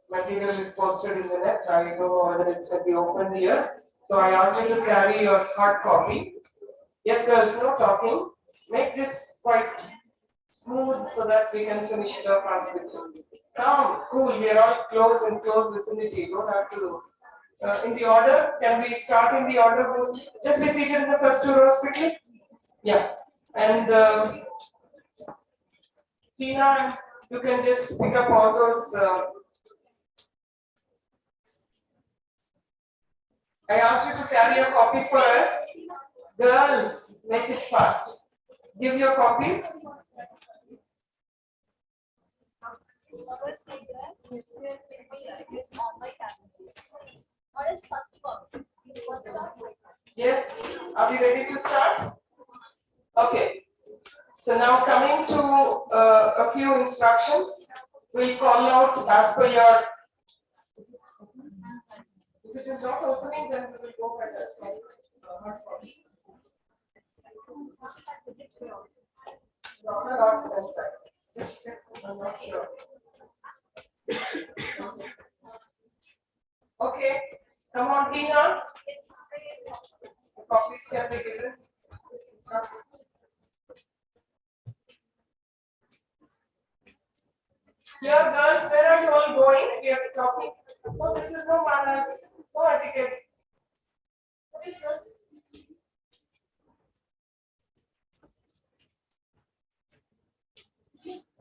material is posted in the net. I don't know whether it can be opened here. So I asked you to carry your hard copy. Yes, girls, no talking. Make this quite smooth so that we can finish it up as quickly. Come, cool. We are all close in close vicinity. Don't have to. In the order, can we start in the order? Just be seated in the first two rows quickly. Yeah, and Tina, you can just pick up all those. I asked you to carry a copy for us. Girls, make it fast. Give your copies. Yes, are we ready to start? Okay. So now coming to a few instructions, we'll call out as per your. If it is not opening, then we will go by that side. Just check, I'm not sure. Okay, come on, Tina. The copies can be given. Here, girls, where are you all going? We are talking. Oh, this is no manners, no etiquette. What is this?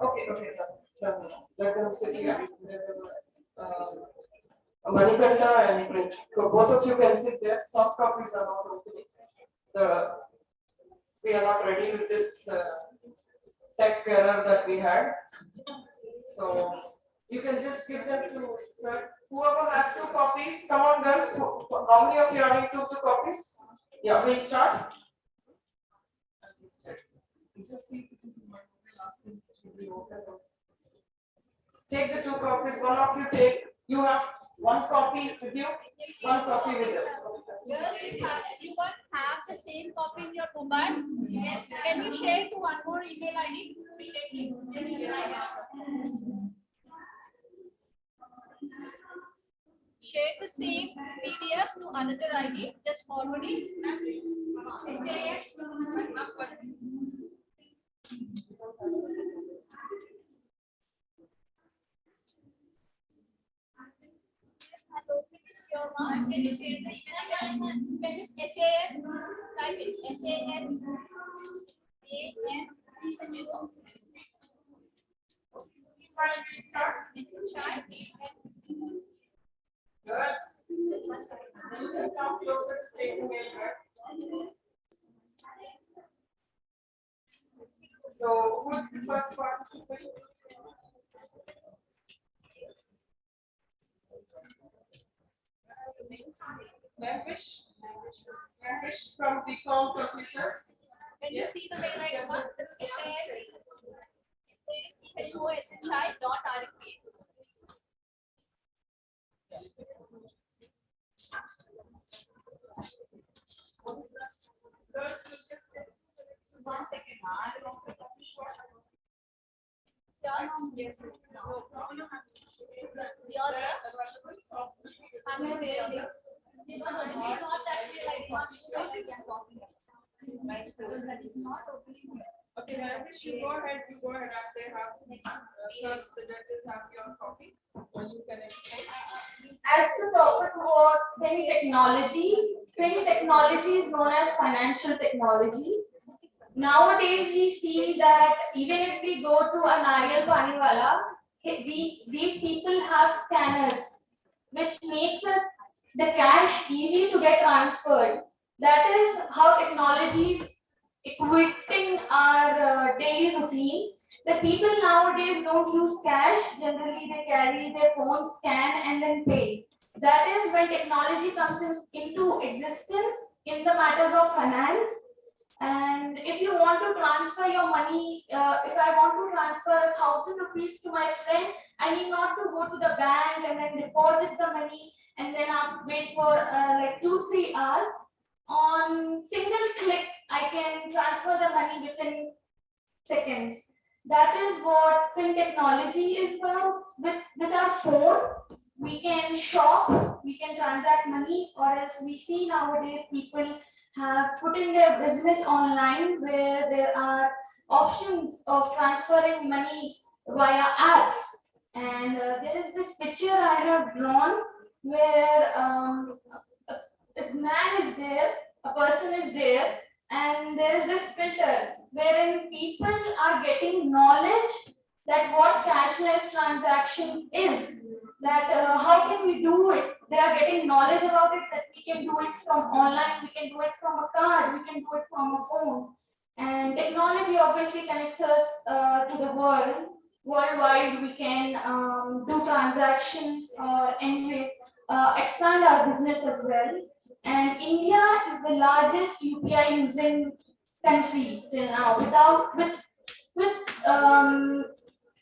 Okay, let them sit here. Manikanta and print. So both of you can sit there. Soft copies are not opening. We are not ready with this tech error that we had. So you can just give them to sir. Whoever has two copies, come on, girls. How many of you are in two copies? Yeah, we'll start. Just see if it is in my last thing. Take the two copies. One of you take. You have one copy with you, one copy with us. Girls, if you want have the same copy in your mobile, can you share to one more email ID immediately? Share the same PDF to another ID, just forward it. Can you share the email? Can you SAN? Type it SAN. Yes. Come closer to take the mail back. So, who's the first participant? Language from BCom Computers. Can you see the mail ID one? SAN.RFP. One second. Yes. Yours, I'm aware. This is not that we are talking about. Right, because that is not opening here. Okay, Navish, you go ahead, and they have, sirs, the judges have your copy. as the topic was fin technology, fin technology is known as financial technology. Nowadays, we see that even if we go to a Nariyal Paniwala, these people have scanners, which makes us the cash easy to get transferred. That is how technology is equating our daily routine. The people nowadays don't use cash. Generally, they carry their phone, scan, and then pay. That is when technology comes into existence in the matters of finance. And if you want to transfer your money, if I want to transfer 1,000 rupees to my friend, I need not to go to the bank and then deposit the money and then I have to wait for like 2-3 hours. On single click, I can transfer the money within seconds. That is what fin technology is about. With our phone, we can shop, we can transact money, or else we see nowadays people have put in their business online where there are options of transferring money via apps. And there is this picture I have drawn where a man is there, a person is there, and there is this filter wherein people are getting knowledge that what cashless transaction is, that how can we do it. They are getting knowledge about it, that we can do it from online, we can do it from a card, we can do it from a phone. And technology obviously connects us to the world. Worldwide, we can do transactions or anyway expand our business as well. And India is the largest UPI using country till now, with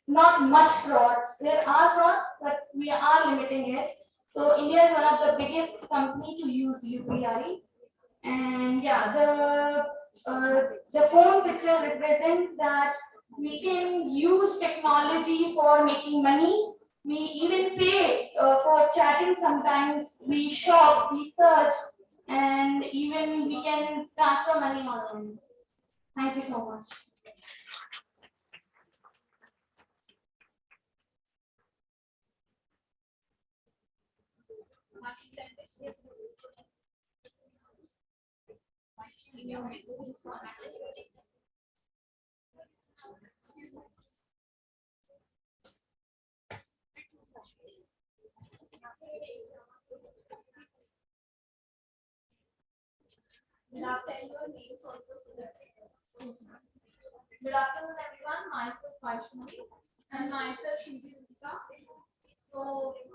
not much frauds. There are frauds, but we are limiting it. So India is one of the biggest company to use UPI. And yeah, the phone picture represents that we can use technology for making money. We even pay for chatting sometimes. We shop, we search, and even we can transfer money online. Thank you so much. Good afternoon, everyone. Myself Vaishnavi and myself Srijita. So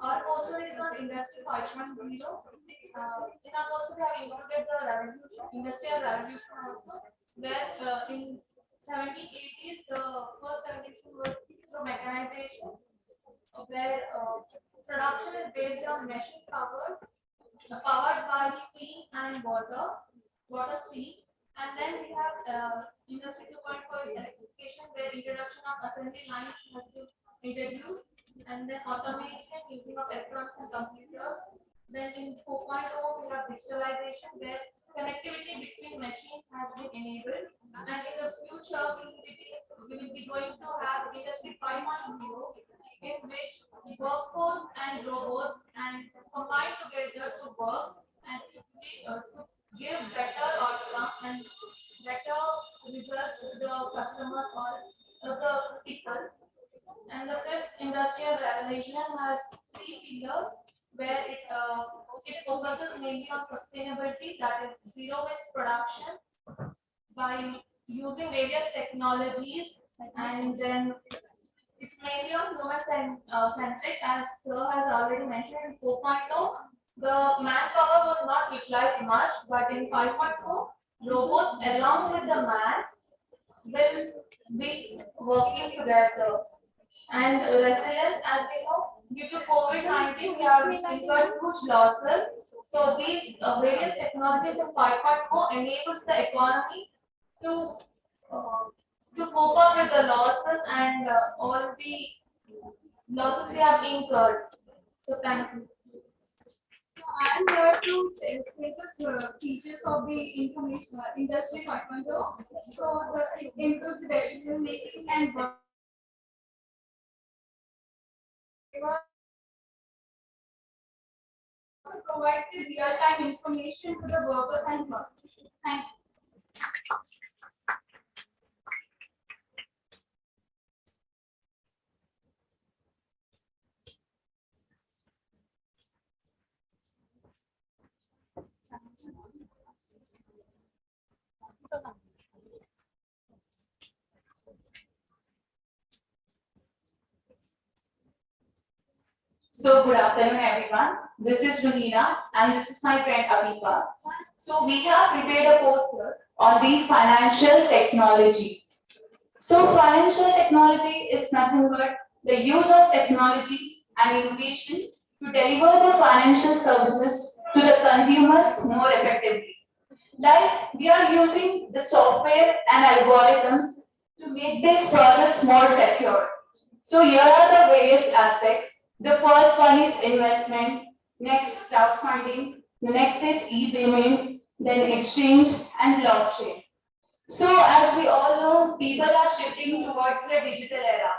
our poster is on Industry 5.0. In our poster, we have included the revolution, industrial revolution also, where in 1780s the first revolution was through mechanization, where production is based on machine powered by steam and water steam. And then we have Industry 2.4 is electrification, where introduction of assembly lines has been introduced, and then automation using of electronics and computers. Then in 4.0 we have digitalization, where connectivity between machines has been enabled. And in the future we will be going to have Industry 5.0, in which workforce and robots and combine together to work and to give better outcomes and better results to the customers or the people. And the fifth industrial revolution has 3 pillars, where it focuses mainly on sustainability, that is zero waste production by using various technologies, and then it's mainly on human centric, as Sir has already mentioned in 4.0. The manpower was not utilized much, but in 5.4, robots along with the man will be working together. And resilience, as we know, due to COVID-19, we have incurred huge losses. So these various technologies in 5.4 enables the economy to cope up with the losses and all the losses we have incurred. So thank you. I am here to state the features of the information industry 5.0. So it improves the decision making and work. provide the real-time information to the workers and processes. Thank you. So good afternoon, everyone. This is Ruhina and this is my friend Aviva. So we have prepared a poster on the financial technology. So financial technology is nothing but the use of technology and innovation to deliver the financial services to the consumers more effectively. Like we are using the software and algorithms to make this process more secure. So here are the various aspects. The first one is investment, next crowdfunding, the next is e-payment, then exchange and blockchain. So as we all know, people are shifting towards the digital era.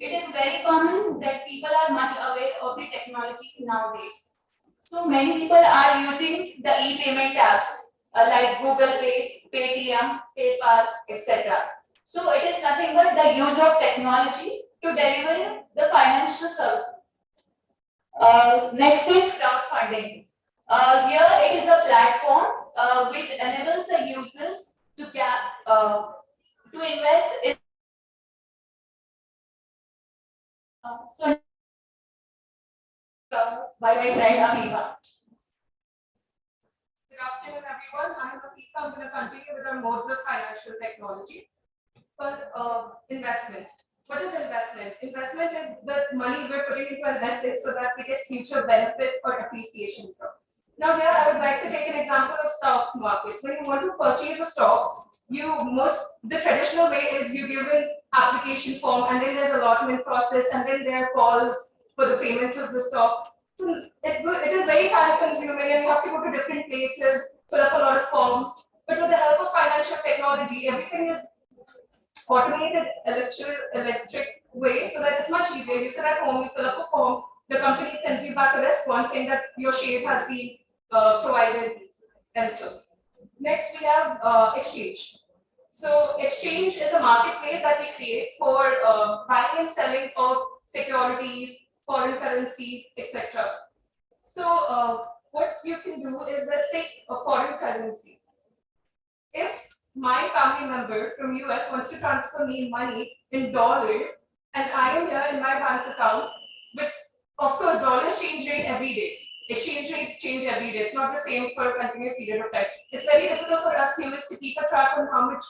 It is very common that people are much aware of the technology nowadays. So many people are using the e-payment apps like Google Pay, Paytm, PayPal, etc. So it is nothing but the use of technology to deliver the financial services. Next is crowdfunding. Here it is a platform which enables the users to invest in. So by my friend Aviva. Good afternoon, everyone. I am Afifa. I'm going to continue with our modes of financial technology. First, investment. What is investment? Investment is the money we're putting into an asset so that we get future benefit or appreciation from. Now here I would like to take an example of stock markets. When you want to purchase a stock, the traditional way is you give an application form and then there's allotment process and then there are calls for the payment of the stock. So it is very time consuming and you have to go to different places, fill up a lot of forms. But with the help of financial technology, everything is automated electric way so that it's much easier. You sit at home, you fill up a form, the company sends you back a response saying that your shares has been provided and so. Next we have exchange. So exchange is a marketplace that we create for buying and selling of securities, foreign currencies, etc. So what you can do is, let's take a foreign currency. If my family member from US wants to transfer me money in dollars and I am here in my bank account, but of course dollars change rate every day. Exchange rates change every day. It's not the same for a continuous period of time. It's very difficult for us humans to keep a track on how much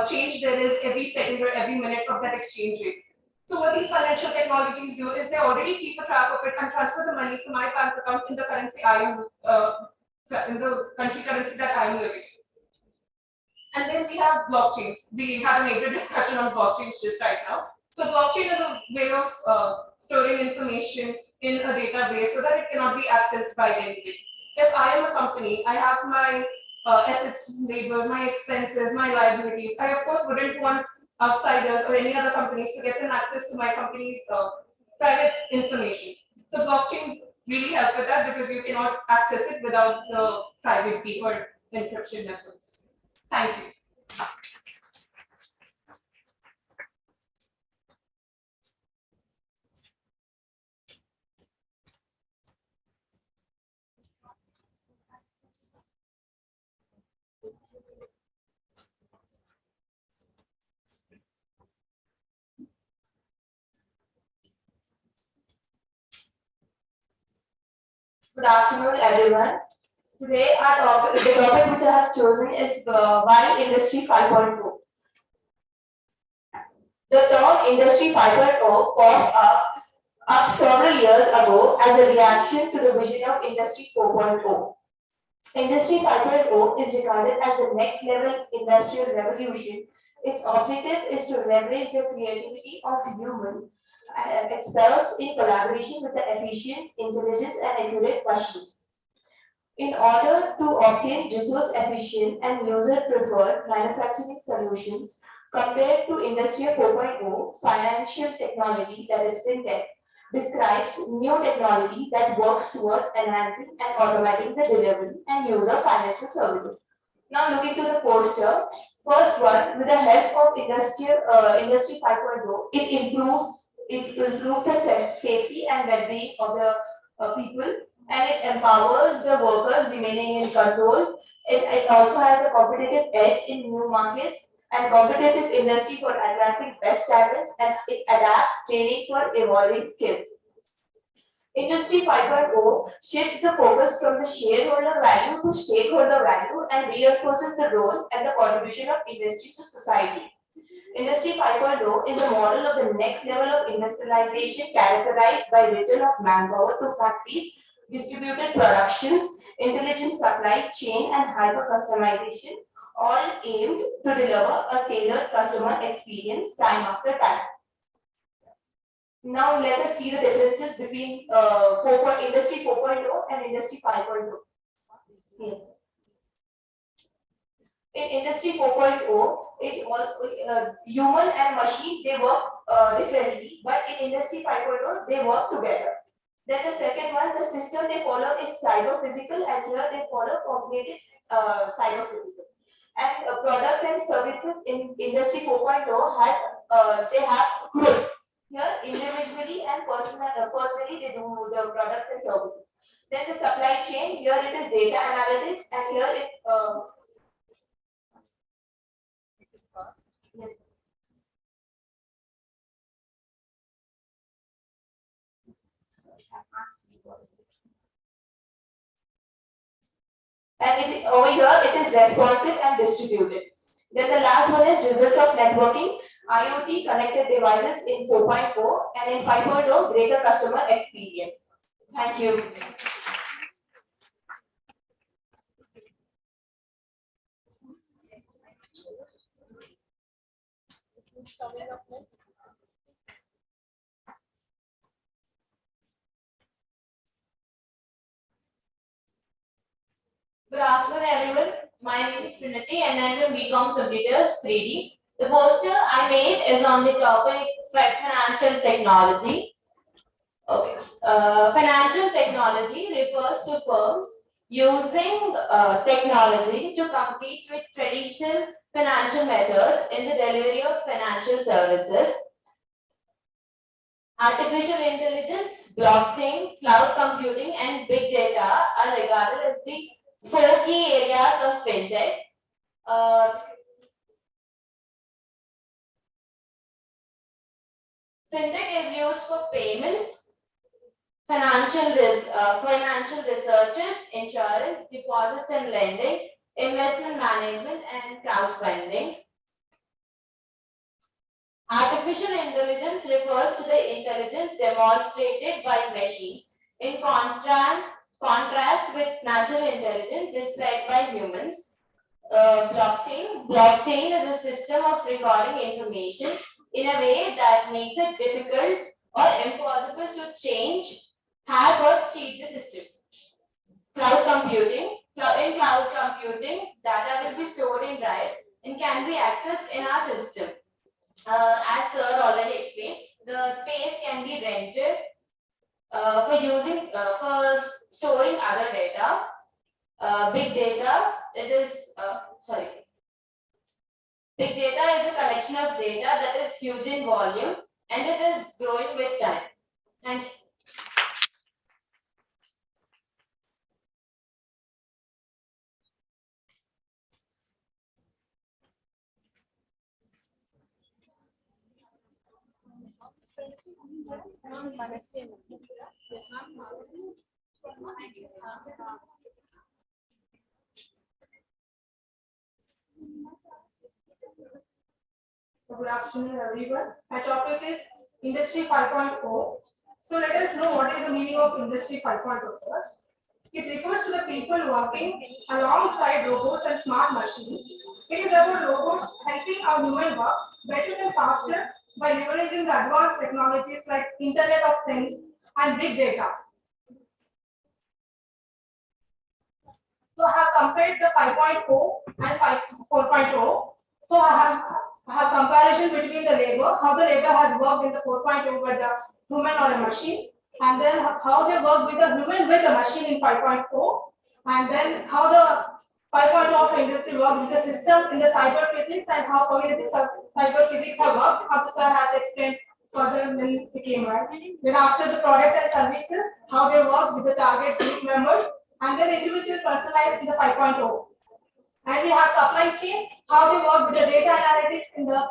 change there is every second or every minute of that exchange rate. So what these financial technologies do is they already keep a track of it and transfer the money to my bank account in the currency I am in the country currency that I am living in. And then we have blockchains. We had a major discussion on blockchains just right now. So blockchain is a way of storing information in a database so that it cannot be accessed by anybody. If I am a company, I have my assets labeled, my expenses, my liabilities. I of course wouldn't want outsiders or any other companies to get an access to my company's private information. So blockchains really help with that because you cannot access it without the private key or encryption methods. Thank you. Good afternoon, everyone. Today, the topic which I have chosen is why Industry 5.0. The term Industry 5.0 popped up several years ago as a reaction to the vision of Industry 4.0. Industry 5.0 is regarded as the next level industrial revolution. Its objective is to leverage the creativity of human experts in collaboration with the efficient, intelligent, and accurate machines. In order to obtain resource efficient and user preferred manufacturing solutions compared to Industry 4.0, financial technology, that is fintech, describes new technology that works towards enhancing and automating the delivery and use of financial services. Now looking to the poster, first one, with the help of Industry 5.0, it improves the safety and well-being of the people, and it empowers the workers remaining in control. It also has a competitive edge in new markets and competitive industry for advancing best talent, and it adapts training for evolving skills. Industry 5.0 shifts the focus from the shareholder value to stakeholder value and reinforces the role and the contribution of industry to society. Industry 5.0 is a model of the next level of industrialization characterized by return of manpower to factories, distributed productions, intelligent supply chain, and hyper customization, all aimed to deliver a tailored customer experience time after time. Now let us see the differences between Industry 4.0 and Industry 5.0. Yes. In Industry 4.0, human and machine, they work differently, but in Industry 5.0, they work together. Then the second one, the system they follow is cyber-physical, and here they follow cognitive cyber-physical. And products and services in Industry 4.0 they have groups. Here, individually and personally, they do the products and services. Then the supply chain, here it is data analytics, and here it yes. And over here it is responsive and distributed. Then the last one is result of networking, IoT connected devices in 4.0, and in 5.0 greater customer experience. Thank you. Good afternoon, everyone. My name is Prinati and I'm from BCom Computers 3D. The poster I made is on the topic financial technology. Okay. Financial technology refers to firms using technology to compete with traditional financial methods in the delivery of financial services. Artificial intelligence, blockchain, cloud computing, and big data are regarded as the 4 key areas of fintech. Fintech is used for payments, financial researches, insurance, deposits and lending, investment management, and crowdfunding. Artificial intelligence refers to the intelligence demonstrated by machines in contrast with natural intelligence displayed by humans. Blockchain is a system of recording information in a way that makes it difficult or impossible to change, hack or cheat the system. Cloud computing. In cloud computing, data will be stored in drive and can be accessed in our system. As sir already explained, the space can be rented for storing other data. Big data, big data is a collection of data that is huge in volume and it is growing with time. Thank you. Good afternoon, everyone. My topic is Industry 5.0. So let us know what is the meaning of Industry 5.0 first. It refers to the people working alongside robots and smart machines. It is about robots helping our human work better and faster by leveraging the advanced technologies like Internet of Things and big data. So I have compared the 5.0 and 4.0. So I have comparison between the labor, how the labor has worked in the 4.0 with the human or a machine, and then how they work with a human with a machine in 5.4, and then how the 5.0 of industry work with the system in the cyber physics and how cyber physics have worked, how the sir has explained further when it came right. Then after the product and services, how they work with the target group members, and then individual personalized in the 5.0. And we have supply chain, how they work with the data analytics in the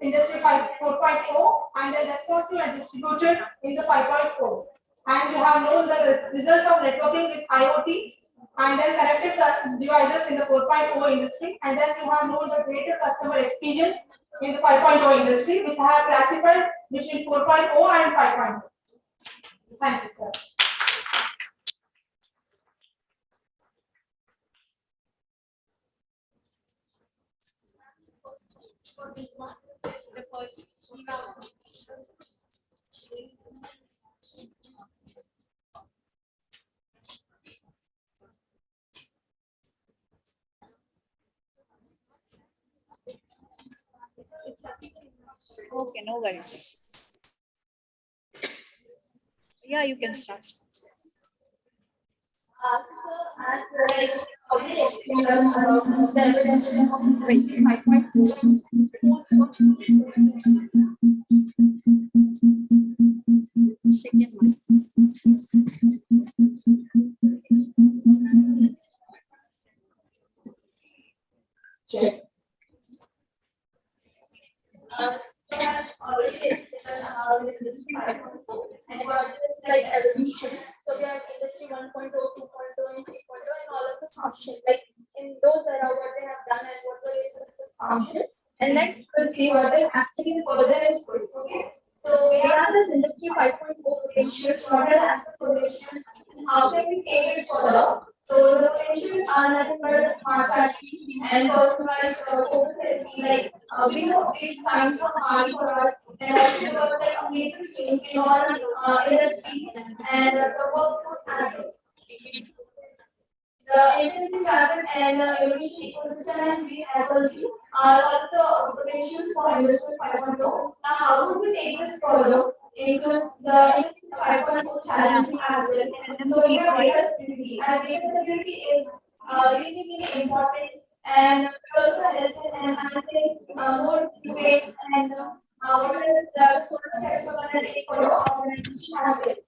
industry 4.0, and then responsive and distributed in the 5.4. And we have known the results of networking with IoT, and then connected devices in the 4.0 industry, and then we have known the greater customer experience in the 5.0 industry, which I have classified between 4.0 and 5.0. Thank you, sir. For this one, the first Okay, no worries. Yeah, you can start. Second one. Check. So I've already explained how the industry 5.4 and what is it like evolution. So we have industry 1.0, 2.0, and 3.0, and all of the functions. Like in those era, what they have done and what were the functions. And next, we'll see what is actually further is good. Okay. So we have this industry 5.4 potentials, what are the asset potentials, and how can we take it further. So the potentials are nothing but a smart factory and personalized focus therapy. Like we know these science are hard for us, and also because like a major change in all industries and the workforce as well. The intelligent carbon and innovation ecosystem and green ecology are all the potentials for industry 5.0. Now, how would we take this further into the industry 5.0 challenges as well? And so, we have data security. As data security is really important and also helps in enhancing more debates and what are the first steps we're going to take for your organization as well.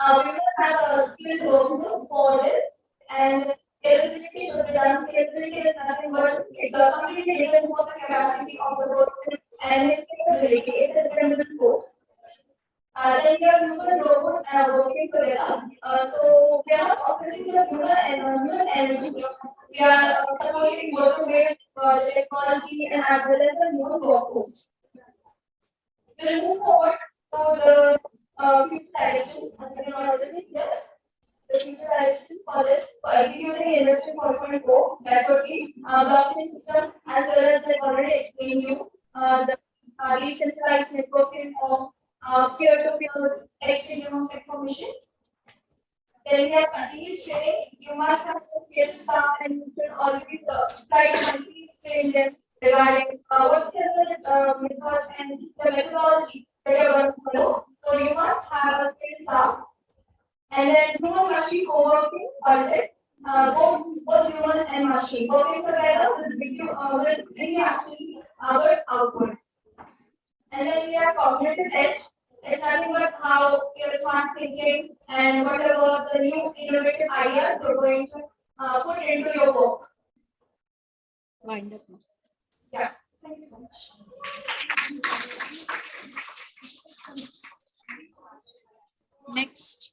We will have a skilled workforce for this, and scalability should be done. Scalability is nothing but the completely depends on the capacity of the person and his capability. It's a dependable force. Then we have human and robot working together. So we are not focusing on human energy. We are supporting both with technology and as well as the human workforce. We'll move forward to the future direction, as we can already see the future direction for this, for executing industry 4.4, that would be blockchain system, as well as I already explained you, the decentralized networking of peer-to-peer exchange of information. Then we have continuous training. You must have skilled staff and you should already try to continuously train them regarding what's the methods and the methodology that you're going to follow. So you must have a skilled staff. And then human machine co-working context. Both human and machine working together will bring you actually good output. And then we have cognitive edge. It's nothing but how your smart thinking and whatever the new innovative ideas you're going to put into your work. Wonderful. Yeah. Thank you so much. Next.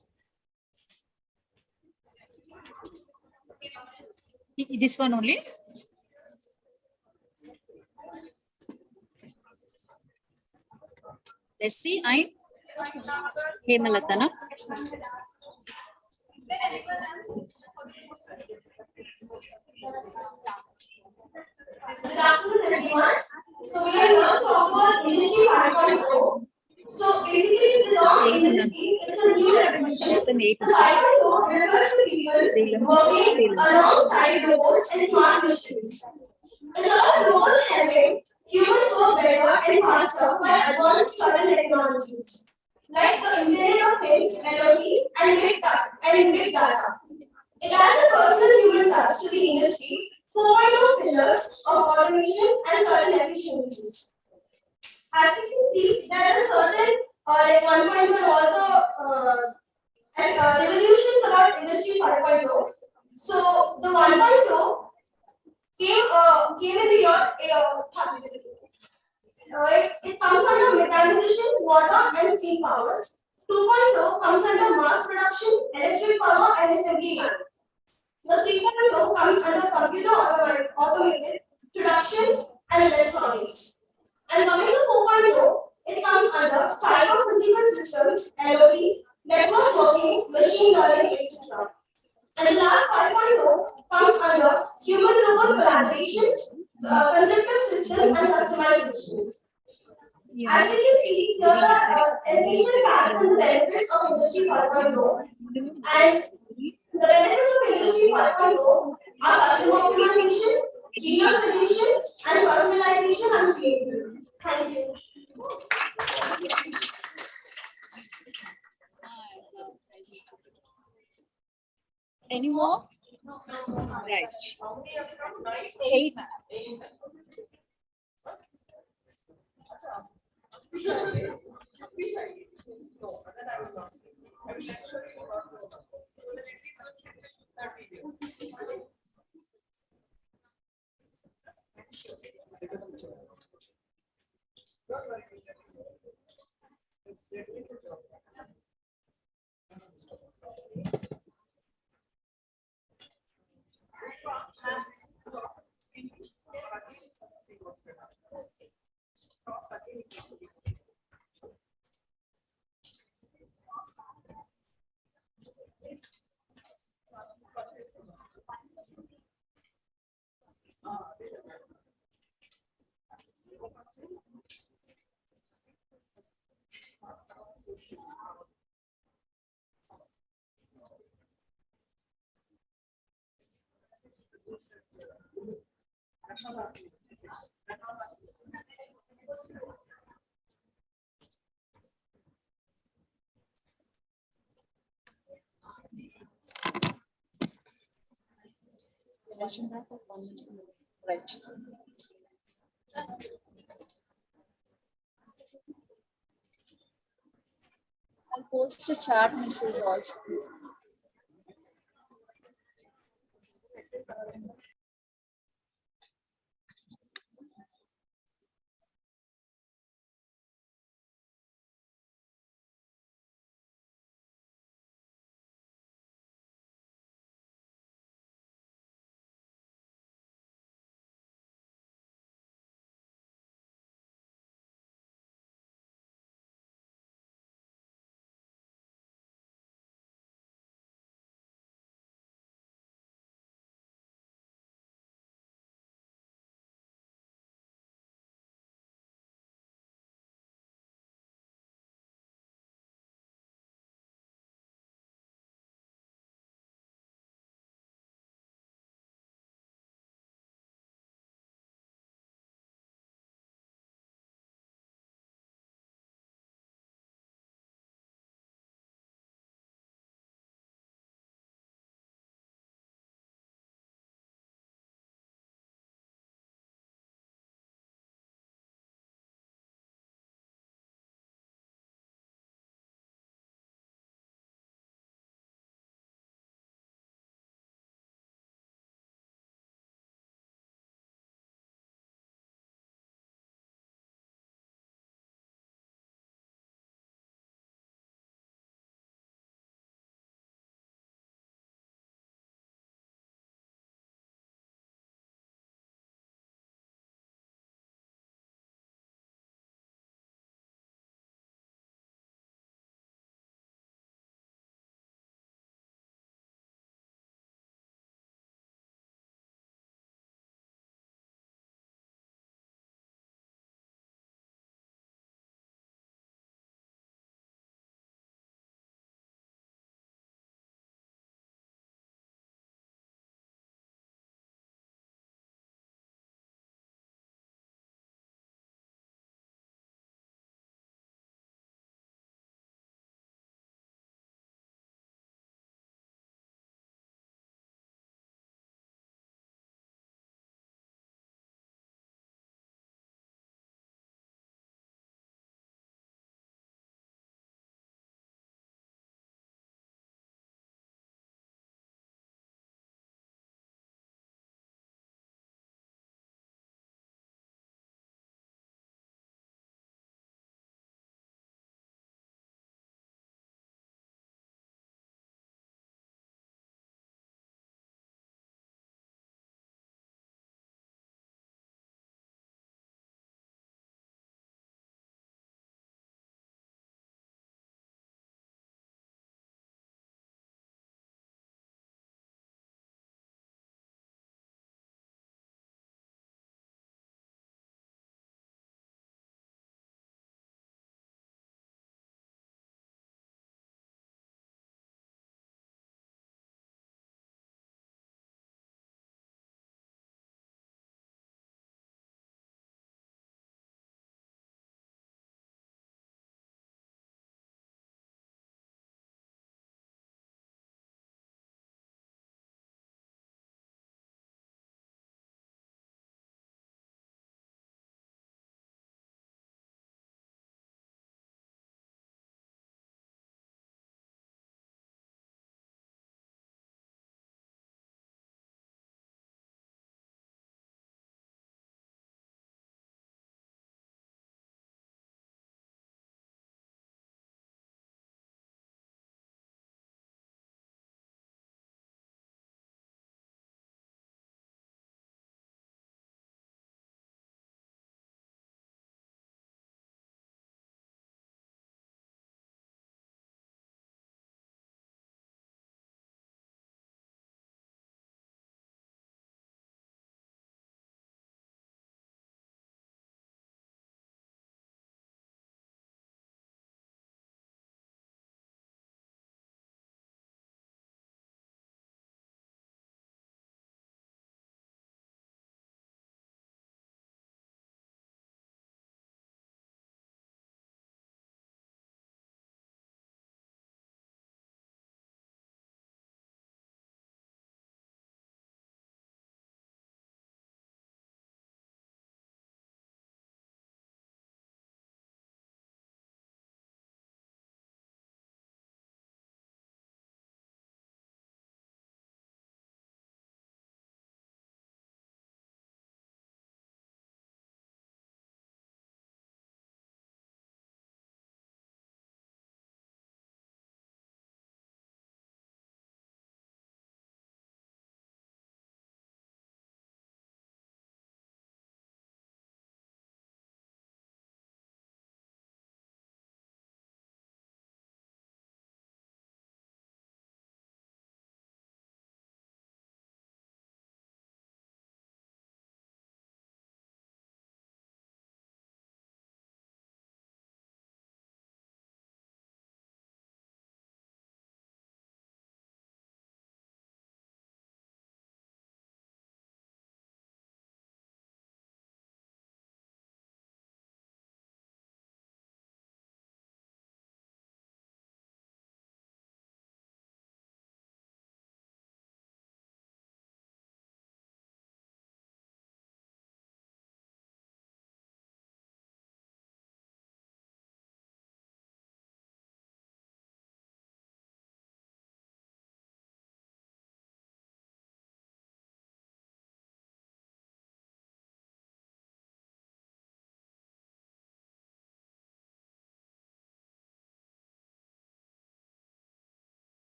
This one only. Let's see. I'm Hemalatana. Good afternoon, everyone. So we are now talking about industry 5.0. So basically, it's not industry, it's a new revolution. The 5.0 refers to people working alongside robots and smart machines. A lot of robots helping Humans work better and faster by advanced current technologies, like the Internet of Things, IoT, and big data. It adds a personal human touch to the industry, 4.0 pillars of automation and certain efficiencies. As you can see, there are certain like 1.1 all the revolutions about Industry 5.0. So the 1.0 came in the year it comes under mechanization, water and steam powers. 2.0 comes under mass production, electric power and assembly line. The 3.0 comes under computer automated productions and electronics. And coming to 4.0, it comes under psychophysical systems, LOD, network working, machine learning, etc. And the last 5.0 comes under human-robot collaborations, conjunctive systems, and customizations. As you can see, here are essential facts and the benefits of Industry 5.0. And the benefits of Industry 5.0 are customer optimization, cleaner solutions, and personalization and creativity. Thank you. Any more? Right. 8. Right. I'll post a chat message also.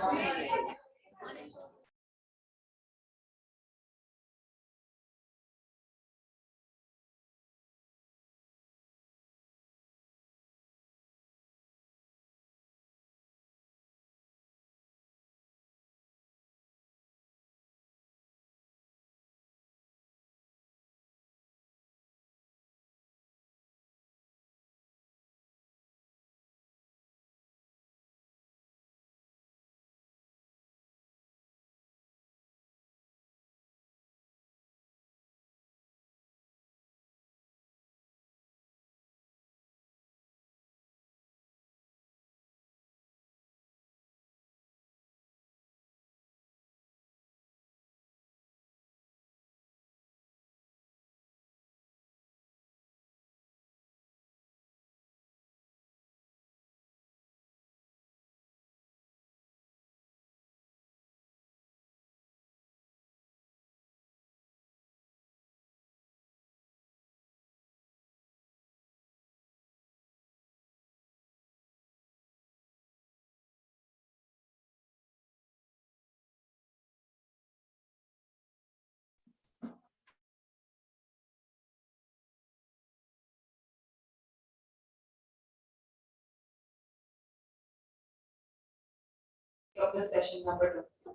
Of the session number 2.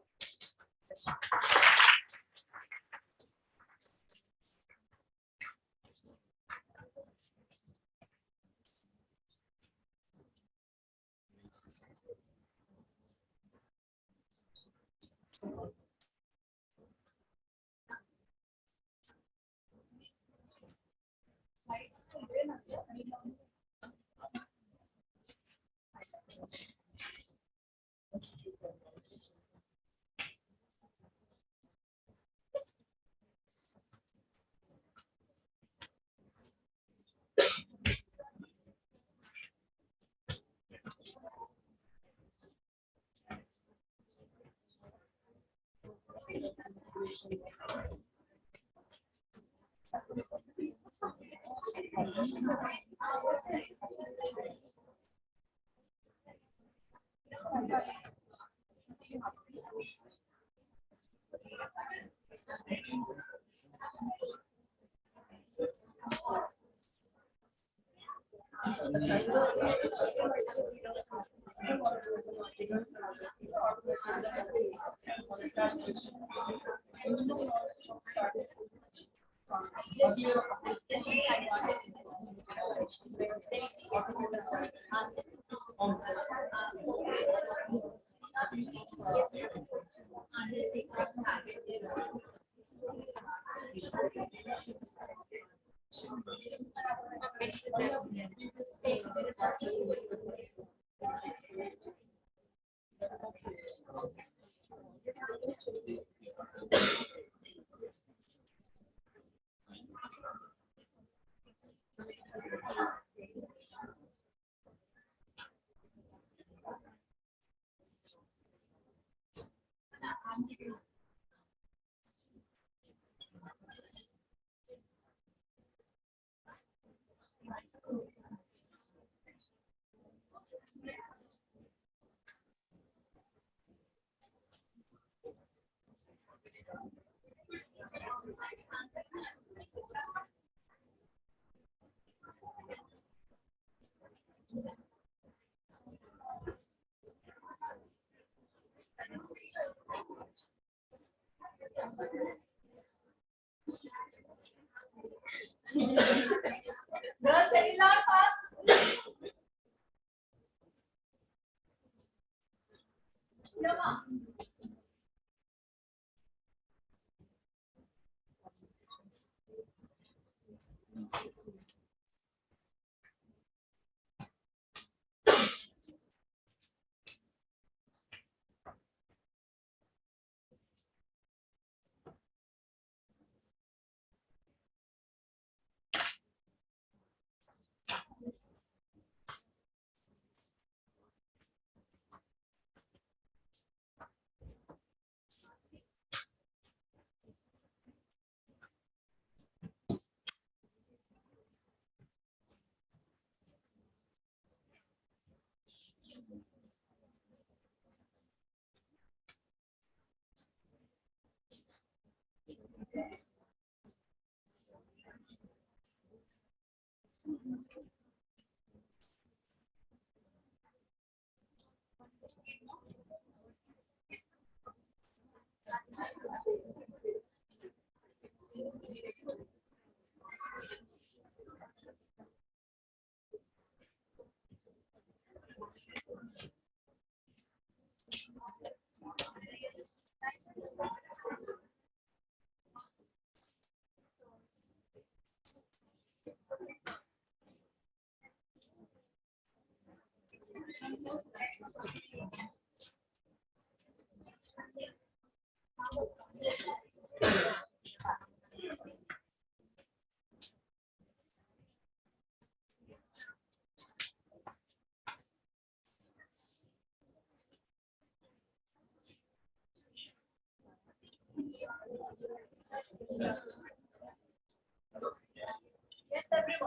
Girls, settle down fast. Rama.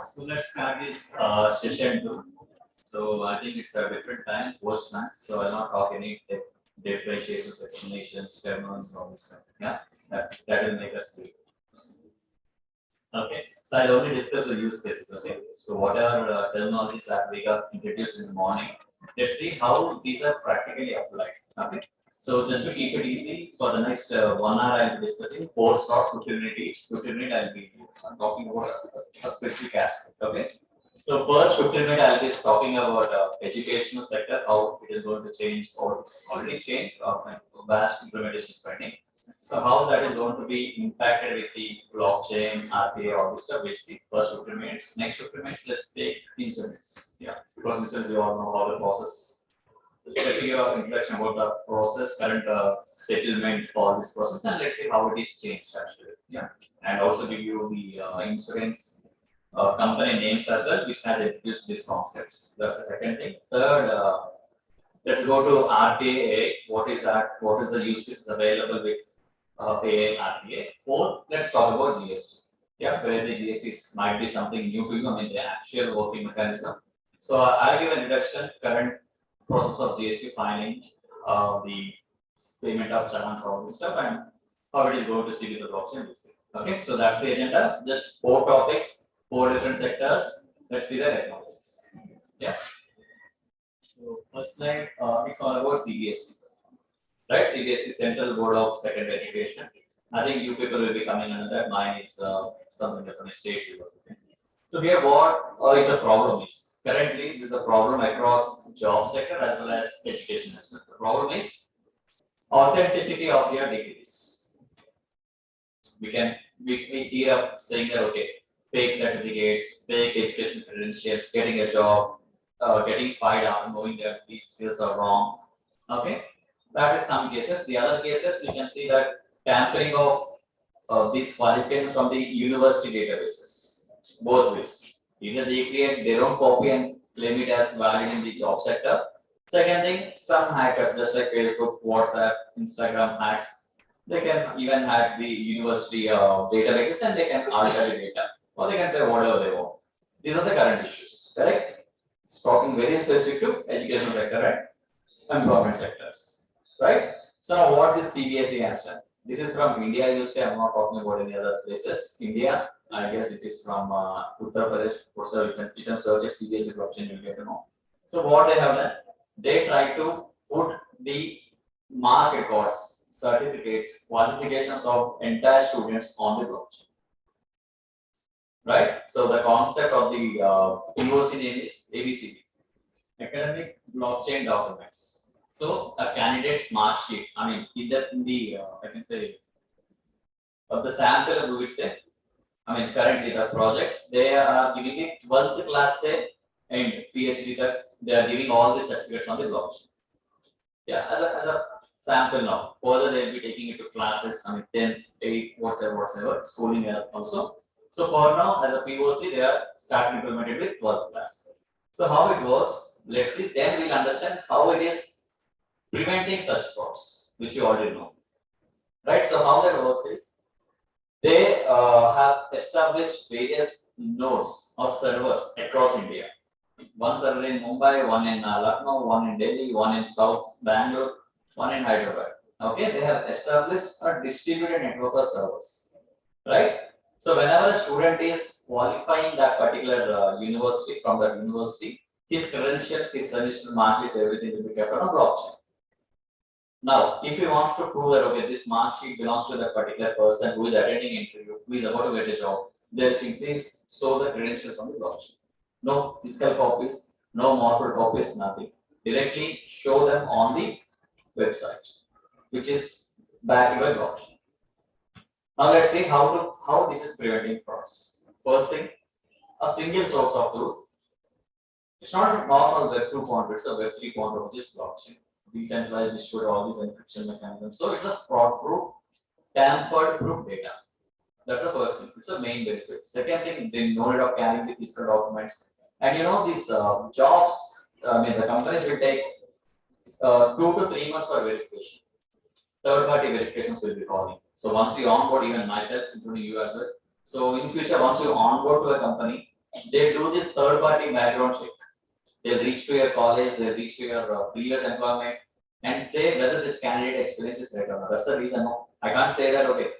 So let's start this session too. So I think it's a different time, post max. So I'll not talk any differentiations, explanations, terms, all this stuff. Yeah, that will make us clear. Okay, so I'll only discuss the use cases. Okay, so whatever terminologies that we got introduced in the morning, let's see how these are practically applied. Okay, so just to keep it easy, for the next 1 hour, I'll be discussing 4 slots, 15 minutes each. 15 minutes, I'll be talking about a specific aspect. Okay, so first 15 minutes, I'll be talking about educational sector, how it is going to change or already changed, vast implementation spending. So how that is going to be impacted with the blockchain, RPA, all this stuff, we'll see first 15 minutes. Next 15 minutes, let's take insurance. Yeah, because insurance, you all know how the process. Let's give your introduction about the process, current settlement for this process, and let's see how it is changed actually. Yeah, and also give you the insurance company names as well, which has introduced these concepts. That's the second thing. Third, let's go to RPA. What is that? What is the use cases available with AI, RPA? Fourth, let's talk about GST. Yeah, where the GST might be something new to you, I mean the actual working mechanism. So I'll give an introduction, current process of GST filing, the payment of challans, all this stuff, and how it is going to see with the blockchain. Okay, so that's the agenda. Just 4 topics, 4 different sectors. Let's see the technologies. Yeah. So first slide, it's all about CBSE. Right, CBSE Central Board of Secondary Education. I think you people will be coming under that. Mine is something different states. So here, what is the problem is currently this is a problem across job sector as well as education as well. The problem is authenticity of your degrees. We hear up saying that okay, fake certificates, fake education credentials, getting a job, getting fired after knowing that these skills are wrong. Okay. That is some cases. The other cases, we can see that tampering of these qualifications from the university databases, both ways. Either they create their own copy and claim it as valid in the job sector. Second thing, some hackers, just like Facebook, WhatsApp, Instagram hacks, they can even hack the university databases and they can alter the data, or they can do whatever they want. These are the current issues, correct? It's talking very specific to education sector and employment sectors. Right? So now what this CBSE has done? This is from India used. I'm not talking about any other places. India, I guess it is from Uttar Pradesh. Also, you can search at CBSE blockchain, you'll get to know. So what they have done, they try to put the mark records, certificates, qualifications of entire students on the blockchain. Right? So the concept of the POC name is ABCD, Academic Blockchain Documents. So a candidate's mark sheet, I mean, either in the, I can say, of the sample, we would say, I mean, currently the project, they are giving it 12th class, say, and PhD, that they are giving all the certificates on the blockchain. Yeah, as a sample now. Further, they'll be taking it to classes, I mean, 10th, 8th, whatever, schooling also. So for now, as a POC, they are starting implemented with 12th class. So how it works, let's see, then we'll understand how it is preventing such frauds, which you already know. Right? So how that works is, they have established various nodes or servers across India. One server in Mumbai, one in Lucknow, one in Delhi, one in South Bangalore, one in Hyderabad. Okay, they have established a distributed network of servers. right? So whenever a student is qualifying that particular university from that university, his credentials, his semester mark list, everything will be kept on a blockchain. Now, if he wants to prove that okay, this mark sheet belongs to that particular person who is attending interview, who is about to get a job, they simply show the credentials on the blockchain. No physical copies, no marked copies, nothing. Directly show them on the website, which is backed by blockchain. Now let's see how this is preventing frauds. First thing, a single source of truth. It's not a normal Web 2.0, it's a Web 3.0, which is blockchain. Decentralized, distributed, all these encryption mechanisms. So it's a fraud-proof, tampered-proof data. That's the first thing. It's a main benefit. Second thing, they no need of carrying the physical documents. And you know, these jobs, the companies will take 2 to 3 months for verification. Third-party verifications will be calling. So once you onboard, even myself, including you as well. So in future, once you onboard to a company, they do this third-party background check. They'll reach to your college, they'll reach to your previous employment, and say whether this candidate experience is right or not. That's the reason. No, I can't say that. Okay,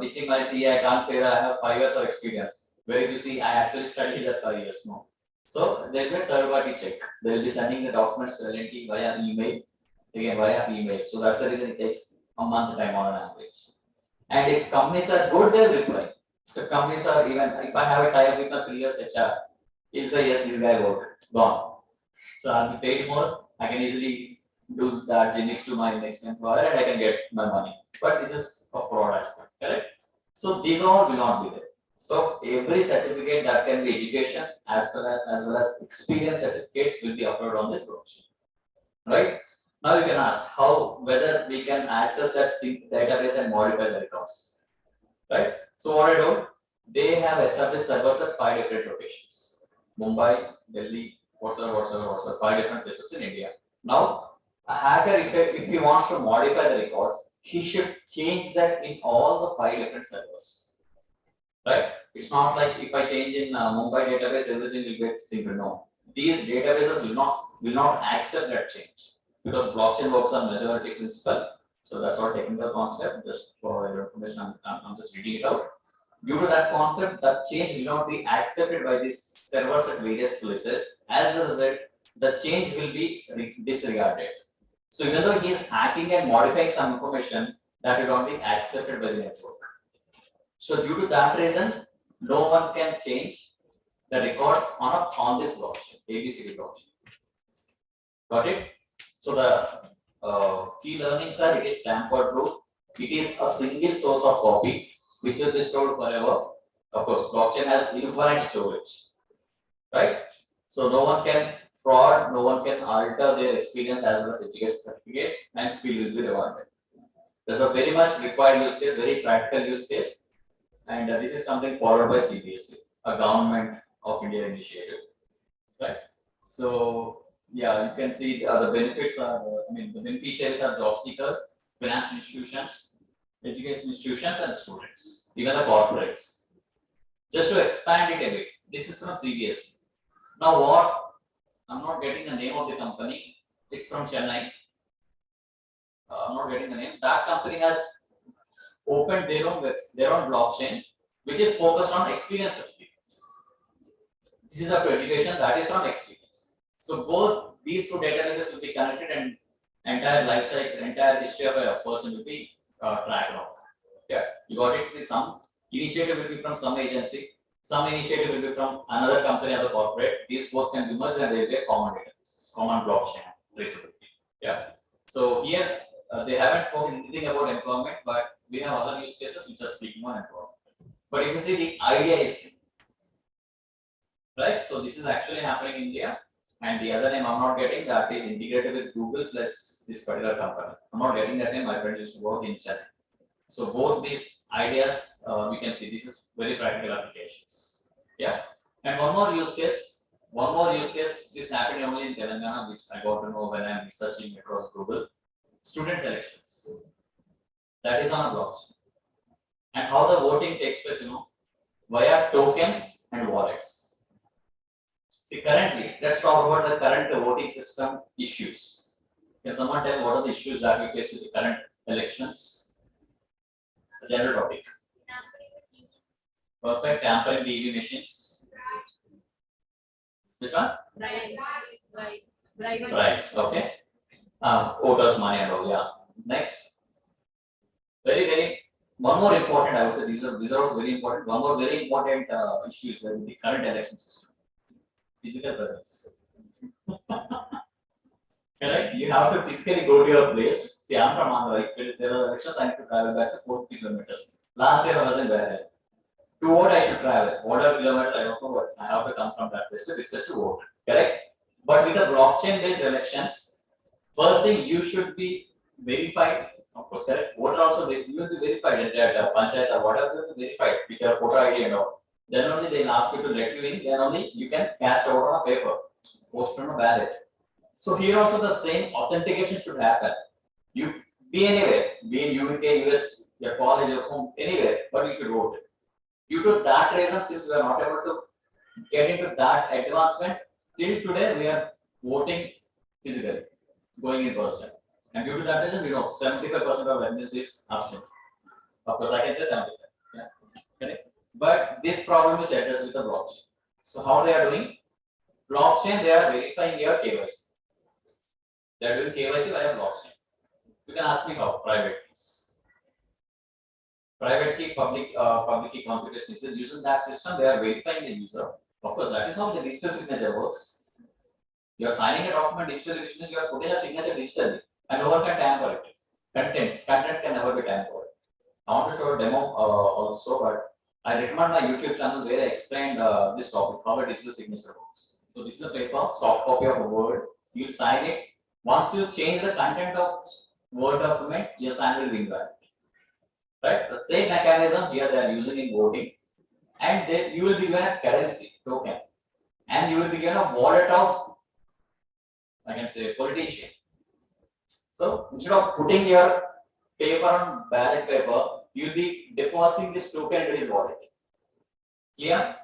teaching my CA, I can't say that I have 5 years of experience. Where if you see, I actually studied that 5 years. No. So there will be a third-party check. They will be sending the documents to L&T via email. Again, via email. So that's the reason it takes a month time on an average. And if companies are good, they'll reply. If companies are even, if I have a tie-up with my previous HR, he'll say, yes, this guy worked, gone. So I'll be paid more. I can easily do that next to my next employer and I can get my money. But this is a fraud aspect, correct? So these all will not be there. So every certificate that can be education as well as experience certificates will be uploaded on this blockchain, right? Now you can ask how whether we can access that database and modify the records, right? So what I do, they have established servers at 5 different locations: Mumbai, Delhi, whatsoever, 5 different places in India. Now, a hacker, if he wants to modify the records, he should change that in all the 5 different servers, right? It's not like if I change in Mumbai database, everything will get synced. No, these databases will not accept that change because blockchain works on majority principle. So that's our technical concept. Just for your information, I'm just reading it out. Due to that concept, that change will not be accepted by these servers at various places. As a result, the change will be disregarded. So even though he is hacking and modifying some information, that will not be accepted by the network. So due to that reason, no one can change the records on this blockchain, ABCD blockchain. Got it? So the key learnings are: it is tamper-proof. It is a single source of copy which will be stored forever. Of course, blockchain has infinite storage, right? So no one can fraud, no one can alter their experience as well as education certificates, and skill will be rewarded. There's a very much required use case, very practical use case, and this is something followed by CBSE, a government of India initiative, right? So yeah, you can see the benefits are, the beneficiaries are job seekers, financial institutions, education institutions, and students, even the corporates. Just to expand it a bit, this is from CBSE. Now what? I'm not getting the name of the company. It's from Chennai. I'm not getting the name. That company has opened their own blockchain, which is focused on experience certificates. This is up to education, that is from experience. So both these 2 databases will be connected, and entire life cycle, entire history of a person will be tracked on. Yeah, you got it. See, some initiative will be from some agency, some initiative will be from another company or the corporate. These both can be merged and they will be a common database, common blockchain traceability. Yeah. So here they haven't spoken anything about employment, but we have other use cases which are speaking on employment. But if you see, the idea is same, right? So this is actually happening in India, and the other name I'm not getting, that is integrated with Google plus this particular company. I'm not getting that name. My friend used to work in Chennai. So both these ideas, we can see this is very practical applications. Yeah. And one more use case. This happened only in Telangana, which I got to know when I'm researching across Google. Student elections. That is on a blockchain. And how the voting takes place, via tokens and wallets. See, currently, let's talk about the current voting system issues. Can someone tell what are the issues that we face with the current elections? A general topic. Perfect. Tampering the EV machines. Which one? Bribes. Okay. Quotas, money and all. Yeah. Next. Very. One more important. I would say these are also very important. One more very important issue is with the current election system. Physical presence. Correct. You have to physically go to your place. See, I'm from Andhra. If there are elections, I need to travel back to 40 kilometers. Last year I was in Bahrain. To vote, I should travel. Whatever kilometers, I don't know what. I have to come from that place to this place to vote. Correct. But with the blockchain-based elections, first thing you should be verified. Of course, correct. Voter also you will be verified at that panchayat or whatever you will be verified with your photo ID and all. Then only they will ask you to let you in. Then only you can cast a vote on a paper, post on a ballot. So here also the same authentication should happen. You be anywhere, be in UK, US, your college, your home, anywhere, but you should vote. Due to that reason, since we are not able to get into that advancement, till today we are voting physically, going in person. And due to that reason, 75% of evidence is absent. Of course, I can say 75. Yeah. Correct. But this problem is addressed with the blockchain. So how they are doing? Blockchain, they are verifying your KYC. They are doing KYC via blockchain. You can ask me how private keys. Private key, public key computation is using that system. They are verifying the user. Of course, that is how the digital signature works. You are signing a document digitally, which means you are putting a signature digitally, and no one can tamper it. Contents can never be tampered. I want to show a demo also, but I recommend my YouTube channel where I explained this topic, how a digital signature works. So this is a paper, soft copy of a Word. You sign it. Once you change the content of Word document, your sign will be invalid. Right? The same mechanism here they are using in voting, and then you will be given a currency token, and you will be given a wallet of, I can say, politician. So instead of putting your paper on ballot paper, you will be depositing this token into his wallet. Clear?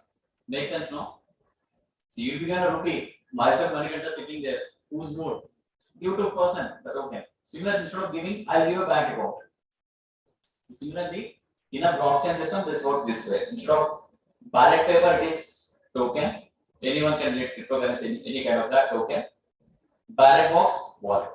Makes sense, no? So you will be given a rupee. Myself, Manikanta sitting there. Whose vote? Give to a person the token. Similar, instead of giving, I'll give a bank account. So similarly, in a blockchain system, this works this way. Instead of ballot paper, it is token. Anyone can get cryptocurrency, any kind of that token. Ballot box, wallet.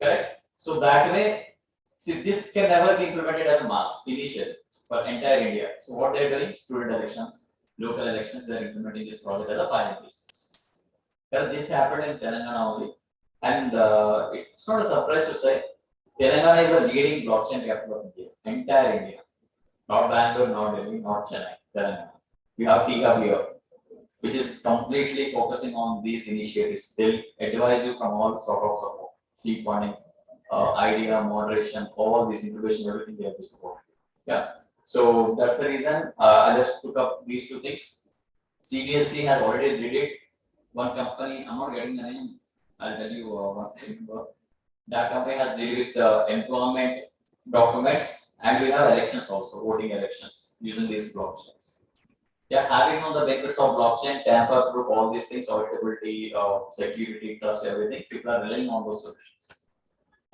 Correct? So that way, see, this can never be implemented as a mass initially for entire India. So what they are doing, student elections, local elections, they are implementing this project as a pilot basis. Well, this happened in Telangana only, and it's not a surprise to say Telangana is the leading blockchain capital of India, entire India. Not Bangalore, not Delhi, not Chennai, Telangana. We have TW, which is completely focusing on these initiatives. They'll advise you from all sorts of support, seed funding, idea, moderation, all this incubation, everything they have to support. Yeah. So that's the reason I just took up these two things. CBSE has already did it. One company, I'm not getting the name, I'll tell you once I remember. That company has dealt with the employment documents, and we have elections also, voting elections using these blockchains. Yeah, having on the benefits of blockchain, tamper proof, all these things, auditability, security, trust, everything, people are relying on those solutions.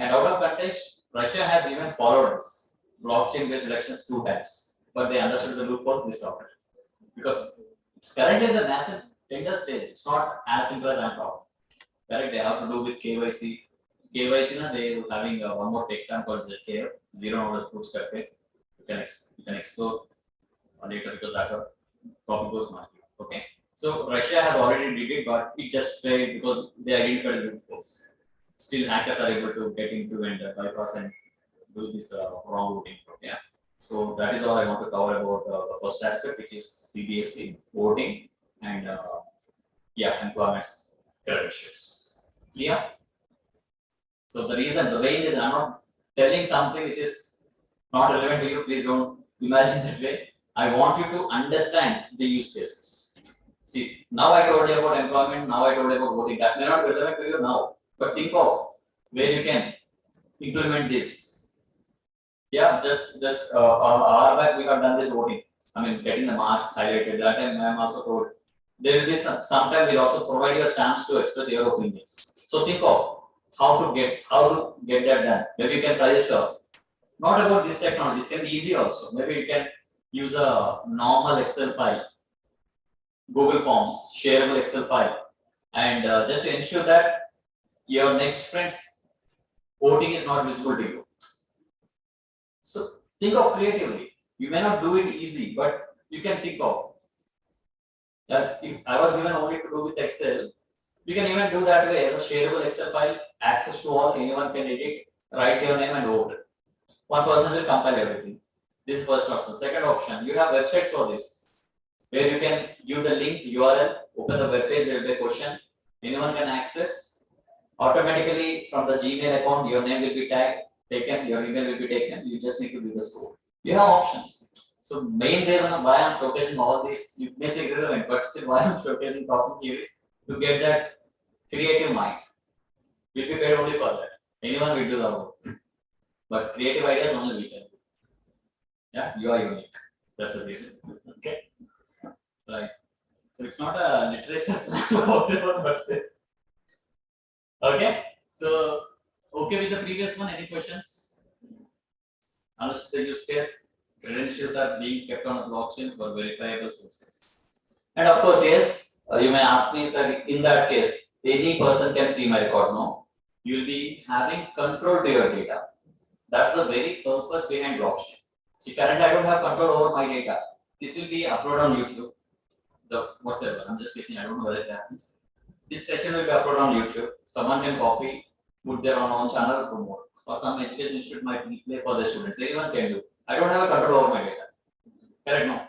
And out of context, Russia has even followed us, blockchain-based elections 2 times, but they understood the loopholes, they stopped it. Because it's currently in the nascent tender stage, it's not as simple as I'm talking. Correct? They have to do with KYC. KYC, they are having one more tech term called ZKF, zero knowledge proofs. You can explore later because that's a topic goes much. Okay. So Russia has already did it, but it just failed because they identified the loopholes. Still, hackers are able to get into and bypass and do this wrong routing. Yeah. So that is all I want to cover about the first aspect, which is CBSE, voting, and employment credentials. Clear? So the way is I'm not telling something which is not relevant to you. Please don't imagine that way. I want you to understand the use cases. See, now I told you about employment. Now I told you about voting. That may not be relevant to you now, but think of where you can implement this. Yeah, just hour back we have done this voting. I mean, getting the marks highlighted. That time I am also told there will be sometime we'll also provide you a chance to express your opinions. So think of how to get that done. Maybe you can suggest not about this technology. It can be easy also. Maybe you can use a normal Excel file, Google Forms, shareable Excel file, and just to ensure that your next friend's voting is not visible to you. So think of creatively. You may not do it easy, but you can think of that. If I was given only to do with Excel, we can even do that way as a shareable Excel file, access to all, anyone can edit, write your name and vote. One person will compile everything. This is first option. Second option, you have websites for this, where you can give the link, URL, open the web page, there will be a question, anyone can access. Automatically from the Gmail account, your name will be taken, your email will be taken, you just need to do the score. You have options. So main reason why I'm showcasing all this, you may say irrelevant, but still why I'm showcasing talking here is to get that creative mind. We'll be paid only for that. Anyone will do the work. But creative ideas only we can do. Yeah, you are unique. That's the reason. Okay. Right. So it's not a literature class or whatever, but still. Okay. So okay with the previous one. Any questions? Unless the use case, credentials are being kept on a blockchain for verifiable sources. And of course, yes, you may ask me, sir, in that case, any person can see my record. No, you'll be having control to your data. That's the very purpose behind blockchain. See, currently I don't have control over my data. This will be uploaded on YouTube. The whatsoever, I'm just guessing, I don't know whether it happens. This session will be uploaded on YouTube. Someone can copy, put their own channel, promote. Or some education institute might replay for the students. Anyone can do. I don't have a control over my data. Correct? No.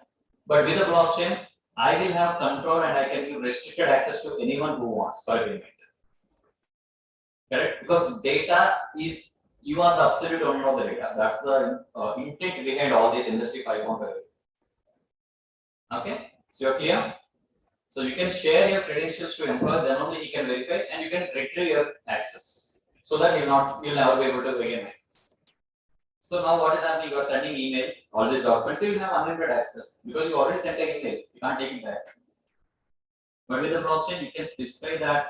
But with the blockchain, I will have control and I can give restricted access to anyone who wants for payment. Correct? Because data is, you are the absolute owner of the data. That's the intent behind all this industry 5.0. Okay? So you're clear? So you can share your credentials to employer, then only he can verify, and you can retrieve your access. So that you'll never be able to regain access. So now what is happening? You are sending email, all these documents, you will have unlimited access because you already sent an email. You can't take it back. But with the blockchain, you can specify that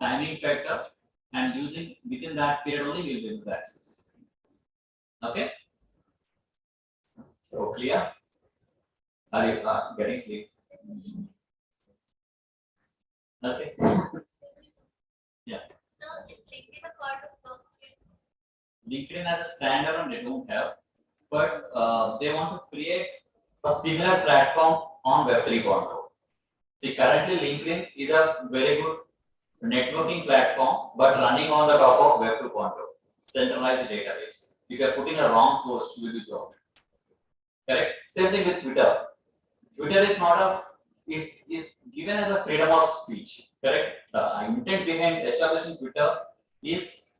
timing factor, and using within that period only you will be able to access. Okay? So clear? Are you getting sleep? Okay. Yeah. So is LinkedIn a part of blockchain? LinkedIn as a standalone they don't have, but they want to create a similar platform on Web 3.0. See, currently LinkedIn is a very good networking platform, but running on the top of Web 2.0, centralized database. If you are putting a wrong post, you will be blocked. Correct? Same thing with Twitter. Twitter is not a is given as a freedom of speech. Correct? The intent behind establishing Twitter is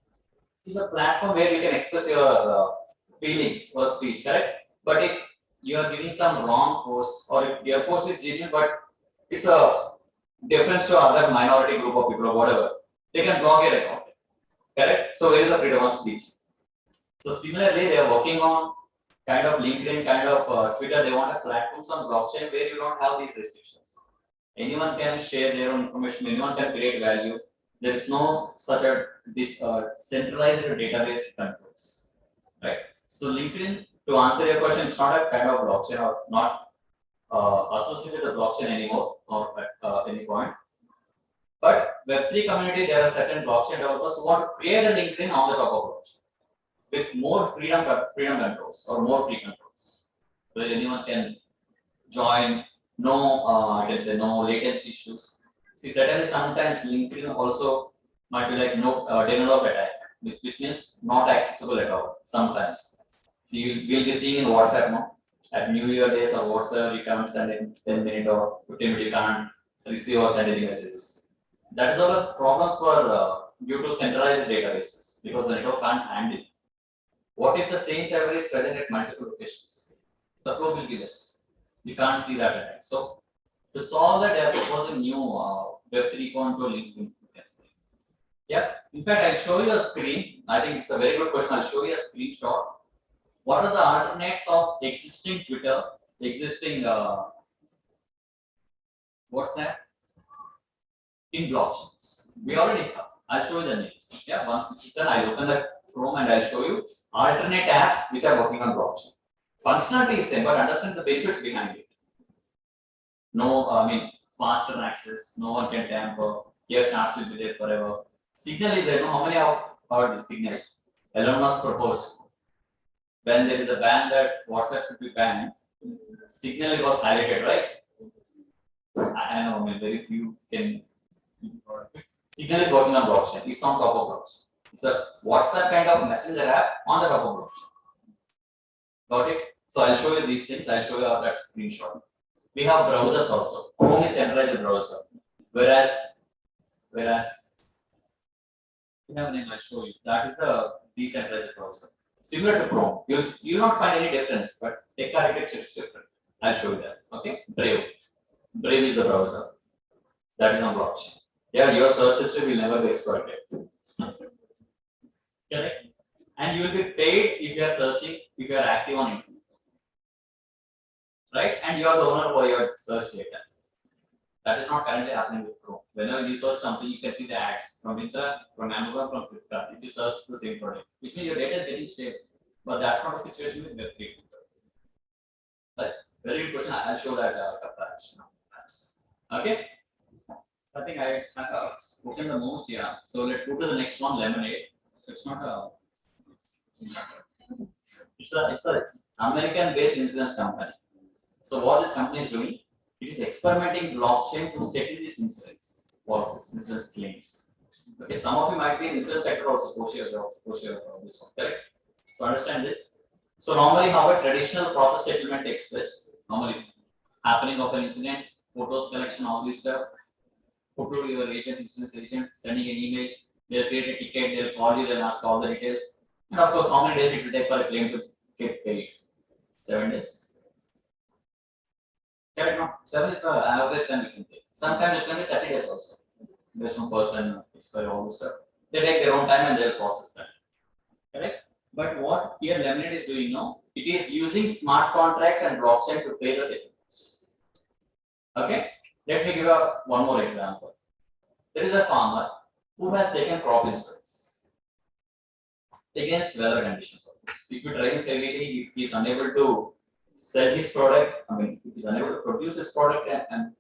a platform where you can express your feelings or speech. Correct? But if you are giving some wrong post, or if your post is genuine, but it's a difference to other minority group of people or whatever, they can block your account. Correct? So where is the freedom of speech? So similarly, they are working on kind of LinkedIn, kind of Twitter. They want a platform on blockchain where you don't have these restrictions. Anyone can share their own information. Anyone can create value. There is no such a centralized database controls. Right? So LinkedIn, to answer your question, it's not a kind of blockchain or not associated with the blockchain anymore or at any point. But Web3 community, there are certain blockchain developers who want to create a LinkedIn on the top of blockchain with more freedom controls or more free controls, where anyone can join. No, I can say no latency issues. See, certainly sometimes LinkedIn also might be like no denial of attack, which means not accessible at all. Sometimes, so we'll be seeing in WhatsApp now at New Year days or WhatsApp, you can't send in 10 minutes or 15 minutes, you can't receive or send any messages. That is all the problems for due to centralized databases because the network can't handle. What if the same server is present at multiple locations? The flow will be less. You can't see that at all. So to solve that, there was a new Web 3.0 LinkedIn. You can say. Yeah. In fact, I'll show you a screen. I think it's a very good question. I'll show you a screenshot. What are the alternates of existing Twitter, existing what's that? In blockchains. We already have. I'll show you the names. Yeah. Once this is done, I'll open the Chrome and I'll show you alternate apps which are working on blockchain. Functionality is same, but understand the benefits behind it. No, I mean, faster access, no one can tamper, your chance will be there forever. Signal is there, no, how many have heard this signal? Elon Musk proposed. When there is a ban that WhatsApp should be banned, signal was highlighted, right? I know, I mean, very few can. Signal is working on blockchain, it's on top of blockchain. It's a WhatsApp kind of messenger app on the top of blockchain. Got it? So I'll show you these things, I'll show you that screenshot. We have browsers also. Chrome is centralized browser. Whereas we have a name, I'll show you. That is the decentralized browser. Similar to Chrome. You'll not find any difference, but tech architecture is different. I'll show you that. Okay? Brave. Brave is the browser. That is on blockchain. Yeah, your search history will never be exploited. Correct? And you will be paid if you are searching, if you are active on it. Right? And you are the owner for your search data. That is not currently happening with Chrome. Whenever you search something, you can see the ads from Myntra, from Amazon, from Flipkart. If you search the same product, which means your data is getting shared. But that's not the situation with Web3. But very good question. I'll show that comparison. Okay. I think I have spoken the most. Yeah. So let's go to the next one, Lemonade. So it's not a. It's a American-based insurance company. So what this company is doing, it is experimenting blockchain to settle these insurance policies, insurance claims. Okay, some of you might be in insurance sector also, this one, correct? So understand this. So normally how a traditional process settlement takes place, normally happening of an incident, photos collection, all this stuff, photo your agent, insurance agent, sending an email, they'll create a ticket, they'll call you, they'll ask all the details. And of course, how many days it will take for a claim to get paid? 7 days. Correct, no? 7 is the average time you can take. Sometimes it can be 30 days also. Based on person, expiry, all this stuff. They take their own time and they'll process that. Correct? But what here Lemonade is doing now, it is using smart contracts and blockchain to pay the settlements. Okay? Let me give one more example. There is a farmer who has taken crop insurance against weather conditions. Of course. If it rains heavily, if he is unable to sell his product, I mean, if he is unable to produce his product and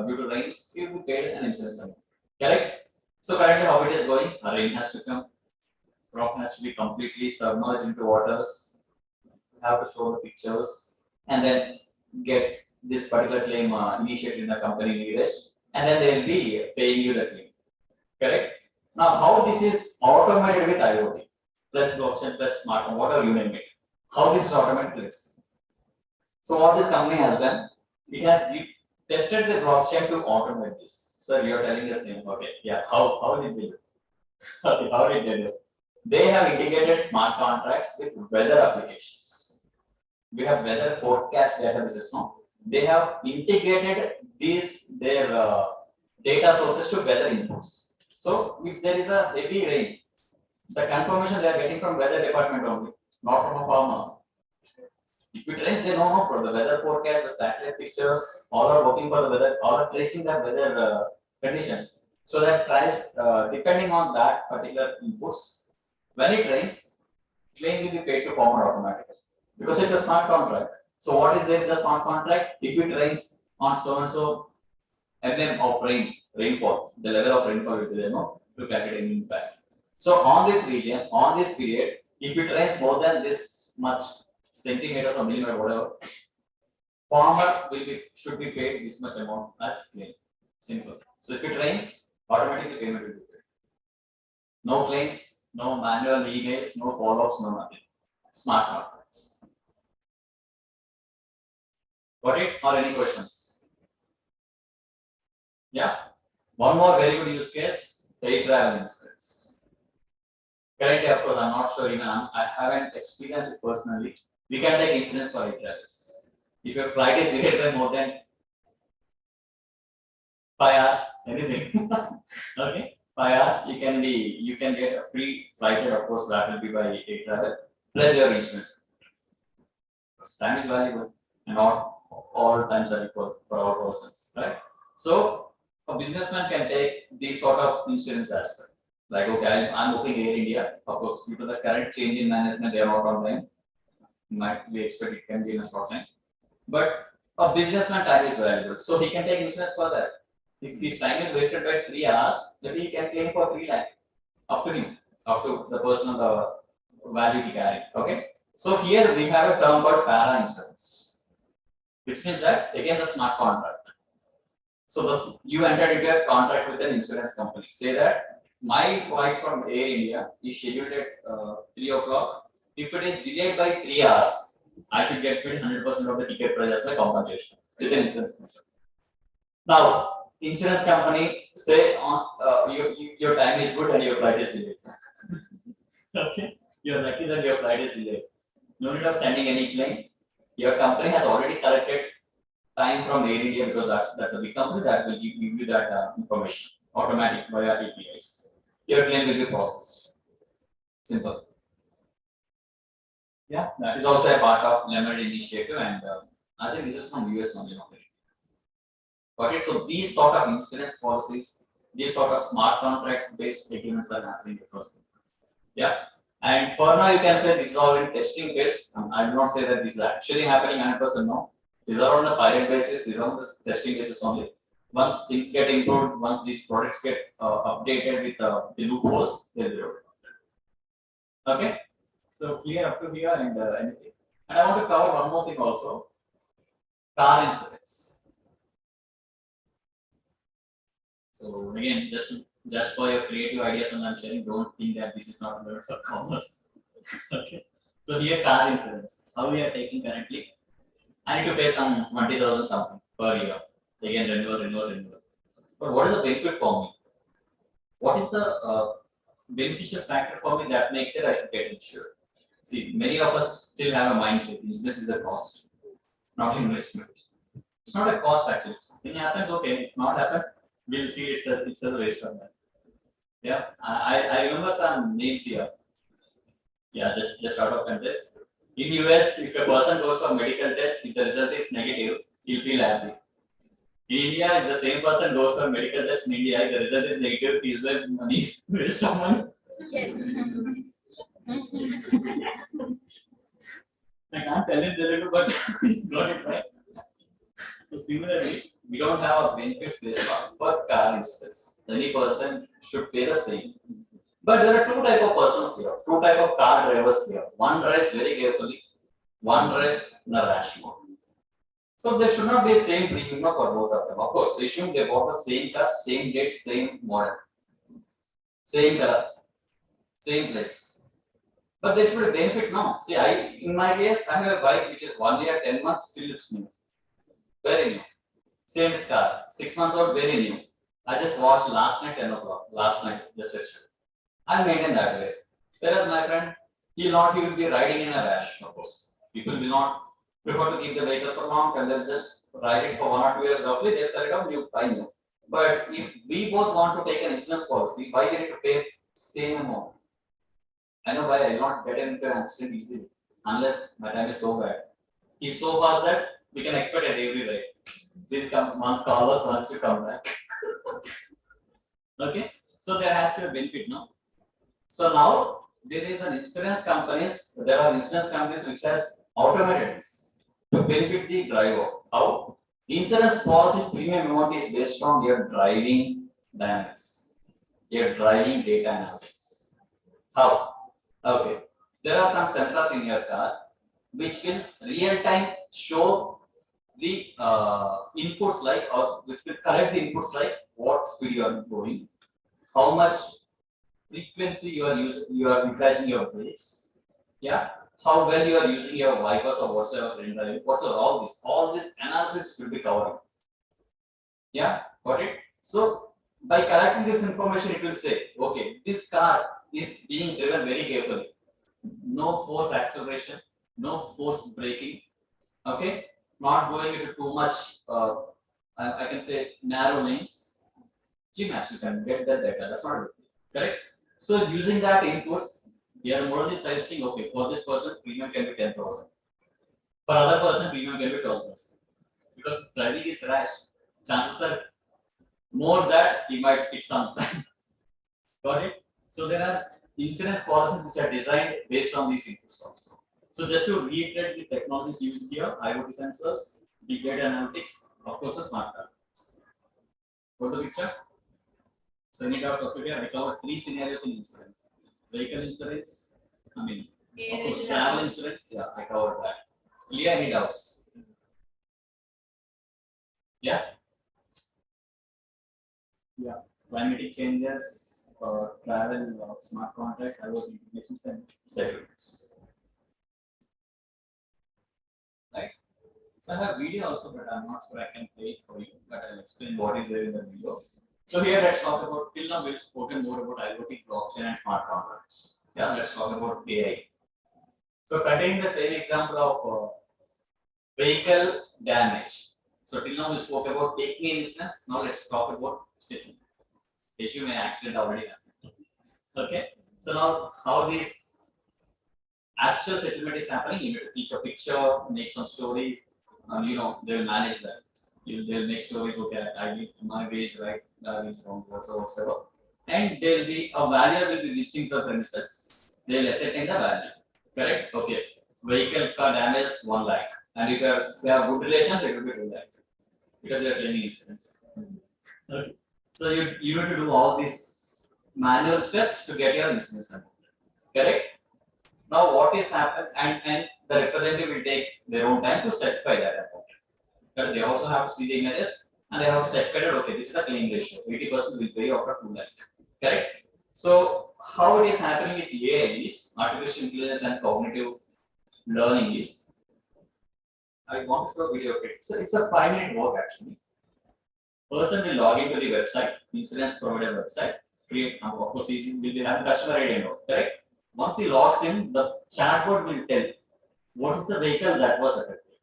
due to rains, he will be paid an insurance amount. Correct? So currently how it is going, a rain has to come, crop has to be completely submerged into waters, you have to show the pictures, and then get this particular claim initiated in the company nearest, and then they will be paying you the claim. Correct? Now how this is automated with IoT, plus blockchain, plus smart home, whatever you name it. How this is automated? So what this company has done, it has tested the blockchain to automate this. So you are telling the same, okay, yeah, how did they do it? Okay, how did they do it? They have integrated smart contracts with weather applications. We have weather forecast databases now. They have integrated their data sources to weather inputs. So if there is a heavy rain, the confirmation they are getting from weather department only, not from a farmer. If it rains, they know for the weather forecast, the satellite pictures, all are working for the weather, all are tracing the weather conditions. So that tries, depending on that particular inputs, when it rains, claim will be paid to farmer automatically because it's a smart contract. So what is there in the smart contract? If it rains on so and so mm of rainfall, the level of rainfall will be there, no, to calculate any impact. So on this region, on this period, if it rains more than this much centimeters or millimeter, whatever, farmer should be paid this much amount as claim. Simple. So if it rains, automatically payment will be paid. No claims, no manual emails, no follow-ups, no nothing. Smart contracts. Got it? Or any questions? Yeah. One more very good use case, air travel insurance. Currently, of course, I'm not sure even I haven't experienced it personally. We can take insurance for air travels. If your flight is delayed by more than 5 hours, anything. Okay, 5 hours, you can get a free flight, of course, that will be by air travel, plus your insurance. Because time is valuable and not all times are equal for all persons, right? So a businessman can take these sort of insurance as well. Like, okay, I'm booking Air India. Of course, due to the current change in management, they are not on time. might we expect it can be in a short time. But a businessman time is valuable, so he can take insurance for that. If his time is wasted by 3 hours, maybe he can claim for 3 lakh, up to him, up to the person of the value he carried. Okay. So here we have a term called para insurance, which means that again the smart contract. So you entered into a contract with an insurance company. Say that my flight from Air India is scheduled at 3 o'clock. If it is delayed by 3 hours, I should get paid 100% of the ticket price as my compensation with the insurance company. Now, insurance company say your time is good and your flight is delayed. Okay, you're lucky that your flight is delayed. No need of sending any claim. Your company has already collected time from Air India because that's a big company that will give you that information automatic via APIs. Your claim will be processed. Simple. Yeah, that is also a part of Lemonade initiative, and I think this is from US only. Okay, so these sort of insurance policies, these sort of smart contract based agreements are happening across the world. Yeah. And for now, you can say this is all in testing phase. I do not say that this is actually happening 100%. No, these are on a pilot basis. These are on the testing basis only. Once things get improved, once these products get updated with the loopholes, they'll be rolled out. Okay. So clear up to here and anything. And I want to cover one more thing also. Car insurance. So again, just for your creative ideas and I'm sharing, don't think that this is not good for commerce. Okay. So here car insurance, how we are taking currently, I need to pay some 20,000 something per year. Again, renewal. But what is the benefit for me? What is the beneficial factor for me that makes it I should get insured? See, many of us still have a mindset, business is a cost, not investment. It's not a cost actually. If something happens, okay. If not happens, we'll feel it's a waste of that. Yeah, I remember some names here. Yeah, just out of context. In US, if a person goes for medical test, if the result is negative, he'll feel happy. In India, if the same person goes for medical test in India, if the result is negative, he's like money is waste of money. Yes. I can't tell him Telugu, but got it right. So similarly, we don't have a benefits list for car insurance. Any person should pay the same. But there are two type of persons here, two type of car drivers here. One drives very carefully, one drives in a rash mode. So there should not be the same premium for both of them. Of course, assume they bought the same car, same date, same model, same color, same place. But there should be a benefit now. See, in my case, I have a bike which is 1 year, 10 months, still looks new. Very new. Same car, 6 months old, very new. I just watched last night, 10 o'clock. Last night, just yesterday. I maintain that way. Whereas my friend, he will be riding in a rash, of course. People will not prefer to keep the vehicles for long and they'll just ride it for 1 or 2 years roughly, they'll sell it off, you buy new. But if we both want to take an insurance policy, why we need to pay same amount? I know why I will not get into an accident easily unless my time is so bad. He's so fast that we can expect at every rate. Please come, call us once you come back. Okay, so there has to be a benefit, no? So now there is an insurance companies. There are insurance companies which has automated this to benefit the driver. How? Insurance policy premium amount is based on your driving dynamics, your driving data analysis. How? Okay, there are some sensors in your car which will real time show the inputs like, or which will collect the inputs like what speed you are going, how much frequency you are utilizing your brakes, yeah, how well you are using your wipers or whatsoever, whatsoever, all this analysis will be covered. Yeah, got it? So by collecting this information, it will say, okay, this car is being driven very carefully. No forced acceleration, no forced braking, okay, not going into too much, I can say narrow lanes. Gmax, you can get that data, that's not good. Correct? So using that inputs, we are more than suggesting, okay, for this person, premium can be 10,000. For other person, premium can be 12,000. Because his driving is rash, chances are more that he might hit some. Got it? So there are insurance policies which are designed based on these inputs also. So just to reiterate the technologies used here, IoT sensors, big data analytics, of course the smart cards. Go to the picture. So any doubts up to here? I covered 3 scenarios in insurance. Vehicle insurance, of course travel insurance, yeah, I covered that. Clear, any doubts? Yeah? Yeah, climatic changes, travel, smart contracts, IoT integrations and segments. Right. So I have video also, but I'm not sure I can play it for you, but I'll explain what is there in the video. So here let's talk about, till now we've spoken more about IoT, blockchain and smart contracts. Yeah, let's talk about AI. So continuing the same example of vehicle damage. So till now we spoke about taking an instance, now let's talk about settlement. Issue may accident already happened. Okay, so now how this actual settlement is happening, you need to take a picture, make some story, and they will manage that. They'll make stories, okay, I need my way is right, that is wrong, whatsoever. And there will be a value will be listing the premises. They'll ascertain the value. Correct? Okay. Vehicle car damage 1 lakh. And if you have good relations, it will be 2 lakh. Because you are claiming insurance. Okay. So you need to do all these manual steps to get your insurance amount. Correct? Now what is happened and the representative will take their own time to certify that amount. But they also have to see the images and they have to certify that okay, this is the claim ratio. 80% will pay after 2 lakh. Correct? So how it is happening with AI is artificial intelligence and cognitive learning is. I want to show a video of it. So it's a 5-minute work actually. Person will log into the website, insurance provider website. Create, of course, he will have customer ID node, correct? Once he logs in, the chatbot will tell what is the vehicle that was affected.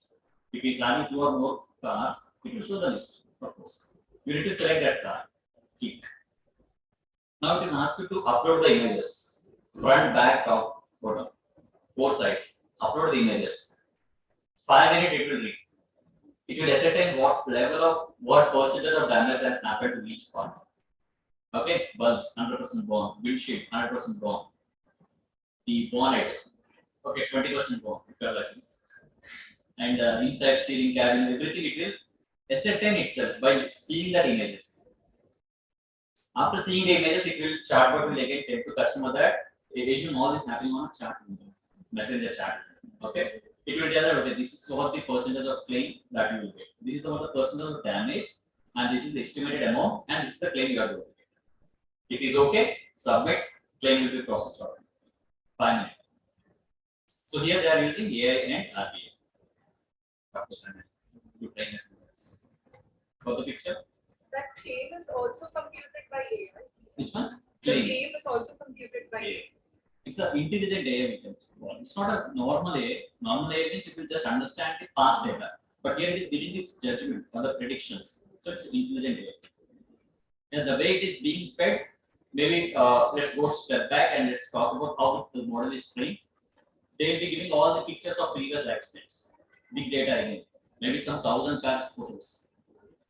If he's having 2 or more cars, it will show the list, of course. You need to select that car. Click. Now it can ask you to upload the images, front, back, top, bottom, 4 sides. Upload the images. 5 minutes it will read. It will ascertain what percentage of damage has happened to each part. Okay, bulbs 100% gone, windshield 100% gone, the bonnet, okay, 20% gone, if you are lucky. And inside steering cabin, everything it will ascertain itself by seeing the images. After seeing the images, it will chatbot will again tell to customer that assume all is happening on a chat window, messenger chat. Okay, it will tell that okay, this is what the percentage of claim that you will get. This is what the percentage of damage, and this is the estimated amount, and this is the claim you are going to get. If it is okay, submit, claim will be processed automatically. 5 minutes. So here they are using AI and RPA. For the picture. That claim is also computed by AI. Which one? The claim is also computed by AI. It's an intelligent AI we can call. It's not a normal AI. Normal AI means it will just understand the past data. But here it is giving the judgment or the predictions. So it's intelligent AI. And the way it is being fed, maybe let's go step back and let's talk about how the model is trained. They will be giving all the pictures of previous accidents, big data again, maybe some 1,000 car photos,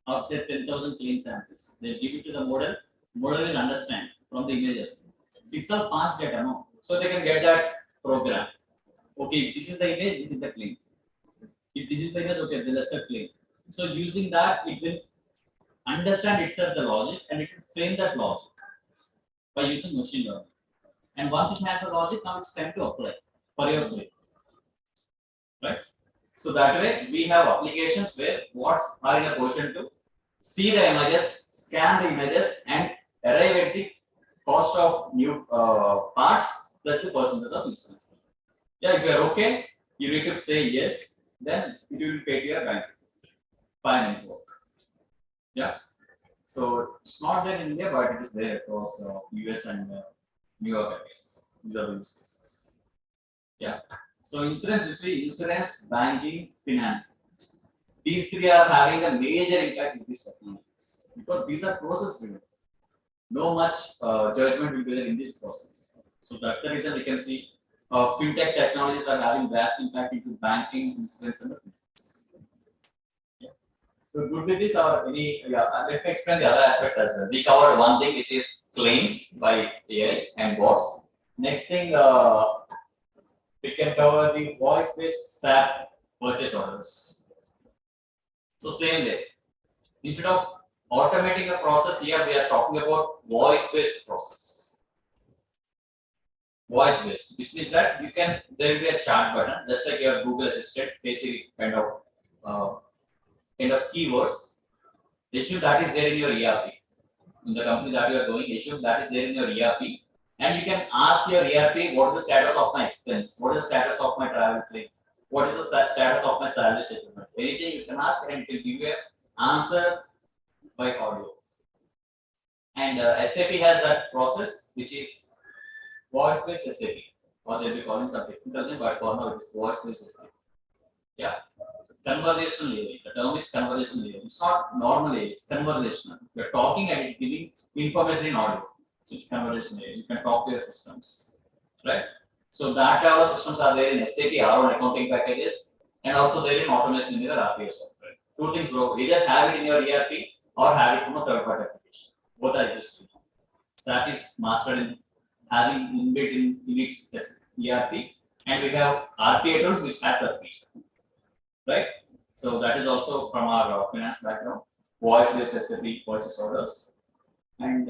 or say 10,000 claim samples. They will give it to the model. Model will understand from the images. So it's all past data, no? So they can get that program. Okay, if this is the image, this is the claim. If this is the image, okay, this is the claim. So using that, it will understand itself the logic and it will frame that logic by using machine learning. And once it has a logic, now it's time to apply for your claim. Right? So that way we have applications where bots are in a position to see the images, scan the images, and arrive at the cost of new parts plus the percentage of insurance. Yeah, if you are okay, you need to say yes, then it will pay to your bank. 5 minute work. Yeah. So it's not there in India, but it is there across US and New York areas. These are the use cases. Yeah. So insurance, you see, insurance, banking, finance. These 3 are having a major impact with these technologies because these are process driven. No much judgment will be there in this process. So that's the reason we can see fintech technologies are having vast impact into banking, insurance, and finance. Yeah. So good with this or any? Yeah, let me explain the other aspects as well. We covered one thing which is claims by AI and bots. Next thing, we can cover the voice-based SAP purchase orders. So same way, instead of automating a process, here we are talking about voice-based process. Voice-based, which means that you can, there will be a chat button, just like your Google Assistant, basically kind of keywords. Issue that is there in your ERP. In the company that you are going, issue that is there in your ERP. And you can ask your ERP, what is the status of my expense? What is the status of my travel claim? What is the status of my salary settlement? Anything you can ask and it will give you an answer by audio. And SAP has that process, which is voice-based SAP, or they'll be calling some technical name, but for now it is voice-based SAP. Yeah, conversational AI. The term is conversational AI. It's not normal AI, it's conversational. You're talking and it's giving information in audio. So it's conversational AI. You can talk to your systems, right? So that level of systems are there in SAP, our own accounting packages, and also there in automation in your RPA software. Two things, bro. Either have it in your ERP or have it from a third-party application. Both are existing. SAP is mastered in having inbuilt in its ERP, and we have RPA tools which has that feature, right? So that is also from our finance background, voice-based SAP purchase orders, and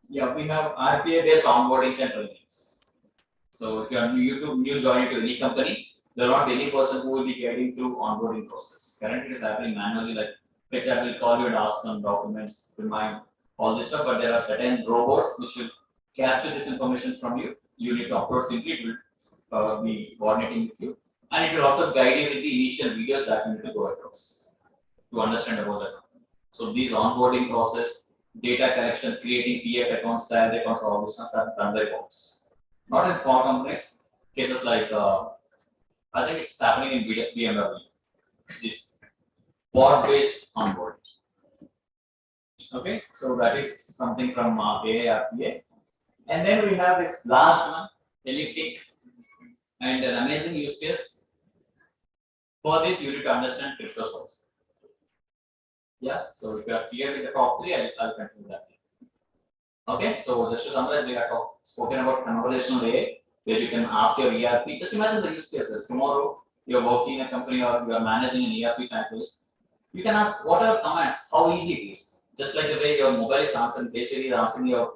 yeah, we have RPA-based onboardings and trainings. So if you are new joining to any company, there will not be any person who will be getting through onboarding process. Currently, it is happening manually, like HR will call you and ask some documents, remind all this stuff, but there are certain robots which will capture this information from you. You need to upload simply, it will be coordinating with you. And it will also guide you with the initial videos that you need to go across to understand about that. So these onboarding process, data collection, creating PF accounts, salary accounts, all these things are done by bots. Not in small companies. Cases like I think it's happening in BMW. This bot-based onboarding. Okay, so that is something from AARPA. And then we have this last one, elliptic, and an amazing use case. For this, you need to understand crypto source. Yeah, so if you are clear with the top three, I'll continue that. Okay, so just to summarize, we have spoken about conversational AI, where you can ask your ERP. Just imagine the use cases. Tomorrow, you're working in a company or you are managing an ERP package. You can ask what are commands, how easy it is. Just like the way your mobile is answering, basically answering your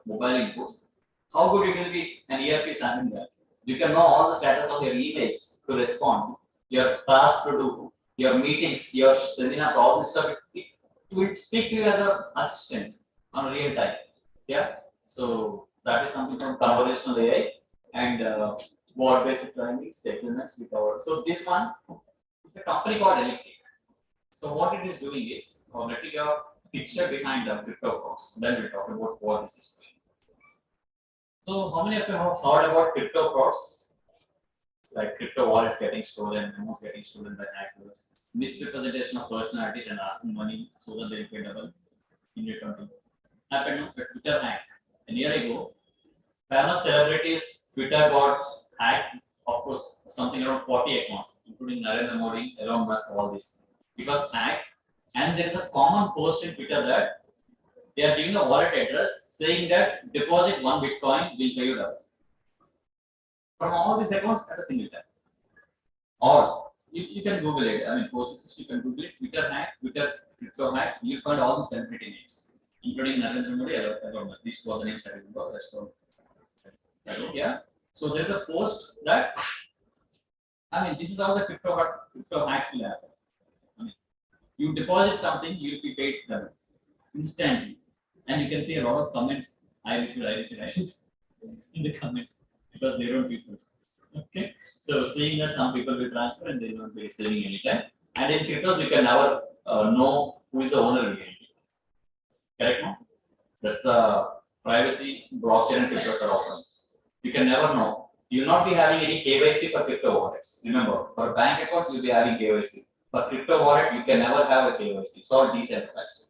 mobile inputs. How good it will be an ERP is handling that. You can know all the status of your emails to respond, your tasks to do, your meetings, your seminars, all this stuff. It will speak to you as an assistant on real time. Yeah. So that is something from conversational AI and word-based learning, settlements with our. So this one is a company called Elliptic. So what it is doing is, or letting a picture behind the crypto course. Then we'll talk about what this is doing. So how many of you have heard about crypto frauds? Like crypto wallets getting stolen, amounts getting stolen by hackers, misrepresentation of personalities and asking money so that they pay double in return. Happened on Twitter hack. A year ago, famous celebrities Twitter got hacked. Of course, something around 40 accounts, including Narendra Modi, Elon Musk, all this. It was hacked, and there is a common post in Twitter that they are giving a wallet address saying that deposit 1 Bitcoin will pay you double. From all these accounts at a single time. Or you can Google it. I mean, post you can Google it. Twitter hack, Twitter crypto hack. You'll find all the celebrity names, including Narendra Modi, Elon Musk. These were the names I remember. That's all. Yeah. So there's a post that, I mean, this is how the crypto hacks will happen. I mean, you deposit something, you'll be paid double instantly. And you can see a lot of comments. I received in the comments because they don't people. Okay. So seeing that some people will transfer and they won't be receiving anytime. And in cryptos, you can never know who is the owner really. Correct? No? That's the privacy blockchain and cryptos are offering. You can never know. You will not be having any KYC for crypto wallets. Remember, for bank accounts, you'll be having KYC. For crypto wallet, you can never have a KYC. It's all decentralized.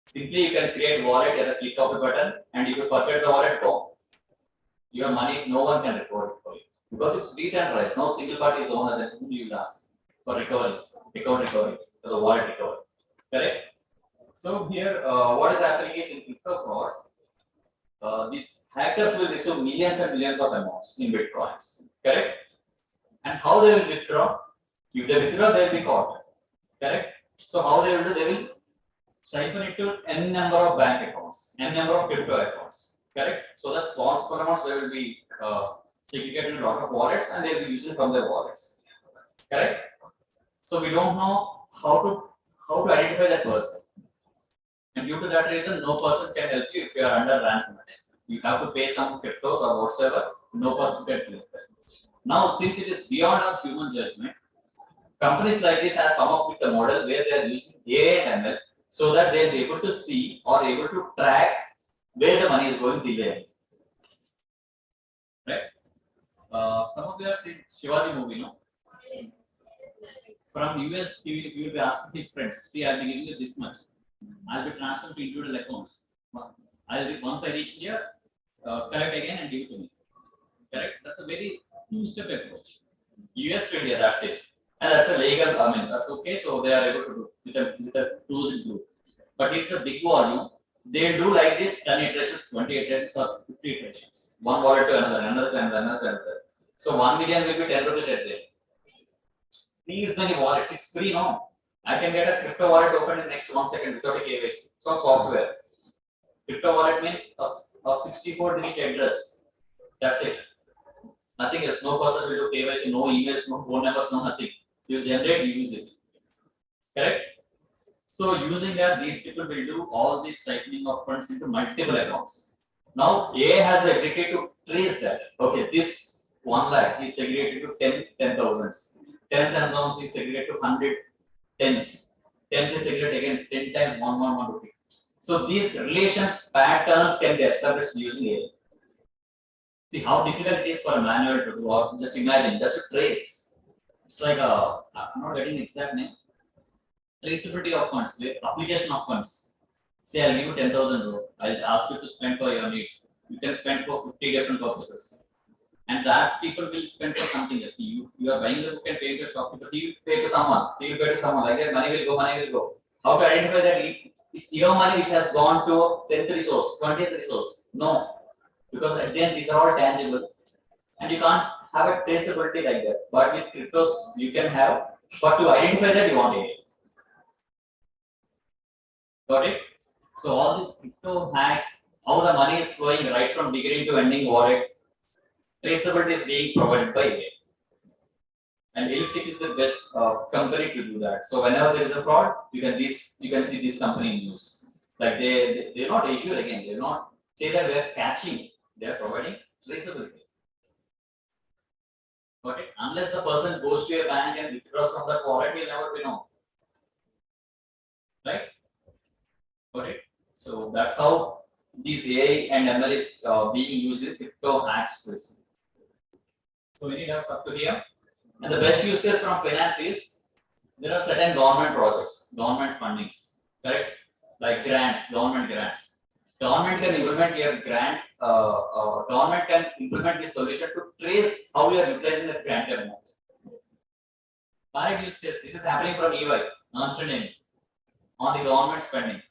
Simply, you can create wallet at a click of a button, and if you forget the wallet, go. Your money, no one can recover it for you because it's decentralized. No single party is the owner. Then whom you will ask for recovery, for the wallet recovery. Correct. So here, what is happening is in crypto frauds, these hackers will receive millions and millions of amounts in bitcoins, correct? And how they will withdraw? If they withdraw, they will be caught, correct? So how they will do? They will siphon it to n number of bank accounts, n number of crypto accounts, correct? So the small amounts they will be segregated in a lot of wallets and they will be using from their wallets, correct? So we don't know how to identify that person. And due to that reason, no person can help you if you are under ransom attack. You have to pay some cryptos or whatsoever, no person can place that. Now, since it is beyond our human judgment, companies like this have come up with a model where they are using AI and ML so that they'll be able to see or able to track where the money is going delay. Right? Some of you have seen Shivaji movie, no? From US, he will be asking his friends, see, I'll be giving you this much. I'll be transferred to individual accounts. Once I reach here, collect again and give it to me. Correct? That's a very two-step approach. US to India, that's it. And that's a legal, I mean, that's okay. So they are able to do with a closed group. But it's a big volume. They'll do like this 10 iterations, 20 iterations, or 50 iterations. One wallet to another, another to another, another to another. So 1 million will be 10 rupees a day. These many wallets, it's free, no? I can get a crypto wallet open in next 1 second without a KYC. So software. Crypto wallet means a 64-digit address. That's it. Nothing else. No person will do KYC, no emails, no phone numbers, no nothing. You generate, you use it. Correct? So using that, these people will do all this siphoning of funds into multiple accounts. Now AI has the ability to trace that. Okay, this 1 lakh is segregated to 10,000s. 10,000 is segregated to 100 tens. Tens is segregated again 10 times 1 rupee. So these relations patterns can be established using AI. See how difficult it is for a manual to do, or just imagine, just to trace. It's like I'm not getting the exact name. Traceability of funds, application of funds. Say I'll give you 10,000 I'll ask you to spend for your needs. You can spend for 50 different purposes. And that people will spend for something else. You are buying the book and paying to a shopkeeper, he will pay to someone, he will pay to someone, like that money will go. How to identify that it's your money which has gone to 10th resource, 20th resource? No. Because at the end these are all tangible. And you can't have a traceability like that. But with cryptos you can have, but to identify that you want AI. Got it? So all these crypto hacks, how the money is flowing right from beginning to ending wallet, traceability is being provided by AI. And Elliptic is the best company to do that. So whenever there is a fraud, you can see this company in news. Like they're not issued again. They're not say that they're catching. They're providing traceability. Got it? Unless the person goes to a bank and withdraws from that wallet, will never be known. Right? Got it? So that's how this AI and ML is being used in crypto hacks. So we need up to here. And the best use case from finance is there are certain government projects, government fundings, correct? Like grants, government grants. Government can implement your grant. Government can implement this solution to trace how you are utilizing the grant amount. Five use case. This is happening from EY, Ernst & Young, on the government spending.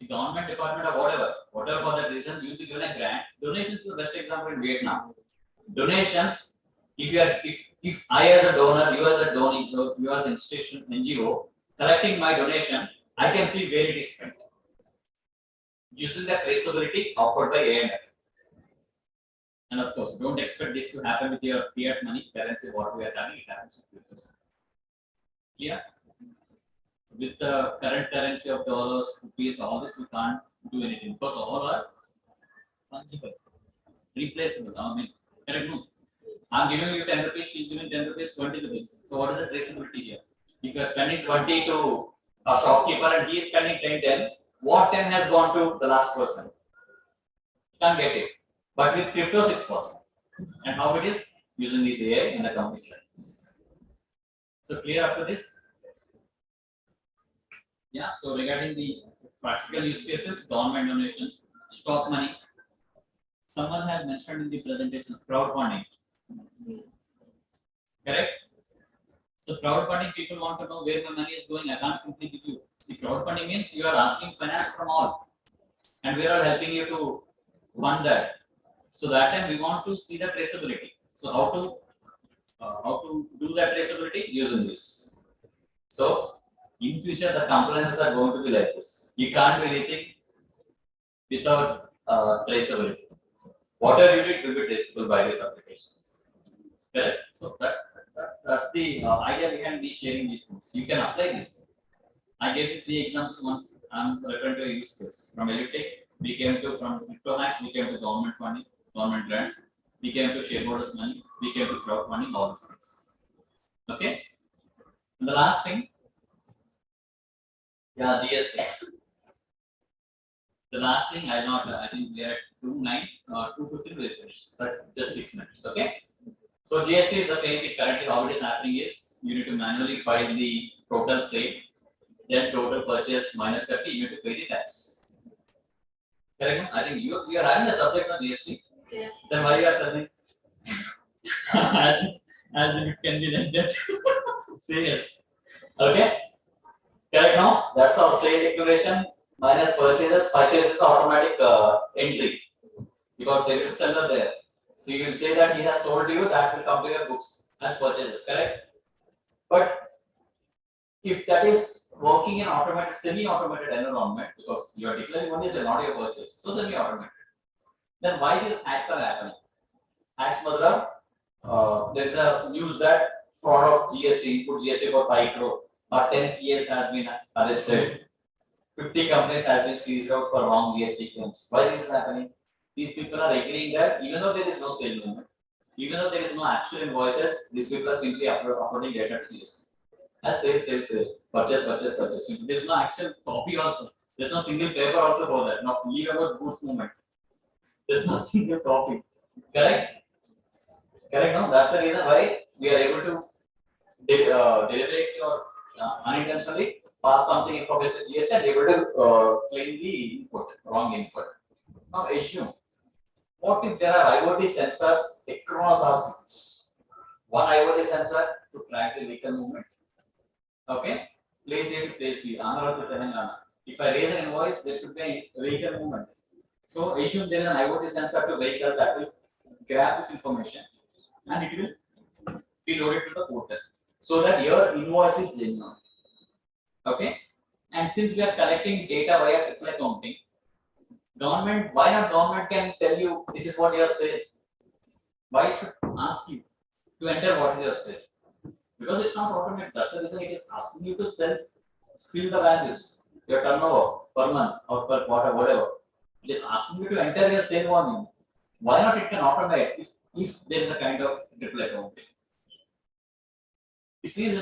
The government department or whatever for that reason, you will be given a grant. Donations is the best example in Vietnam. Donations. If I as a donor, you as a donor, you as an institution, NGO, collecting my donation, I can see where it is spent. Using the traceability offered by AI. And of course, don't expect this to happen with your fiat money currency, what we are having, it happens with cryptos. Clear? With the current currency of dollars, rupees, all this, we can't do anything because all are fungible, replaceable. I mean, correct? No? I'm giving you 10 rupees, she's giving 10 rupees, 20 rupees. So what is the traceability here? If you are spending 20 to a shopkeeper and he is spending 10, what 10 has gone to the last person? You can't get it. But with cryptos, it's possible. And how it is? Using this AI and the companies like this. So clear up to this? Yeah, so regarding the practical use cases, government donations, stock money. Someone has mentioned in the presentations crowdfunding. Correct? So crowdfunding, people want to know where my money is going. I can't simply give you. See, crowdfunding means you are asking finance from all. and we are helping you to fund that. So that time we want to see the traceability. So how to do that traceability using this. So in future the compliance are going to be like this. You can't do anything without traceability. Whatever you did will be traceable by these applications. Correct? So that's the idea behind me sharing these things. You can apply this. I gave you 3 examples once. I'm referring to a use case. From Elitech, we came to from crypto hacks, we came to government funding, government grants, we came to shareholders money, we came to crowdfunding, all these things. Okay? And the last thing, yeah, GST. The last thing, I think we are at 2:09 or 2:15 we'll finish. So just 6 minutes. Okay? So GST is the same thing. Currently, how it is happening is you need to manually file the total sale, then total purchase minus 30, you need to pay the tax. Correct? I think you are having a subject on GST. Yes. Then why you are studying? as if it can be like that. Say yes. Okay. Correct now? That's our sale declaration minus purchases. Purchase is automatic entry because there is a seller there. So you will say that he has sold you, that will come to your books as purchases, correct? But if that is working in automated, semi-automated environment, because you are declaring one is not your purchase, so semi-automated, then why these hacks are happening? Hacks, Madhura, there's a news that fraud of GST, input GST for 5 crore or 10 CS has been arrested. 50 companies have been seized out for wrong GST claims. Why this is happening? These people are agreeing that even though there is no sale movement, even though there is no actual invoices, these people are simply uploading data to GST. As sale, purchase. Simply. There's no actual copy also. There's no single paper also for that. Not leave about goods movement. There's no single copy. Correct? Correct, no? That's the reason why we are able to deliberately or unintentionally pass something information to GST and able to claim the input, wrong input. Now assume, what if there are IoT sensors across our cities? One IoT sensor to track the vehicle movement. Okay, place A to place B, Andhra to Telangana. If I raise an invoice, there should be a vehicle movement. So assume there is an IoT sensor to vehicle that will grab this information and it will be loaded to the portal so that your invoice is genuine. Okay, and since we are collecting data via triple accounting, why not government can tell you this is what your sale? Why it should ask you to enter what is your sale? Because it's not automated. That's the reason it is asking you to fill the values, your turnover per month or per quarter, whatever. It is asking you to enter your sale volume. Why not it can automate if there is a kind of triple accounting? It says,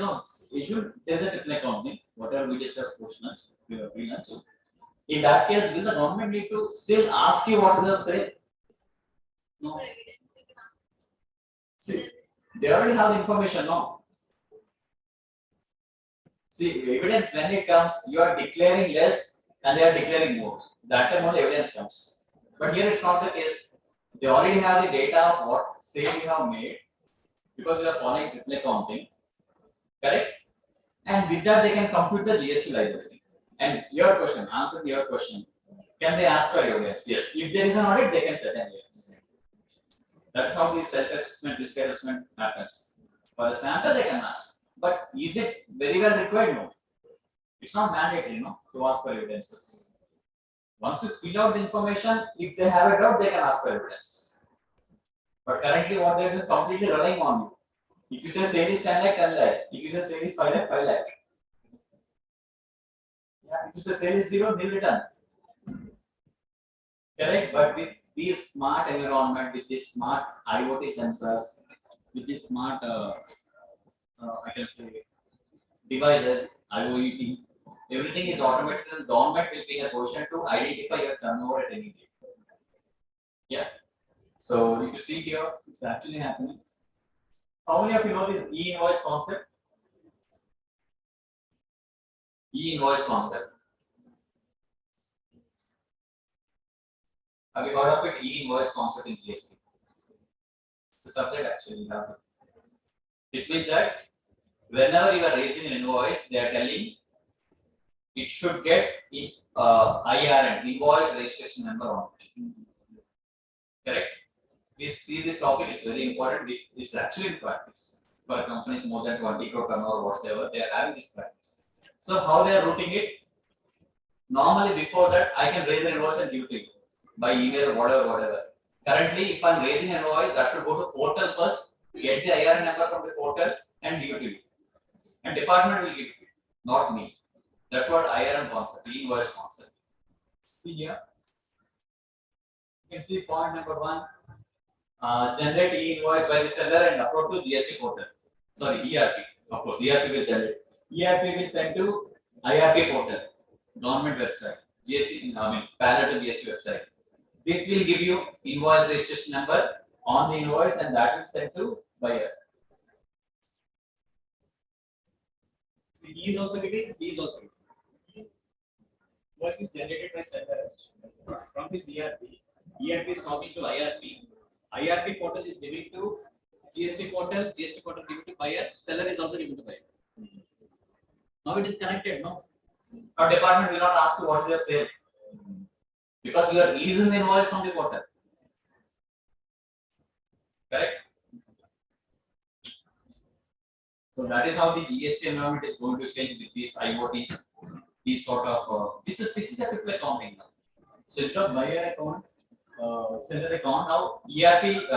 there's a triple accounting, whatever we discussed post-lunch, pre-lunch. In that case, will the government need to still ask you what is your sale? No. See, they already have the information, no? See, evidence when it comes, you are declaring less and they are declaring more. That time only evidence comes. But here it's not the case. They already have the data of what sale you have made because you are following triple accounting. Correct? And with that, they can compute the GST liability. And your question, answer your question. Can they ask for evidence? Yes. If there is an audit, they can set an evidence. That's how the self-assessment, risk assessment happens. For a sample, they can ask. But is it very well required? No. It's not mandatory, to ask for evidences. Once you fill out the information, if they have a doubt, they can ask for evidence. But currently, what they're doing completely relying on you. If you say sale is 10 lakh, 10 lakh. If you say sale is 5 lakh, 5 lakh. Yeah, if you say sale is 0, nil return. Correct? But with this smart environment, with this smart IoT sensors, with this smart, I can say, devices, IoT, everything is automated and government will be in a position to identify your turnover at any day. Yeah. So if you see here, it's actually happening. How many of you know this e-invoice concept? E-invoice concept. Have you heard of it? E-invoice concept in GST. The subject actually you have it. This means that whenever you are raising an invoice, they are telling it should get IRN, invoice registration number on it. Correct? We see this topic is very important. It's actually in practice for companies more than 20 crore turnover, whatever, they are having this practice. So how they are routing it? Normally before that, I can raise an invoice and give to you by email or whatever. Currently, if I'm raising an invoice, that should go to portal first, get the IRN number from the portal and give it to you. And department will give it to you, not me. That's what IRN concept, invoice concept. See here. You can see point number 1. Generate e-invoice by the seller and upload to GST portal. Sorry, ERP. Of course, ERP will generate. ERP will send to IRP portal, government website, GST, parallel to GST website. This will give you invoice registration number on the invoice and that will send to buyer. So he is also getting, he is also getting. Invoice is generated by seller from this ERP. ERP is talking to IRP. IRP portal is giving to GST portal giving to buyer, seller is also giving to buyer. Now it is connected, no? Our department will not ask you what is your sale because you are releasing the invoice from the portal. Correct? So that is how the GST environment is going to change with these IoTs, these sort of this is a triple accounting now. So instead of buyer account, seller account, now ERP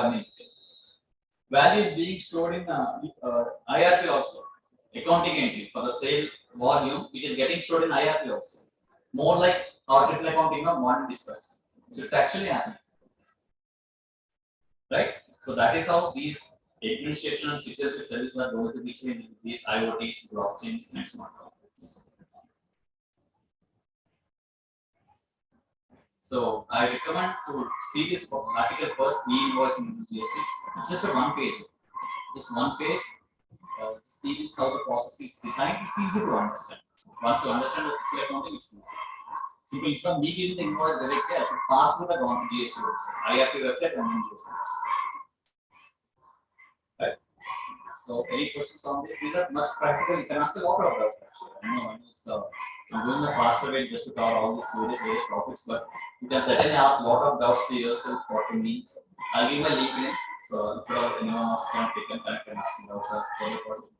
value is being stored in IRP also. Accounting entry for the sale volume, it is getting stored in IRP also. More like our triple accounting of one discussed. So it's actually happening. Right? So that is how these administration and security services are going to be changing these IoTs, blockchains, and smart contracts. So I recommend to see this article first, e-invoicing GST. It's just a one page. Just one page. See this how the process is designed. It's easy to understand. Once you understand the accounting, it's easy. Simply instead of me giving the invoice directly, I should pass through the GST website, IRP website, and then GST website. Right. So any questions on this? These are much practical. You can ask a lot of doubts actually. I know it's I'm doing a faster way just to cover all these various topics, but you can certainly ask a lot of doubts to yourself or to me. I'll give my LinkedIn, so if anyone else can connect and ask doubts or further questions.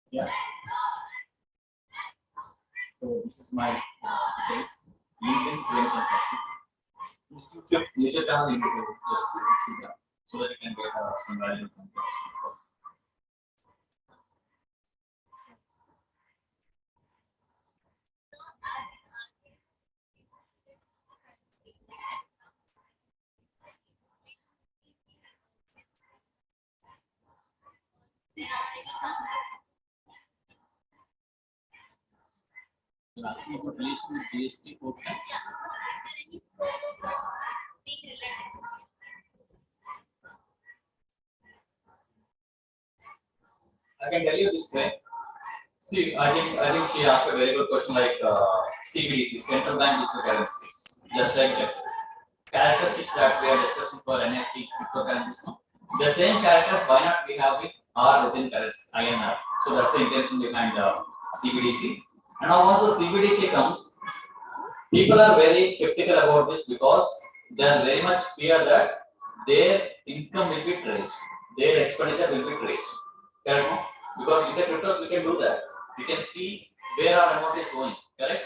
Yeah. So this is my LinkedIn credential. YouTube channel you just see that so that you can get some value from it. You're asking about relation with GST portal. I can tell you this way. See, I think she asked a very good question like CBDC, central bank digital currencies, just like that. Characteristics that we are discussing for NFT cryptocurrencies. The same characters, why not we have with our routine currency, INR. So that's the intention behind CBDC. And now once the CBDC comes, people are very skeptical about this because they are very much fear that their income will be traced, their expenditure will be traced. Correct? Because with the cryptos we can do that. We can see where our amount is going. Correct?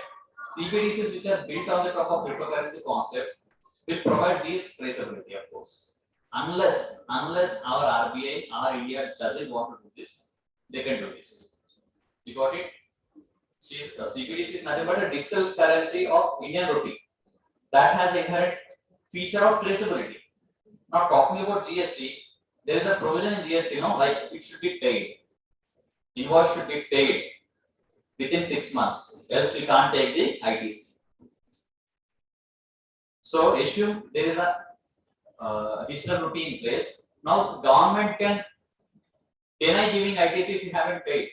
CBDCs which are built on the top of cryptocurrency concepts will provide this traceability, of course. Unless our RBI, our India doesn't want to do this, they can do this. You got it? CBDC is nothing but a digital currency of Indian rupee that has inherent feature of traceability. Now talking about GST, there is a provision in GST, like it should be paid. Invoice should be paid within 6 months, else you can't take the ITC. So assume there is a digital rupee in place. Now government can deny giving ITC if you haven't paid.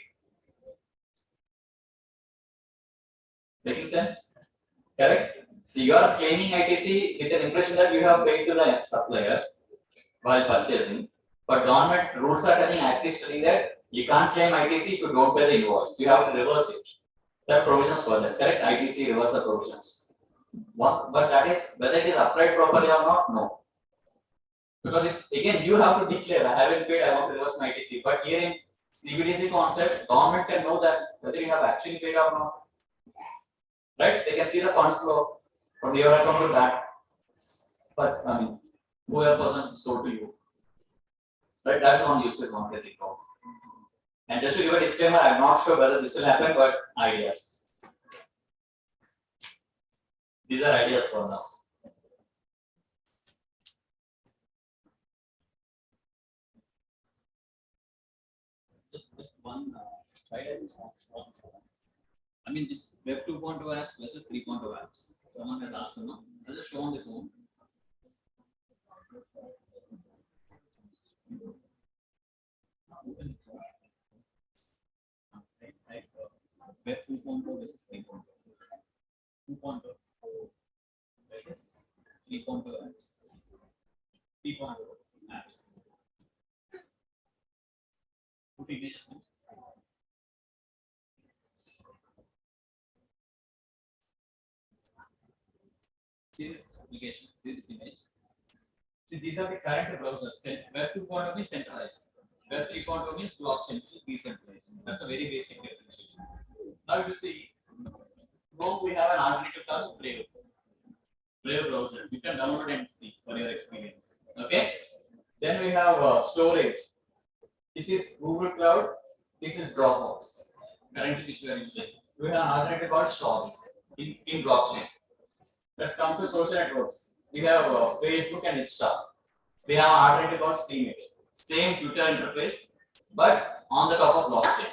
Making sense? Correct? So you are claiming ITC with an impression that you have paid to the supplier while purchasing, but government rules are telling, Act is telling that you can't claim ITC if you don't pay the invoice. You have to reverse it. There are provisions for that, correct? ITC reverse the provisions. But that is whether it is applied properly or not, no. Because it's again you have to declare, I haven't paid, I want to reverse my ITC. But here in CBDC concept, government can know that whether you have actually paid or not. Right? They can see the funds flow from your account to that. But I mean, whoever person sold to you. Right? That's one usage one can think of. And just to give a disclaimer, I'm not sure whether this will happen, but ideas. These are ideas for now. Just one slide I just want to show. I mean, this Web 2.0 apps versus 3.0 apps. Someone has asked me, no? I'll just show on the phone. Web 2.0 versus 3.0. 2.0 versus 3.0 apps. 3.0 apps. Put images now. See this application, see this image. See, these are the current browsers. Web 2.0 is centralized. Web 3.0 means blockchain, which is decentralized. That's a very basic differentiation. Now you see, Chrome we have an alternative term, Brave. Brave browser. You can download and see for your experience. Okay. Then we have storage. This is Google Cloud. This is Dropbox. Currently, which we are using. We have an alternative called Stores in blockchain. Let's come to social networks. We have Facebook and Insta. We have an alternative called Steam. Same Twitter interface, but on the top of blockchain.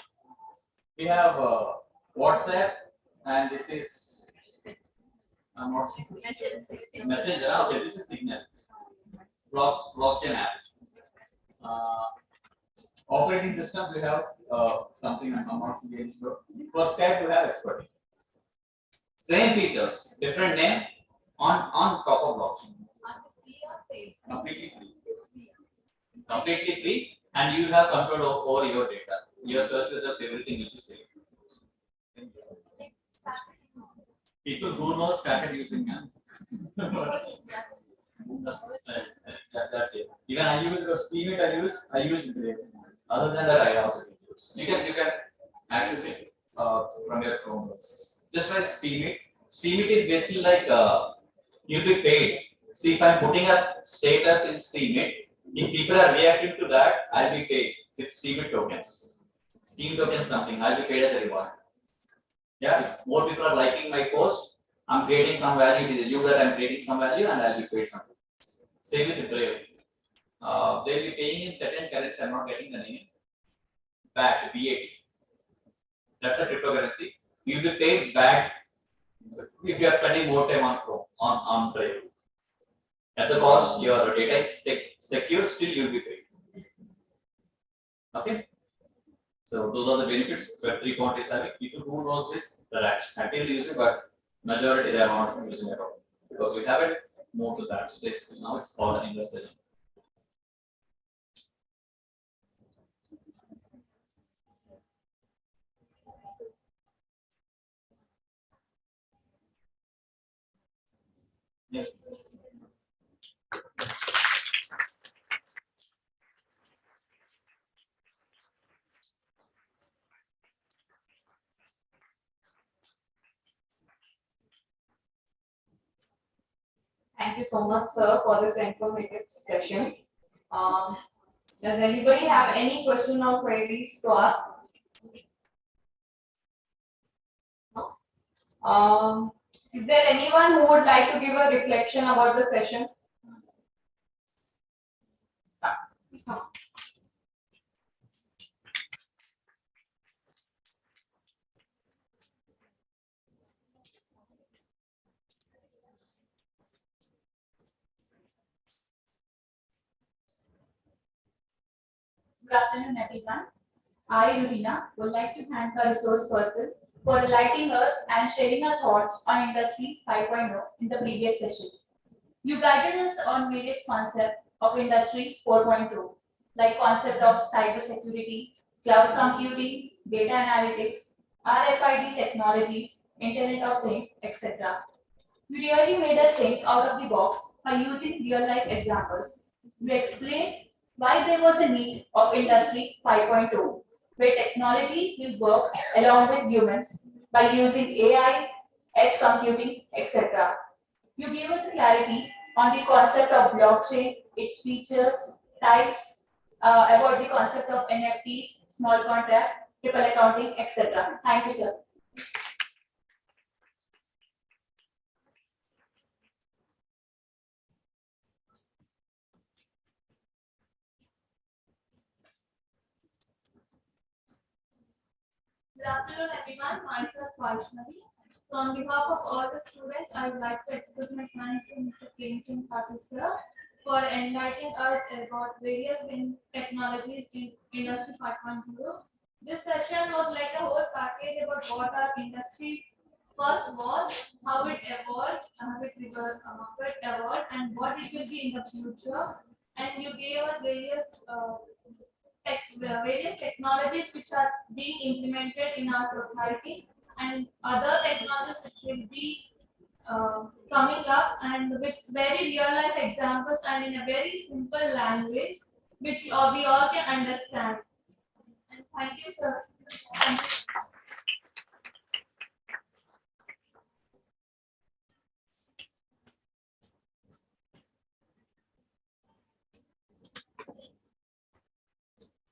We have WhatsApp, and this is Messenger. Okay, this is Signal. Blockchain app. Operating systems, we have something I'm not really sure. For Skype, we have Expertise. Same features, different name on top of blockchain. Completely free. Completely free, and you have control over your data. Your search results, everything will be saved. People who know started using them. That's it. Even I use Steam. I use Brave. Other than that, I also use. You can access it from your Chrome browsers. Just by Steam. Steam is basically like you'll be paid. See, if I'm putting up status in Steam, if people are reacting to that, I'll be paid with Steam tokens. Steam token something, I'll be paid as a reward. Yeah, if more people are liking my post, I'm creating some value. It is assumed that I'm creating some value, and I'll be paid something. Same with Brave. They'll be paying in certain currency. I'm not getting the name. BAT, BAT. That's the cryptocurrency. You'll be paid back if you are spending more time on Chrome, on Brave. At the cost, your data is secure, still you'll be paid. Okay. So those are the benefits Web 3.0 is having. People who knows this, they're actively using, but majority they are not using at all. Because we haven't moved to that stage. Now it's called an investor. Yeah. Thank you so much, sir, for this informative session. Does anybody have any question or queries to ask? No? Is there anyone who would like to give a reflection about the session? Please come. Good afternoon, everyone. I, Ruhina, would like to thank our resource person for enlightening us and sharing our thoughts on Industry 5.0 in the previous session. You guided us on various concepts of Industry 4.2, like concept of cybersecurity, cloud computing, data analytics, RFID technologies, Internet of Things, etc. We really made us think out of the box by using real-life examples. We explained why there was a need of Industry 5.2, where technology will work along with humans by using AI, edge computing, etc. You gave us clarity on the concept of blockchain, its features, types, about the concept of NFTs, small contracts, triple accounting, etc. Thank you, sir. Good afternoon, everyone. Myself, Vaishnavi. So, on behalf of all the students, I would like to express my thanks to Mr. Premchand Kasi sir for enlightening us about various technologies in Industry 5.0. This session was like a whole package about what our industry first was, how it evolved, and what it will be in the future. And you gave us various technologies which are being implemented in our society and other technologies which will be coming up, and with very real life examples and in a very simple language which we all can understand. And thank you, sir. Thank you.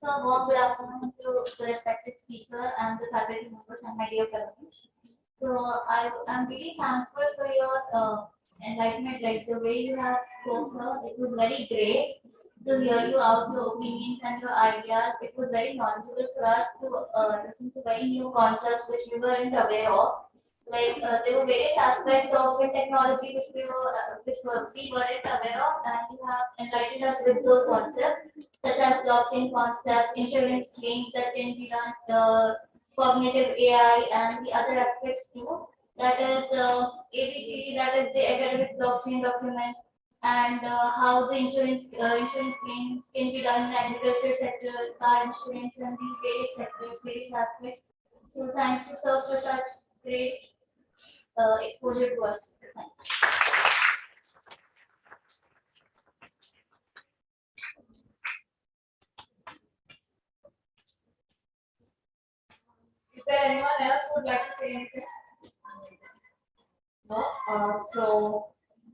So, warm good afternoon to the respected speaker and the faculty members and my dear colleagues. So, I'm really thankful for your enlightenment, like the way you have spoken. It was very great to hear you out your opinions and your ideas. It was very knowledgeable for us to listen to very new concepts which we weren't aware of. Like there were various aspects of the technology we weren't aware of, and you have enlightened us with those concepts such as blockchain concept, insurance claims that can be done, cognitive AI, and the other aspects too. That is ABCD, that is the academic blockchain documents, and how the insurance claims can be done in agriculture sector, car insurance, and the various sectors, various aspects. So thank you, sir, for such great exposure to us. Thank you. Is there anyone else who would like to say anything? No?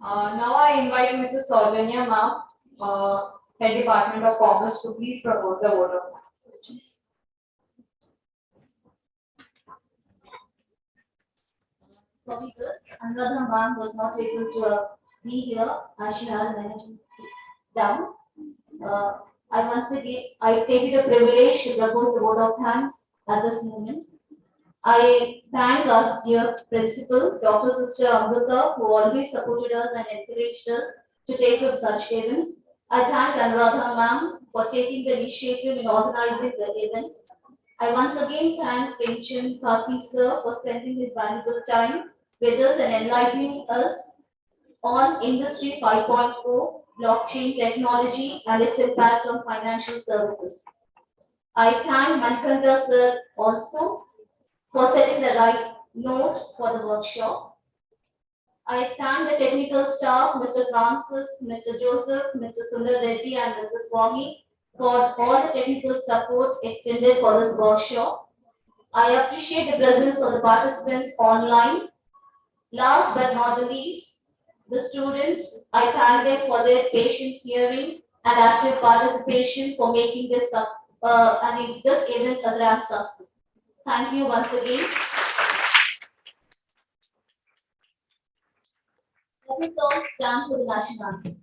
Now I invite Mrs. Saujanya ma'am, Head Department of Commerce, to please propose the vote of thanks. Sorry, this Anuradha ma'am was not able to be here as she has an emergency down. I take it a privilege to propose the vote of thanks at this moment. I thank our dear principal, Dr. Sister Amrita, who always supported us and encouraged us to take up such events. I thank Anuradha ma'am for taking the initiative in organizing the event. I once again thank Premchand Kasi sir for spending his valuable time with us and enlightening us on Industry 5.0, blockchain technology, and its impact on financial services. I thank Manikanda sir also for setting the right note for the workshop. I thank the technical staff, Mr. Francis, Mr. Joseph, Mr. Sundar Reddy, and Mr. Swami for all the technical support extended for this workshop. I appreciate the presence of the participants online. Last but not the least, the students, I thank them for their patient hearing and active participation for making this this event a grand success. Thank you once again. Let us all stand for the national anthem.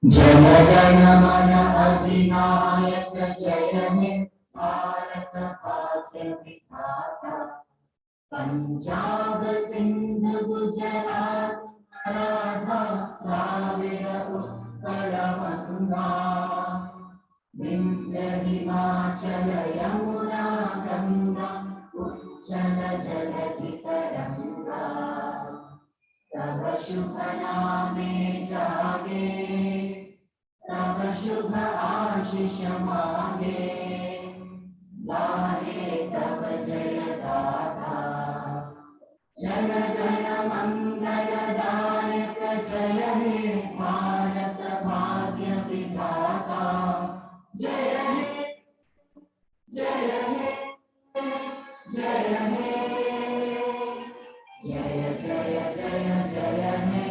जनगण मन अधिनायक जय हे भारत भाग्य विधाता पंजाब सिंध गुजरात राधा द्राविड उत्कल गंगा विंध्य हिमाचल यमुना गंगा उच्चल जलधि तरंगा तव शुभ नामे जागे तव शुभ आशीष मांगे गाहे तव जय गाथा जन गण मंगल दायक जय हे भारत भाग्य विधाता जय हे जय हे जय हे जय जय जय जय हे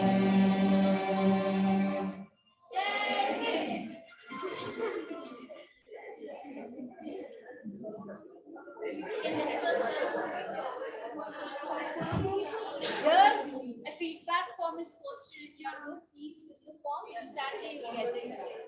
Girls, a feedback form is posted in your room. Please fill the form. Instantly you get the result.